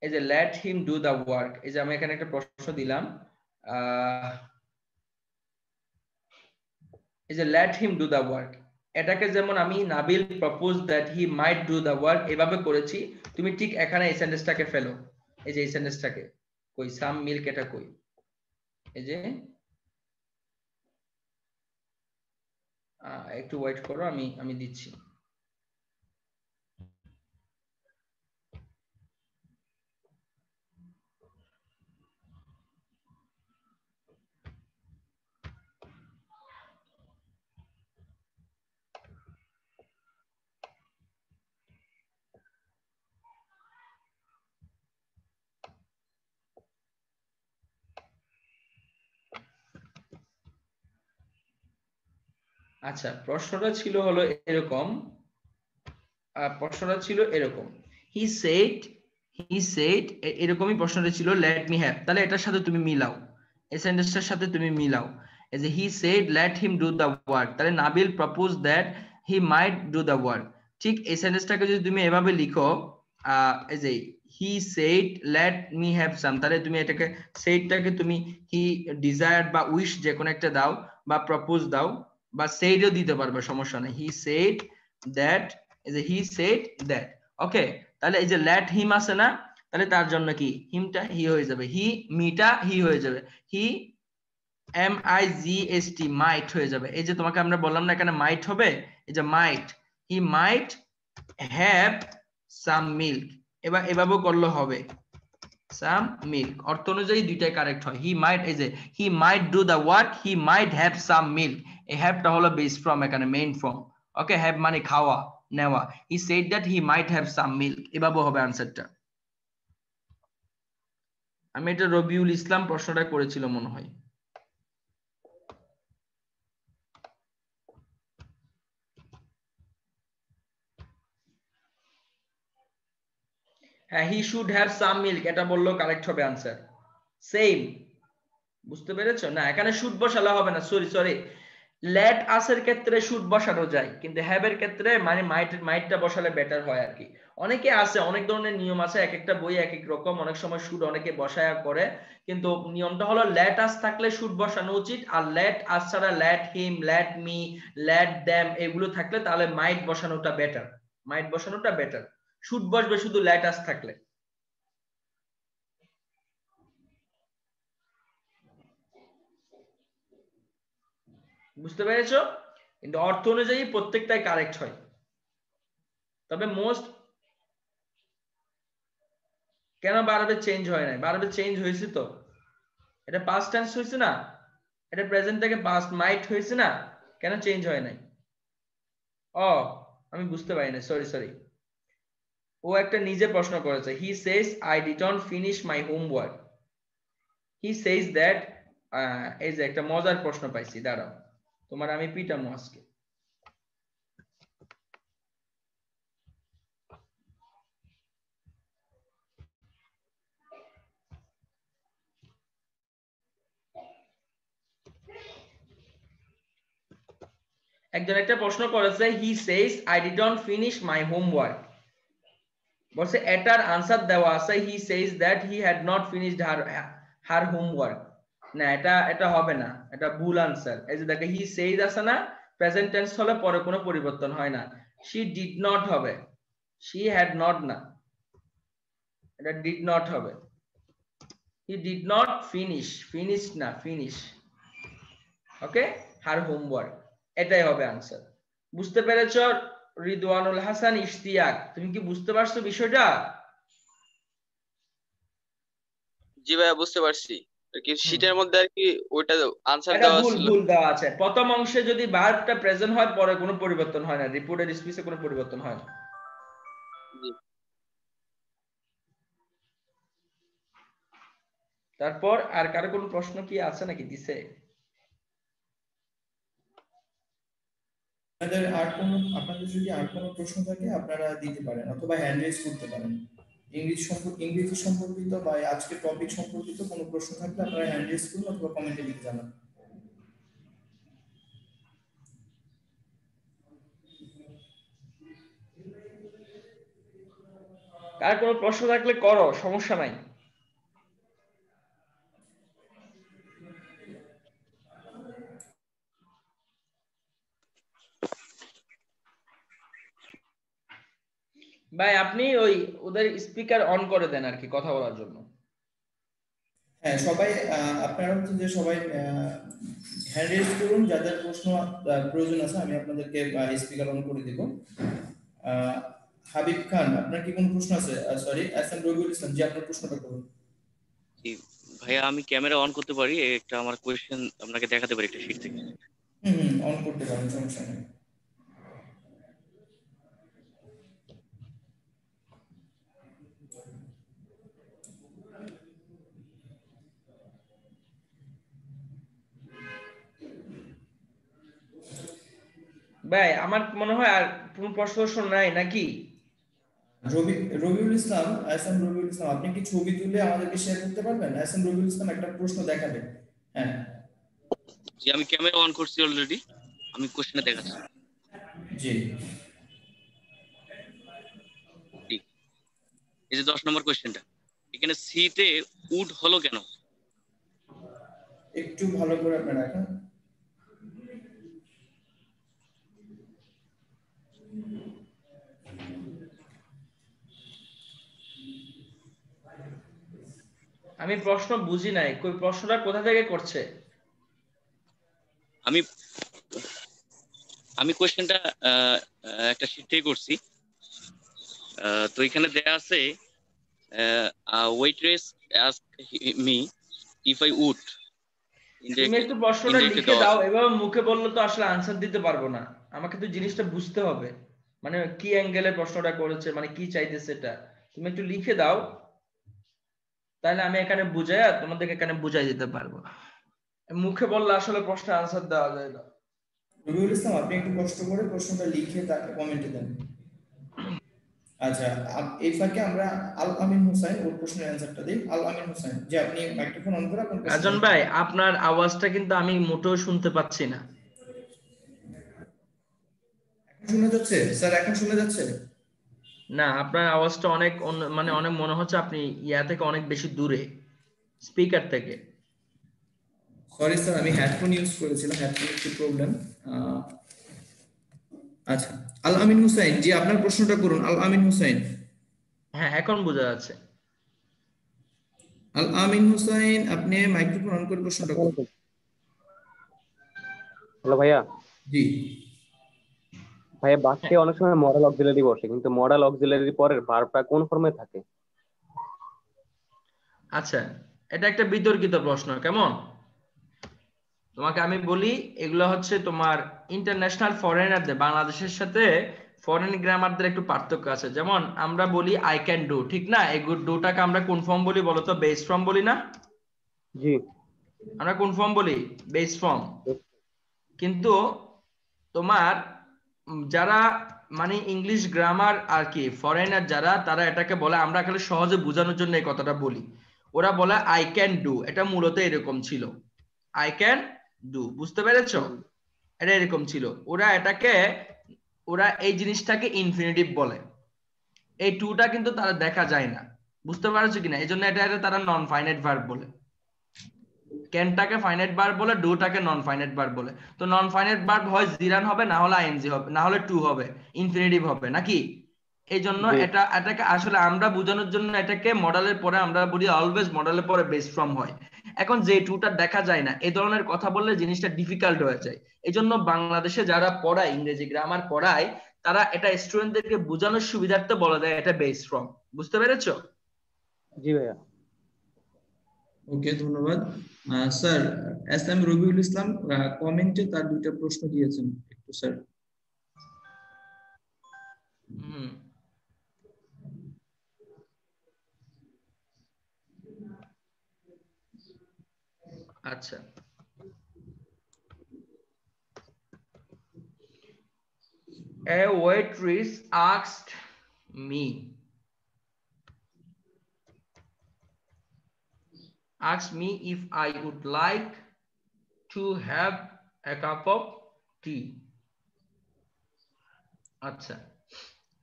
এই যে let him do the work, এই যে আমি এখানে একটা প্রশ্ন দিলাম, এই যে let him do the work, এটাকে যেমন আমি Nabil propose that he might do the work এভাবে করেছি, তুমি ঠিক এখানে এই সেন্টেন্সটাকে ফেলো। এই যে এই সেন্টেন্সটাকে কই, সাম মিল্ক, এটা কই, এই যে একটু ওয়েট করো, আমি দিচ্ছি। আচ্ছা, প্রশ্নটা ছিল এরকম, হি সেড এরকমই প্রশ্নটা ছিল, লেট মি হ্যাভ। তাহলে এটার সাথে তুমি মিলাও, এই সেন্টেন্সটার সাথে তুমি মিলাও। এই যে he said let him do the work, তাহলে Nabil propose that he might do the work. ঠিক এই সেন্টেন্সটাকে যদি তুমি এভাবে লিখো, এই যে he said let me have some, তাহলে তুমি এটাকে সেডটাকে তুমি হি ডিজায়ার্ড বা উইশ যে কোনো একটা দাও, বা প্রপোজ দাও, বা সেডও দিতে পারবে, সমস্যা নেই। হি সেড দ্যাট, এই যে হি সেড দ্যাট। ওকে, তাহলে এই যে লেট হিম আছে না, তাহলে তার জন্য কি হিমটা হি হয়ে যাবে, হি মিটা হি হয়ে যাবে, হি MIGHT মাইট হয়ে যাবে। এই যে তোমাকে আমরা বললাম না এখানে মাইট হবে, এই যে মাইট, হি মাইট হ্যাভ সাম মিল্ক, এবার এভাবেও করলে হবে, সাম মিল্ক। অর্থ অনুযায়ী দুইটাই কারেক্ট হয়। হি মাইট, এই যে he might do the work, he might have some milk, এই হ্যাভটা হলো বেস ফর্ম, এখানে মেইন ফর্ম। ওকে, হ্যাভ মানে খাওয়া, নেওয়া। He said that he might have some milk, এভাবে হবে আনসারটা। আমি এটা রবিউল ইসলাম প্রশ্নটা করেছিল মনে হয়। হ্যাঁ, he should have some milk, এটা বললেও কারেক্ট হবে আনসার। সেম, বুঝতে পেরেছো না? এখানে শুড বসালে হবে না, সরি, লেট আসের ক্ষেত্রে শুড বসানো যায়, কিন্তু হ্যাভের ক্ষেত্রে মানে মাইটটা বসালে বেটার হয় আর কি। অনেকে আছে, অনেক ধরনের নিয়ম আছে, এক একটা বই এক এক রকম, অনেক সময় শুড অনেকে বসায়া করে, কিন্তু নিয়মটা হলো লেট আস থাকলে শুড বসানো উচিত, আর লেট আস ছাড়া let him, let me, let them এগুলো থাকলে তাহলে মাইট বসানোটা বেটার, মাইট বসানোটা বেটার। শুড বসবে শুধু লেট আস থাকলে। বুঝতে পেরেছো? কিন্তু অর্থ অনুযায়ী প্রত্যেকটাই কারেক্ট হয়, তবে মোস্ট কেন বারবে চেঞ্জ হয় নাই? বারবে চেঞ্জ হয়েছে তো, এটা পাস্ট টেন্স হয়েছে না, এটা প্রেজেন্ট থেকে পাস্ট মাইট হয়েছে না, কেন চেঞ্জ হয় নাই? ও আমি বুঝতে পারি না, সরি সরি। ও একটা নিজে প্রশ্ন করেছে, he says I didn't finish my homework, he says that. এই যে একটা মজার প্রশ্ন পাইছি, দাঁড়াও তোমার আমি পিটামো আজকে। একজন একটা প্রশ্ন করেছে, he says I didn't finish my homework, বলছে এটার আনসার দেওয়া আছে he says that he had not finished her homework. না, এটা হবে না, এটা ভুল আনসার। এই যে দেখো হি সেজ আছে না, প্রেজেন্ট টেন্স হলে পরে কোনো পরিবর্তন হয় না, শি ডিড নট হবে, শি হ্যাড নট না, এটা ডিড নট হবে। He did not finish, finish না ফিনিশ, ওকে, হার হোমওয়ার্ক, এটাই হবে আনসার। বুঝতে পেরেছো রিদওয়ানুল হাসান ইশতিয়াক? তুমি কি বুঝতে পারছো বিষয়টা? জি ভাইয়া বুঝতে পারছি, কি শীটের মধ্যে আর কি ওইটা আনসার এটা দেওয়া ভুল ছিল। ভুল দেওয়া আছে, প্রথম অংশে যদি ভার্বটা প্রেজেন্ট হয় পরে কোনো পরিবর্তন হয় না, রিপোর্টেড স্পিচে কোনো পরিবর্তন হয় না। জি। তারপর আর কারো কোনো প্রশ্ন কি আছে নাকি দিছে? আপনাদের যদি আর কোনো প্রশ্ন থাকে আপনারা দিতে পারেন অথবা হ্যান্ড রেজ করতে পারেন। ইংরেজি সম্পর্কিত বা আজকের টপিক সম্পর্কিত কোনো প্রশ্ন থাকলে আপনারা হ্যান্ড রেজ করুন অথবা কমেন্টে লিখে জানান। কার কোনো প্রশ্ন থাকলে করো, সমস্যা নাই। ভাই আপনি ওই ওদের স্পিকার অন করে দেন আর কি কথা বলার জন্য। হ্যাঁ সবাই আপনারা হচ্ছে যে সবাই হ্যান্ড রেজ করুন যাদের প্রশ্ন প্রয়োজন আছে, আমি আপনাদেরকে স্পিকার অন করে দেব। হাবিব খান আপনার কি কোনো প্রশ্ন আছে? সরি এসএম রবিউল ইসলাম জি আপনার প্রশ্নটা করুন। জি ভাইয়া আমি ক্যামেরা অন করতে পারি, একটা আমার কোশ্চেন আপনাকে দেখাতে পারি একটা শীট থেকে। অন করতে পারেন, সমস্যা নেই। ভাই আমার মনে হয় আর কোনো প্রশ্ন নাই নাকি? রবিউল ইসলাম, এসএম রবিউল ইসলাম আপনি কি ছবি তুলে আমাদেরকে শেয়ার করতে পারবেন? এসএম রবিউল ইসলাম একটা প্রশ্ন দেখাবেন। হ্যাঁ জি আমি ক্যামেরা অন করছি অলরেডি, আমি কোশ্চেনে দেখাচ্ছি। জি এই যে 10 নম্বর কোশ্চেনটা, এখানে সিতে উড হলো কেন? একটু ভালো করে আপনারা রাখেন। আমি প্রশ্ন বুঝি নাই, কই প্রশ্নটা কোথা থেকে করছে? আমি কোশ্চেনটা একটা শীট থেকে করছি। তো এখানে দেয়া আছে waitress ask me if I would. তুমি একটু প্রশ্নটা লিখে দাও, এভাবে মুখে বললে তো আসলে আনসার দিতে পারবো না, আমাকে তো জিনিসটা বুঝতে হবে, মানে কি অ্যাঙ্গেলে প্রশ্নটা করেছে, মানে কি চাইতেছে এটা তুমি একটু লিখে দাও, তাহলে আমি এখানে বুঝাই আর তোমাদেরকে এখানে বুঝাই দিতে পারবো। মুখে বললে আসলে প্রশ্নের আনসার দেওয়া যায় না। রবিউল ইসলাম আপনি একটু কষ্ট করে প্রশ্নটা লিখে তাকে কমেন্টে দেন। আচ্ছা এই ফাঁকে আমরা আল আমিন হোসেন ওর প্রশ্নের অ্যানসারটা দেই। আল আমিন হোসেন যে আপনি মাইক্রোফোন অন করে আপনার রাজন ভাই আপনার আওয়াজটা কিন্তু আমি মোটেও শুনতে পাচ্ছি না। শোনা যাচ্ছে স্যার? এখন শোনা যাচ্ছে? না, আপনার আওয়াজটা অনেক মানে অনেক মনে হচ্ছে আপনি ইয়া থেকে অনেক বেশি দূরে, স্পিকার থেকে। সরি স্যার, আমি হেডফোন ইউজ করেছিলাম, হেডফোন একটু প্রবলেম। আচ্ছা, আল আমিন হুসাইন জি, আপনার প্রশ্নটা করুন। আল আমিন হুসাইন। হ্যাঁ, এখন বোঝা যাচ্ছে। আল আমিন হুসাইন, আপনি মাইক্রোফোন অন করে প্রশ্নটা করুন। হ্যালো ভাইয়া। জি ভাইয়া, বাক্যে অনেক সময় মডেল অক্সিলারি বসে, কিন্তু মডেল অক্সিলারির পরের ভার্বটা কোন ফর্মে থাকে? আচ্ছা, এটা একটা বিতর্কিত প্রশ্ন। কেমন, তোমাকে আমি বলি, এগুলো হচ্ছে তোমার ইন্টারন্যাশনাল ফরেনারদের, বাংলাদেশের সাথে ফরেন গ্রামারদের একটু পার্থক্য আছে। যেমন আমরা বলি আই ক্যান ডু, ঠিক না? এই ডুটাকে আমরা কোন ফর্ম বলি বলো তো? বেস ফর্ম বলি না? জি। আমরা কোন ফর্ম বলি? Base form. কিন্তু তোমার যারা মানে ইংলিশ গ্রামার আর কি ফরেনার যারা, তারা এটাকে বলে, আমরা আসলে সহজে বোঝানোর জন্য এই কথাটা বলি, ওরা বলে আই ক্যান ডু। এটা মূলত এরকম ছিল, আই ক্যান ডু, বুঝতে পেরেছো? এটা এরকম ছিল। ওরা এই জিনিসটাকে ইনফিনিটিভ বলে। এই টুটা কিন্তু তারা দেখা যায় না, বুঝতে পারছো কিনা? এই জন্য এটা তারা নন ফাইনাইট ভার্ব বলে। ক্যানটাকে ফাইনাইট ভার্ব বলে, ডুটাকে নন ফাইনাইট ভার্ব বলে। তো নন ফাইনাইট ভার্ব হয় জিরান হবে, না হলে আইএনজি হবে, না হলে টু হবে, ইনফিনিটিভ হবে নাকি? এই জন্য এটাকে আসলে আমরা বোঝানোর জন্য এটাকে মডেলের পরে আমরা বলি অলওয়েজ মডেলের পরে বেস ফর্ম হয়। এখন যে টুটা দেখা যায় না, এই ধরনের কথা বললে জিনিসটা ডিফিকাল্ট হয়ে যায়। এই জন্য বাংলাদেশে যারা পড়ায়, ইংরেজি গ্রামার পড়ায়, তারা এটা স্টুডেন্টদেরকে বোঝানোর সুবিধার্থে বলে দেয় এটা বেস ফর্ম। বুঝতে পেরেছো? জি ভাইয়া। ওকে, ধন্যবাদ sir. S M Rabiul Islam কমেন্টে তার দুইটা প্রশ্ন দিয়েছেন, একটু স্যার। আচ্ছা, a waitress asked me if I would like to have a cup of tea. আচ্ছা,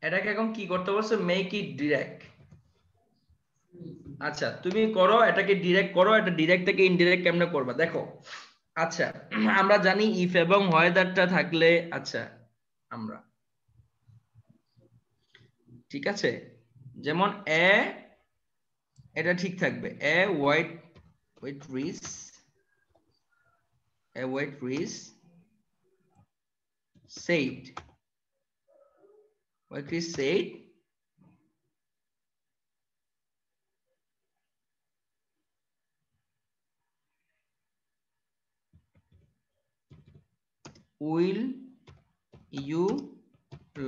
এটাকে এখন কি করতে বলছে? Make it direct. আচ্ছা, তুমি করো, এটাকে ডিরেক্ট করো। এটা ডিরেক্ট থেকে ইনডিরেক্ট কেমনে করবা দেখো। আচ্ছা, আমরা জানি ইফ এবং হোয়েদারটা থাকলে, আচ্ছা আমরা ঠিক আছে, যেমন এটা ঠিক থাকবে, a waitress said, waitress said will you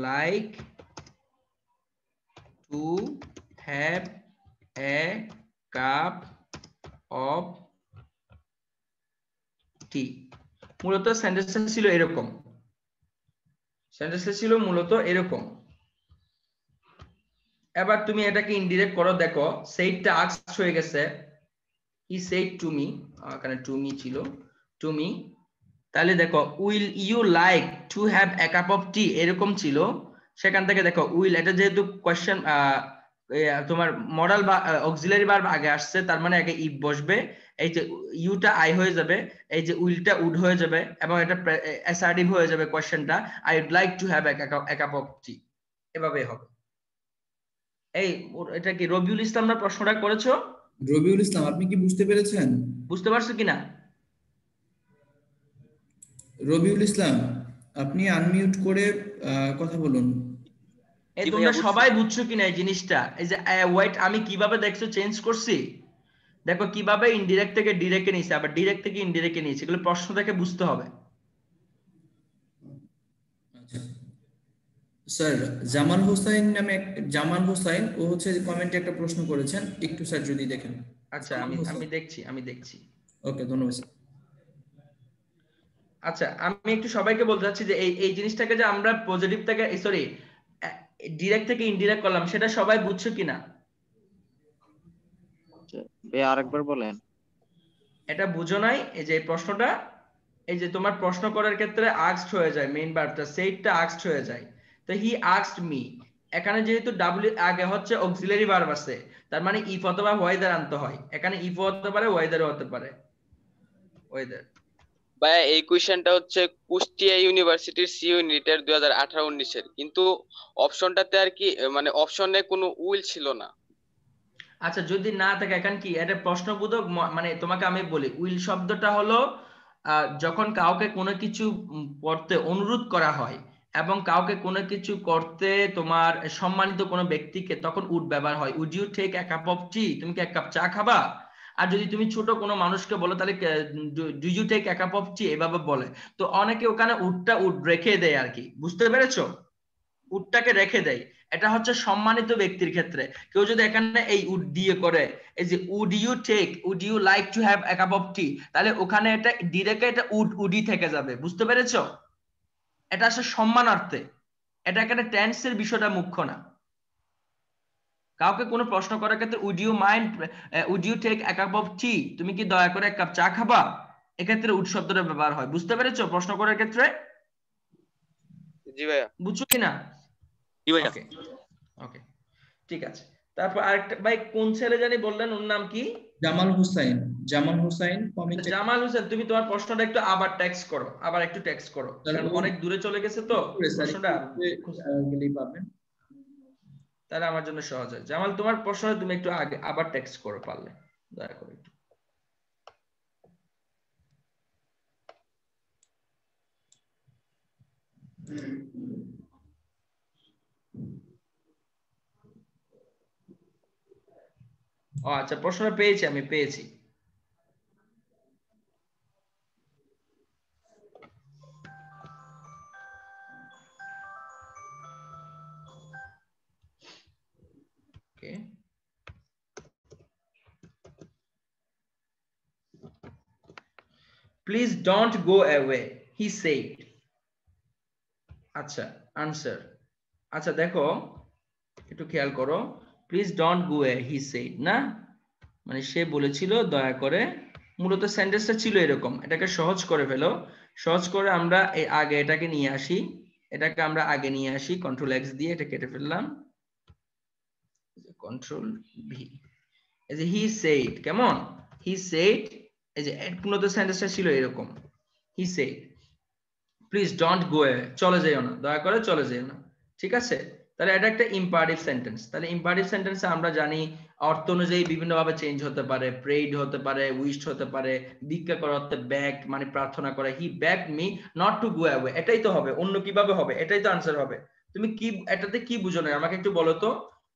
like to have a cup of tea? মূলত সেন্টেন্সটা ছিল এরকম, এবার তুমি এটাকে ইনডিরেক্ট করো। দেখো সেইডটা আস্কড হয়ে গেছে, হি সেড টু মি, এখানে টু মি ছিল, টু মি। তাহলে দেখো will you like to have a cup of tea এরকম ছিল। সেখান থেকে দেখো উইল, এটা যেহেতু কোয়েশ্চেন তোমার মডেল বা অক্সিলারি ভার্ব আগে আসছে, তার মানে আগে ইফ বসবে, এই যে ইউটা আই হয়ে যাবে, এই যে উইলটা উড হয়ে যাবে, এবং এটা অ্যাসার্টিভ হয়ে যাবে কোয়েশ্চেনটা, I would like to have a cup of tea, এভাবে হবে। এই এটা কি রবিউল ইসলামরা প্রশ্নটা করেছো? রবিউল ইসলাম, আপনি কি বুঝতে পেরেছেন? বুঝতে পারছো কিনা? রবিউল ইসলাম, আপনি আনমিউট করে কথা বলুন। এই তোমরা সবাই বুঝছো কিনা এই জিনিসটা? এই যে ওয়েট আমি কিভাবে দেখছো চেঞ্জ করছি, দেখো কিভাবে ইনডিরেক্ট থেকে ডিরেক্টে নিয়েছি, আবার ডিরেক্ট থেকে ইনডিরেক্টে নিয়েছি, এগুলো প্রশ্ন থেকে বুঝতে হবে। আচ্ছা স্যার, জামাল হোসাইন ও হচ্ছে কমেন্টে একটা প্রশ্ন করেছেন, একটু স্যার যদি দেখেন। আচ্ছা, আমি দেখছি। ওকে, ধন্যবাদ স্যার। আচ্ছা, আমি একটু সবাইকে বলতে চাচ্ছি যে এই জিনিসটাকে যে আমরা পজিটিভ থেকে সরি ডিরেক্ট থেকে ইনডিরেক্ট করলাম, সেটা সবাই বুঝছো কিনা? আরেকবার বলেন। এটা বুঝো নাই এই যে প্রশ্নটা? এই যে তোমার প্রশ্ন করার ক্ষেত্রে আস্কড হয়ে যায়, মেইন ভার্বটা সেইডটা আস্কড হয়ে যায়। তো হি আস্কড মি, এখানে যেহেতু ডাব্লিউ আগে হচ্ছে অক্সিলারি ভার্ব আছে, তার মানে ইফ অথবা ওয়েদার আনতে হয়। এখানে ইফ হতে পারে, ওয়েদারও হতে পারে। ওয়েদার ভাইয়া এই কোশ্চেনটা হচ্ছে কুষ্টিয়া ইউনিভার্সিটির সি ইউনিটের 2018-19 এর, কিন্তু অপশনটাতে আর কি মানে অপশনে কোনো উইল ছিল না। আচ্ছা যদি না থাকে এখানে কি এটা প্রশ্নবোধক, মানে তোমাকে আমি বলি উইল শব্দটা হলো যখন কাউকে কোনো কিছু করতে অনুরোধ করা হয় এবং কাউকে কোনো কিছু করতে তোমার সম্মানিত কোনো ব্যক্তিকে, তখন উড ব্যবহার হয়। Would you take a cup of tea, তুমি কি এক কাপ চা খাবা? আর যদি তুমি ছোট কোনো মানুষকে বলো তাহলে do you take a cup of tea, এভাবে বলে। তো অনেকে ওখানে উডটা উড রেখে দেয় আর কি, বুঝতে পেরেছো? উডটাকে রেখে দেয়, এটা হচ্ছে সম্মানিত ব্যক্তির ক্ষেত্রে। কেউ যদি এখানে এই উড দিয়ে করে, এই যে would you take, would you like to have a cup of tea, তাহলে ওখানে এটা ডিরেক্ট এটা উড উডি থেকে যাবে, বুঝতে পেরেছো? এটা আসলে সম্মানার্থে, এটা এখানে টেন্সের বিষয়টা মুখ্য না। কাউকে কোনো প্রশ্ন করার ক্ষেত্রে would you mind, would you take a cup of tea, তুমি কি দয়া করে এক কাপ চা খাবা, এক্ষেত্রে উড শব্দটা ব্যবহার হয়, বুঝতে পেরেছো? প্রশ্ন করার ক্ষেত্রে জি ভাইয়া। বুঝছো কিনা? জি ভাইয়া। ওকে ওকে ঠিক আছে। তারপর আরেকটা ভাই কোন ছেলে জানি বললেন, ওর নাম কি? জামাল হুসাইন। জামাল হুসাইন কমেন্টে। জামাল হোসেন, তুমি তোমার প্রশ্নটা একটু আবার টেক্সট করো, আবার একটু টেক্সট করো, কারণ অনেক দূরে চলে গেছে তো প্রশ্নটা। গেলেই পাবেন, তাহলে আমার জন্য সহজ হয়। জামাল তোমার প্রশ্নটা তুমি একটু আগে আবার টেক্সট করো পারলে, দয়া করে একটু। ও আচ্ছা, প্রশ্নটা পেয়েছি, আমি পেয়েছি। Okay. Please don't go away, he said. আচ্ছা আনসার, আচ্ছা দেখো একটু খেয়াল করো, please don't go away he said না, মানে সে বলেছিল দয়া করে। মূলত সেন্টেন্সটা ছিল এরকম, এটাকে সহজ করে ফেলো। সহজ করে আমরা এই আগে এটাকে নিয়ে আসি, এটাকে আমরা আগে নিয়ে আসি, কন্ট্রোল এক্স দিয়ে এটা কেটে ফেললাম, কন্ট্রোল ভি। এই যে হি সেড, কেমন? হি সেড, এই যে মূলত সেন্টেন্সটা ছিল এরকম, he said please don't go away, চলে যেও না, দয়া করে চলে যেও না, ঠিক আছে? তাহলে এটা একটা ইম্পারেটিভ সেন্টেন্স। তাহলে ইম্পারেটিভ সেন্টেন্সে আমরা জানি অর্থ অনুযায়ী বিভিন্ন ভাবে চেঞ্জ হতে পারে, প্রেইড হতে পারে, উইশড হতে পারে, ভিক্ষা করা অর্থে বেগড মানে প্রার্থনা করা, he begged me not to go away, এটাই তো হবে, অন্য কিভাবে হবে? এটাই তো আনসার হবে। তুমি কি এটাতে কি বুঝো না আমাকে একটু বলো তো।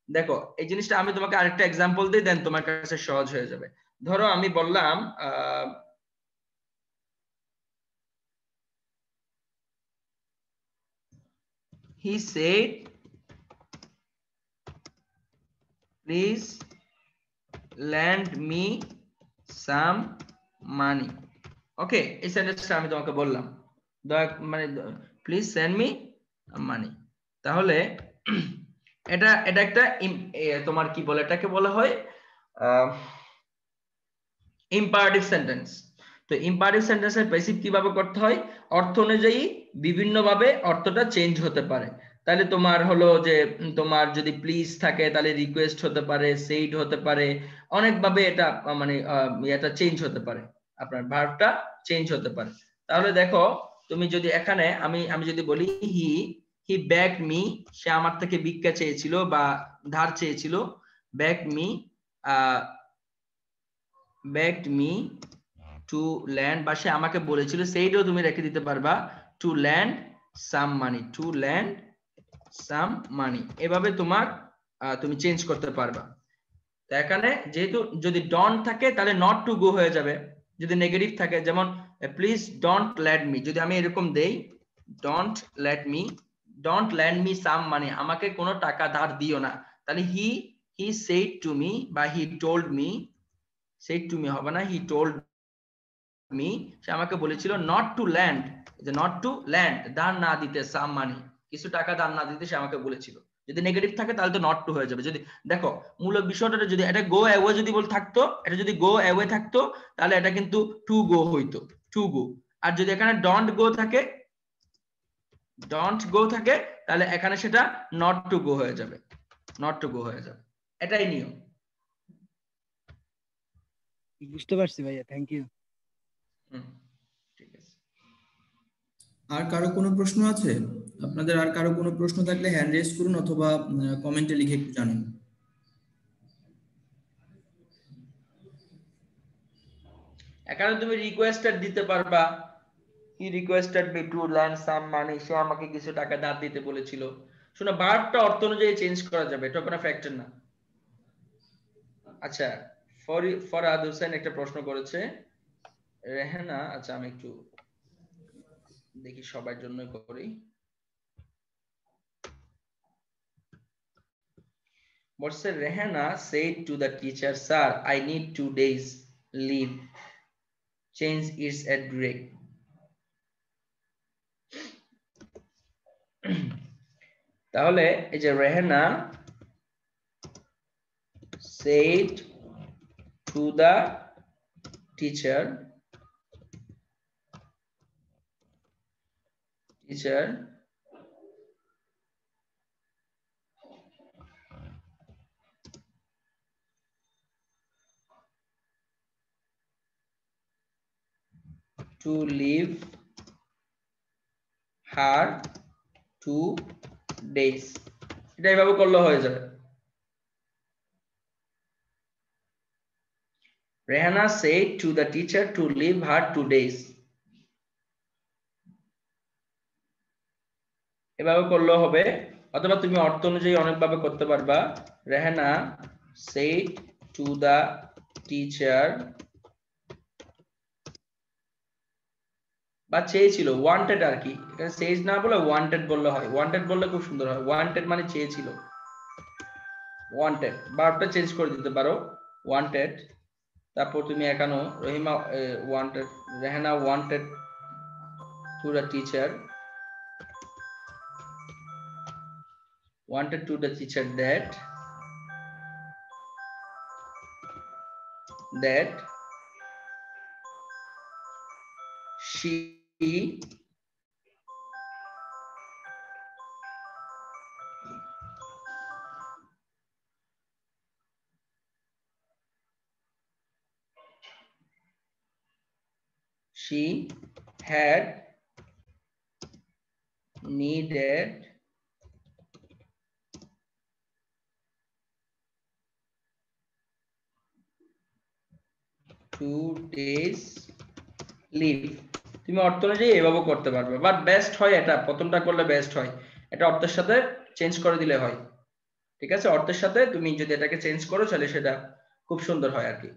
দেখো এই জিনিসটা আমি তোমাকে আরেকটা এক্সাম্পল দিই, দেন তোমার কাছে সহজ হয়ে যাবে। ধরো আমি বললাম he said please lend me some money, ওকে? এই সেন্টেন্সটা আমি তোমাকে বললাম, মানে প্লিজ সেন্ড মি মানি। তাহলে এটা এটা একটা তোমার কি বলে, এটাকে বলা হয় ইম্পারেটিভ সেন্টেন্স। তো ইম্পারেটিভ সেন্টেন্সের প্যাসিভ কিভাবে করতে হয়? অর্থ অনুযায়ী বিভিন্ন ভাবে অর্থটা চেঞ্জ হতে পারে। তাহলে তোমার হলো যে তোমার যদি প্লিজ থাকে তাহলে রিকোয়েস্ট হতে পারে, সেইড হতে পারে, অনেক ভাবে এটা মানে এটা চেঞ্জ হতে পারে, আপনার ভার্বটা চেঞ্জ হতে পারে। তাহলে দেখো তুমি যদি এখানে আমি যদি বলি হি হি বেগড মি, সে আমার থেকে ভিক্ষা চেয়েছিল বা ধার চেয়েছিল, begged me begged me to lend, বা সে আমাকে বলেছিল, সেইটাও তুমি রেখে দিতে পারবা, to lend some money, to lend some money, এভাবে তোমার তুমি চেঞ্জ করতে পারবা। তো এখানে যেহেতু যদি ডন্ট থাকে তাহলে নট টু গো হয়ে যাবে, যদি নেগেটিভ থাকে যেমন প্লিজ ডোন্ট লেট মি, যদি আমি এরকম দেই don't let me, don't lend me some money, আমাকে কোনো টাকা ধার দিও না, তাহলে হি সেড টু মি বা he told me, said to me হবে না, he told me, সে আমাকে বলেছিল not to lend, যে not to lend দান না দিতে, some money কিছু টাকা দান না দিতে সে আমাকে বলেছিল। যদি নেগেটিভ থাকে তাহলে তো not to হয়ে যাবে। যদি দেখো মূল বিষয়টা যদি এটা go away যদি বল থাকতো, এটা যদি go away থাকতো তাহলে এটা কিন্তু to go হইতো, to go। আর যদি এখানে ডোন্ট গো থাকে, তাহলে এখানে সেটা নট টু গো হয়ে যাবে, এটাই নিয়ম। বুঝতে পারছি ভাইয়া, থ্যাংক ইউ। ঠিক আছে। আর কারো কোনো প্রশ্ন আছে? আপনাদের আর কারো কোনো প্রশ্ন থাকলে হ্যান্ড রেজ করুন অথবা কমেন্টে লিখে একটু জানান। এখানে তুমি রিকোয়েস্টেড দিতে পারবা, কি রিকোয়েস্টেড মি টু ল্যান্ড সাম মানি, সে আমাকে কিছু টাকা ধার দিতে বলেছিল। শোনো, ভার্বটা অর্থ অনুযায়ী চেঞ্জ করা যাবে, এটা কোনো ফ্যাক্টর না। আচ্ছা, ফরহাদ হোসেন একটা প্রশ্ন করেছে, রেহানা, আচ্ছা আমি একটু দেখি সবার জন্য করি। বলছে Rehana said to the teacher, sir, I need 2 days leave, change its address. তাহলে এই যে Rehana said to the teacher to leave her 2 days, এটা এইভাবে করলে হয়ে যাবে। Rehana said to the teacher to leave her 2 days, এভাবে করলে হবে। অথবা তুমি অর্থ অনুযায়ী অনেকভাবে করতে পারবা। Rehana said to the teacher, বা চেয়েছিল, ওয়ান্টেড আর কি, এখানে সেজ না বলে ওয়ান্টেড বললে হয়। ওয়ান্টেড বললে খুব সুন্দর হয়। ওয়ান্টেড মানে চেয়েছিল, ওয়ান্টেড ভার্বটা চেঞ্জ করে দিতে পারো, ওয়ান্টেড। তারপর তুমি এখানে Rehana wanted to the teacher, wanted to the teacher that she had needed 2 days leave। তুমি অর্থ অনুযায়ী এভাবে করতে পারবে, বাট বেস্ট হয় এটা প্রথমটা করলে বেস্ট হয়। এটা অর্থের সাথে চেঞ্জ করে দিলে হয়, ঠিক আছে? অর্থের সাথে তুমি যদি এটাকে চেঞ্জ করো তাহলে সেটা খুব সুন্দর হয় আর কি।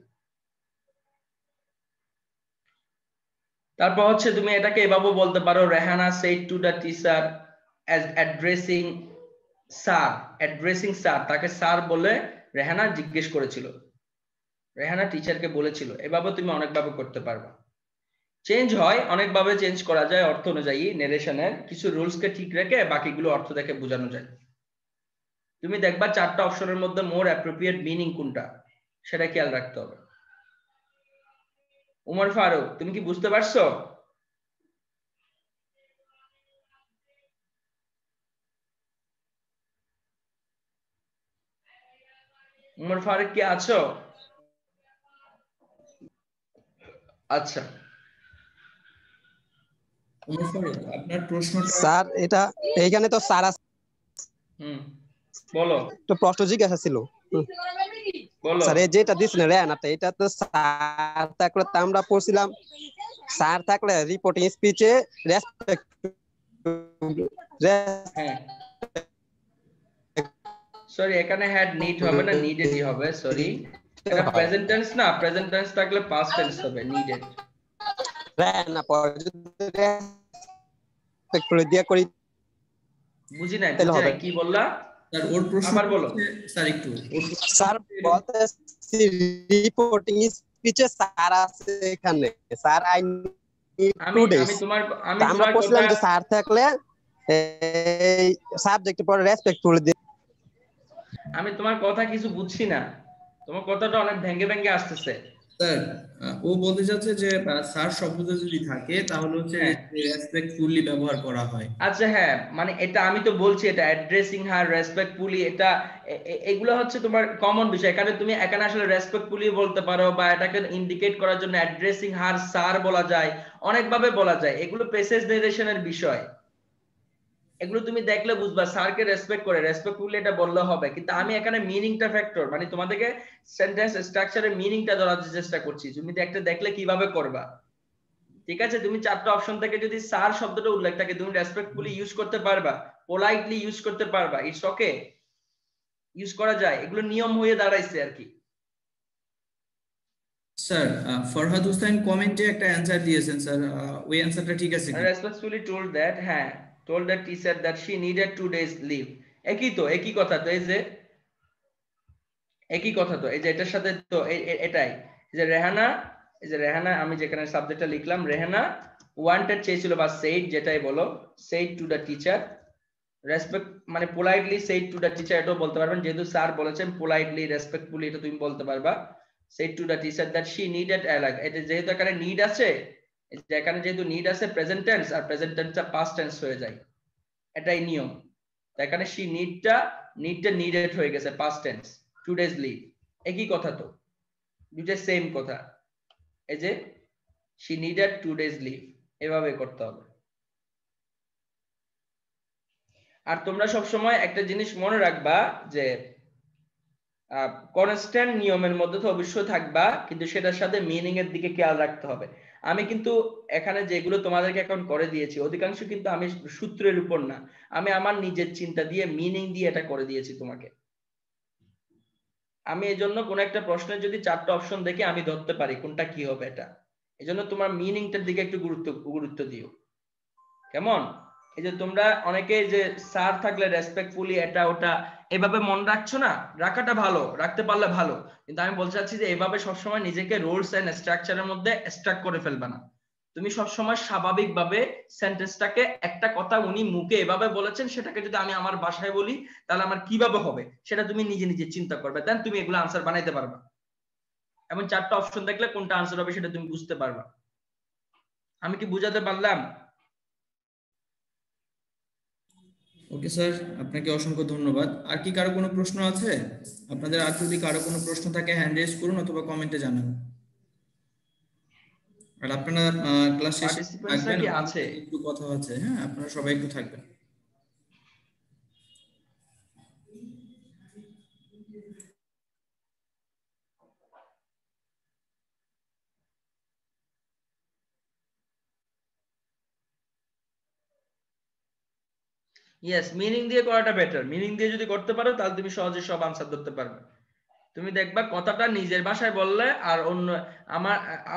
তারপর হচ্ছে তুমি এটাকে এভাবে বলতে পারো, Rehana said to the teacher as addressing sir, তাকে স্যার বলে রেহানা জিজ্ঞেস করেছিল, রেহানা টিচারকে বলেছিল। এভাবে তুমি অনেকভাবে করতে পারবা। চেঞ্জ হয় অনেকভাবে, চেঞ্জ করা যায় অর্থ অনুযায়ী। নেরেশনের কিছু রুলস কে ঠিক রেখে বাকিগুলো অর্থ দেখে বোঝানো যায়। তুমি দেখবা 4টা অপশনের মধ্যে মোর অ্যাপ্রোপ্রিয়েট মিনিং কোনটা সেটা খেয়াল রাখতে হবে। উমর ফারুক, তুমি কি বুঝতে পারছো? উমর ফারুক কি আছো? আচ্ছা, উমর ফারুক, আপনার প্রশ্নটা স্যার এটা এইখানে তো স্যার আছে, বলো। তো প্রশ্ন জিজ্ঞাসা ছিল, বলো। স্যার এই যেটা দিছেন রেহানাটা, এটা তো স্যার থাকলে তো আমরা পড়ছিলাম, স্যার থাকলে রিপোর্টিং স্পিচে রেসপেক্ট, হ্যাঁ সরি এখানে হ্যাড নিড হবে না, নিডেডই হবে। সরি, এটা প্রেজেন্ট টেন্স না, প্রেজেন্ট টেন্স থাকলে পাস্ট টেন্স হবে, নিডেড। রেহানা পরে যদি রেসপেক্ট করে দিয়া করি, বুঝি নাই কি বললা? স্যার ওর প্রশ্ন আবার বলো স্যার একটু। স্যার বলতেছি রিপোর্টিং স্পিচে স্যার আছে এখানে, স্যার আই নিড 2 days। আমরা বলছিলাম যে স্যার থাকলে এই সাবজেক্ট পরে রেসপেক্ট করে দিয়ে। আমি তোমার কথা কিছু বুঝছি না, তোমার কথাটা অনেক ভেঙ্গে ভেঙ্গে আসতেছে। স্যার ও বলতে চাচ্ছে যে স্যার শব্দটা যদি থাকে তাহলে হচ্ছে রেসপেক্টফুলি ব্যবহার করা হয়। আচ্ছা হ্যাঁ, মানে এটা আমি তো বলছি, এটা অ্যাড্রেসিং হার রেসপেক্টফুলি, এটা এগুলো হচ্ছে তোমার কমন বিষয়। এখানে তুমি এখানে আসলে রেসপেক্টফুলি বলতে পারো, বা এটাকে ইন্ডিকেট করার জন্য অ্যাড্রেসিং হার স্যার বলা যায়, অনেকভাবে বলা যায়। এগুলো প্যাসেজ নারেশনের বিষয়, এগুলো তুমি দেখলে বুঝবা স্যারকে রেসপেক্ট করে রেসপেক্টফুলি এটা বললে হবে। কিন্তু আমি এখানে মিনিংটা ফ্যাক্টর, মানে তোমাদেরকে সেন্টেন্স স্ট্রাকচারের মিনিংটা ধরার চেষ্টা করছি, তুমি একটা দেখলে কিভাবে করবা। ঠিক আছে, তুমি চারটা অপশন থেকে যদি স্যার শব্দটা উল্লেখ থাকে, তুমি রেসপেক্টফুলি ইউজ করতে পারবা, পোলাইটলি ইউজ করতে পারবা, ইটস ওকে, ইউজ করা যায়। এগুলো নিয়ম হয়ে দাঁড়াইছে আর কি। স্যার ফরহাদ হোসেন কমেন্টে একটা অ্যানসার দিয়েছেন স্যার, ওই অ্যানসারটা ঠিক আছে কি? রেসপেক্টফুলি টোল্ড দ্যাট, হ্যাঁ, told that teacher that she needed 2 days leave. একই তো, একই কথা তো, এই যে একই কথা তো, এই যে এটার সাথে তো এটাই যে রেহানা, এই যে রেহানা, আমি যেখানে সাবজেক্টটা লিখলাম, রেহানা ওয়ান্টেড চেয়েছিল বা সেইড, যেটাই বলো, said to the teacher, respect মানে politely said to the teacher, এটাও বলতে পারবেন, যেহেতু স্যার বলেছেন পোলাইটলি রেসপেক্টফুলি, এটা তুমি বলতে পারবা। Said to the teacher that she needed A like, এটা যেহেতু এখানে নিড আছে, এখানে যেহেতু নিড আছে প্রেজেন্ট টেন্স, আর প্রেজেন্ট টেন্সটা পাস্ট টেন্স হয়ে যায়, এটাই নিয়ম। এখানে শি নিডটা নিডেড হয়ে গেছে পাস্ট টেন্স, 2 days লিভ, একই কথা তো, দুইটা সেম কথা। এই যে she needed 2 days লিভ, এভাবে করতে হবে। আর তোমরা সব সময় একটা জিনিস মনে রাখবা যে কনস্ট্যান্ট নিয়মের মধ্যে তো অবশ্যই থাকবা, কিন্তু সেটার সাথে মিনিং এর দিকে খেয়াল রাখতে হবে। আমি কিন্তু এখানে যেগুলো তোমাদেরকে এখন করে দিয়েছি, অধিকাংশ কিন্তু আমি সূত্রের উপর না, আমি আমার নিজের চিন্তা দিয়ে মিনিং দিয়ে এটা করে দিয়েছি তোমাকে। আমি এজন্য কোন একটা প্রশ্নের যদি 4টা অপশন দেখে আমি ধরতে পারি কোনটা কি হবে, এটা এজন্য তোমার মিনিংটার দিকে একটু গুরুত্ব দিও, কেমন? এই যে তোমরা অনেকে যে স্যার থাকলে রেসপেক্টফুলি এটা ওটা এভাবে মনে রাখছো না, রাখাটা ভালো, রাখতে পারলে ভালো, কিন্তু আমি বলতে চাচ্ছি যে এভাবে সবসময় নিজেকে রুলস এন্ড স্ট্রাকচারের মধ্যে স্ট্রাক করে ফেলবে না। তুমি সবসময় স্বাভাবিকভাবে সেন্টেন্সটাকে, একটা কথা উনি মুখে এভাবে বলেছেন, সেটাকে যদি আমি আমার ভাষায় বলি তাহলে আমার কিভাবে হবে, সেটা তুমি নিজে নিজে চিন্তা করবে, দেন তুমি এগুলো আনসার বানাইতে পারবা। এবং 4টা অপশন দেখলে কোনটা আনসার হবে সেটা তুমি বুঝতে পারবা। আমি কি বুঝাতে পারলাম? ওকে স্যার, আপনাকে অসংখ্য ধন্যবাদ। আর কি কারো কোনো প্রশ্ন আছে আপনাদের? আর যদি কারো কোনো প্রশ্ন থাকে হ্যান্ড রেজ করুন অথবা কমেন্টে জানান। আর আপনারা ক্লাস শেষে থাকবেন, কি আছে একটু কথা আছে, হ্যাঁ আপনারা সবাই একটু থাকবেন। ইয়েস, মিনিং দিয়ে করাটা বেটার। মিনিং দিয়ে যদি করতে পারো তাহলে তুমি সহজে সব আনসার ধরতে পারবে। তুমি দেখবা কথাটা নিজের ভাষায় বললে আর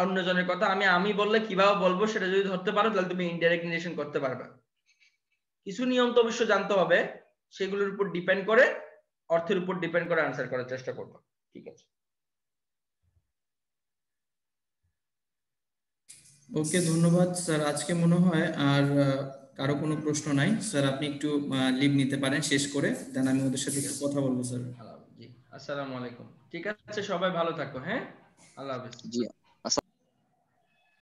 অন্যজনের কথা আমি বললে কিভাবে বলবো সেটা যদি ধরতে পারো তাহলে তুমি ইনডাইরেক্ট নিরেশন করতে পারবে। কিছু নিয়ম তো অবশ্য জানতে হবে, সেগুলোর উপর ডিপেন্ড করে, অর্থের উপর ডিপেন্ড করে আনসার করার চেষ্টা করবো। ঠিক আছে, ওকে ধন্যবাদ স্যার। আজকে মনে হয় আর কারো কোনো প্রশ্ন নাই স্যার, আপনি একটু লিভ নিতে পারেন শেষ করে, দেন আমি ওদের সাথে একটু কথা বলবো স্যার। জি, আসসালামু আলাইকুম। ঠিক আছে, সবাই ভালো থাকো, হ্যাঁ, আল্লাহ হাফেজ। জি।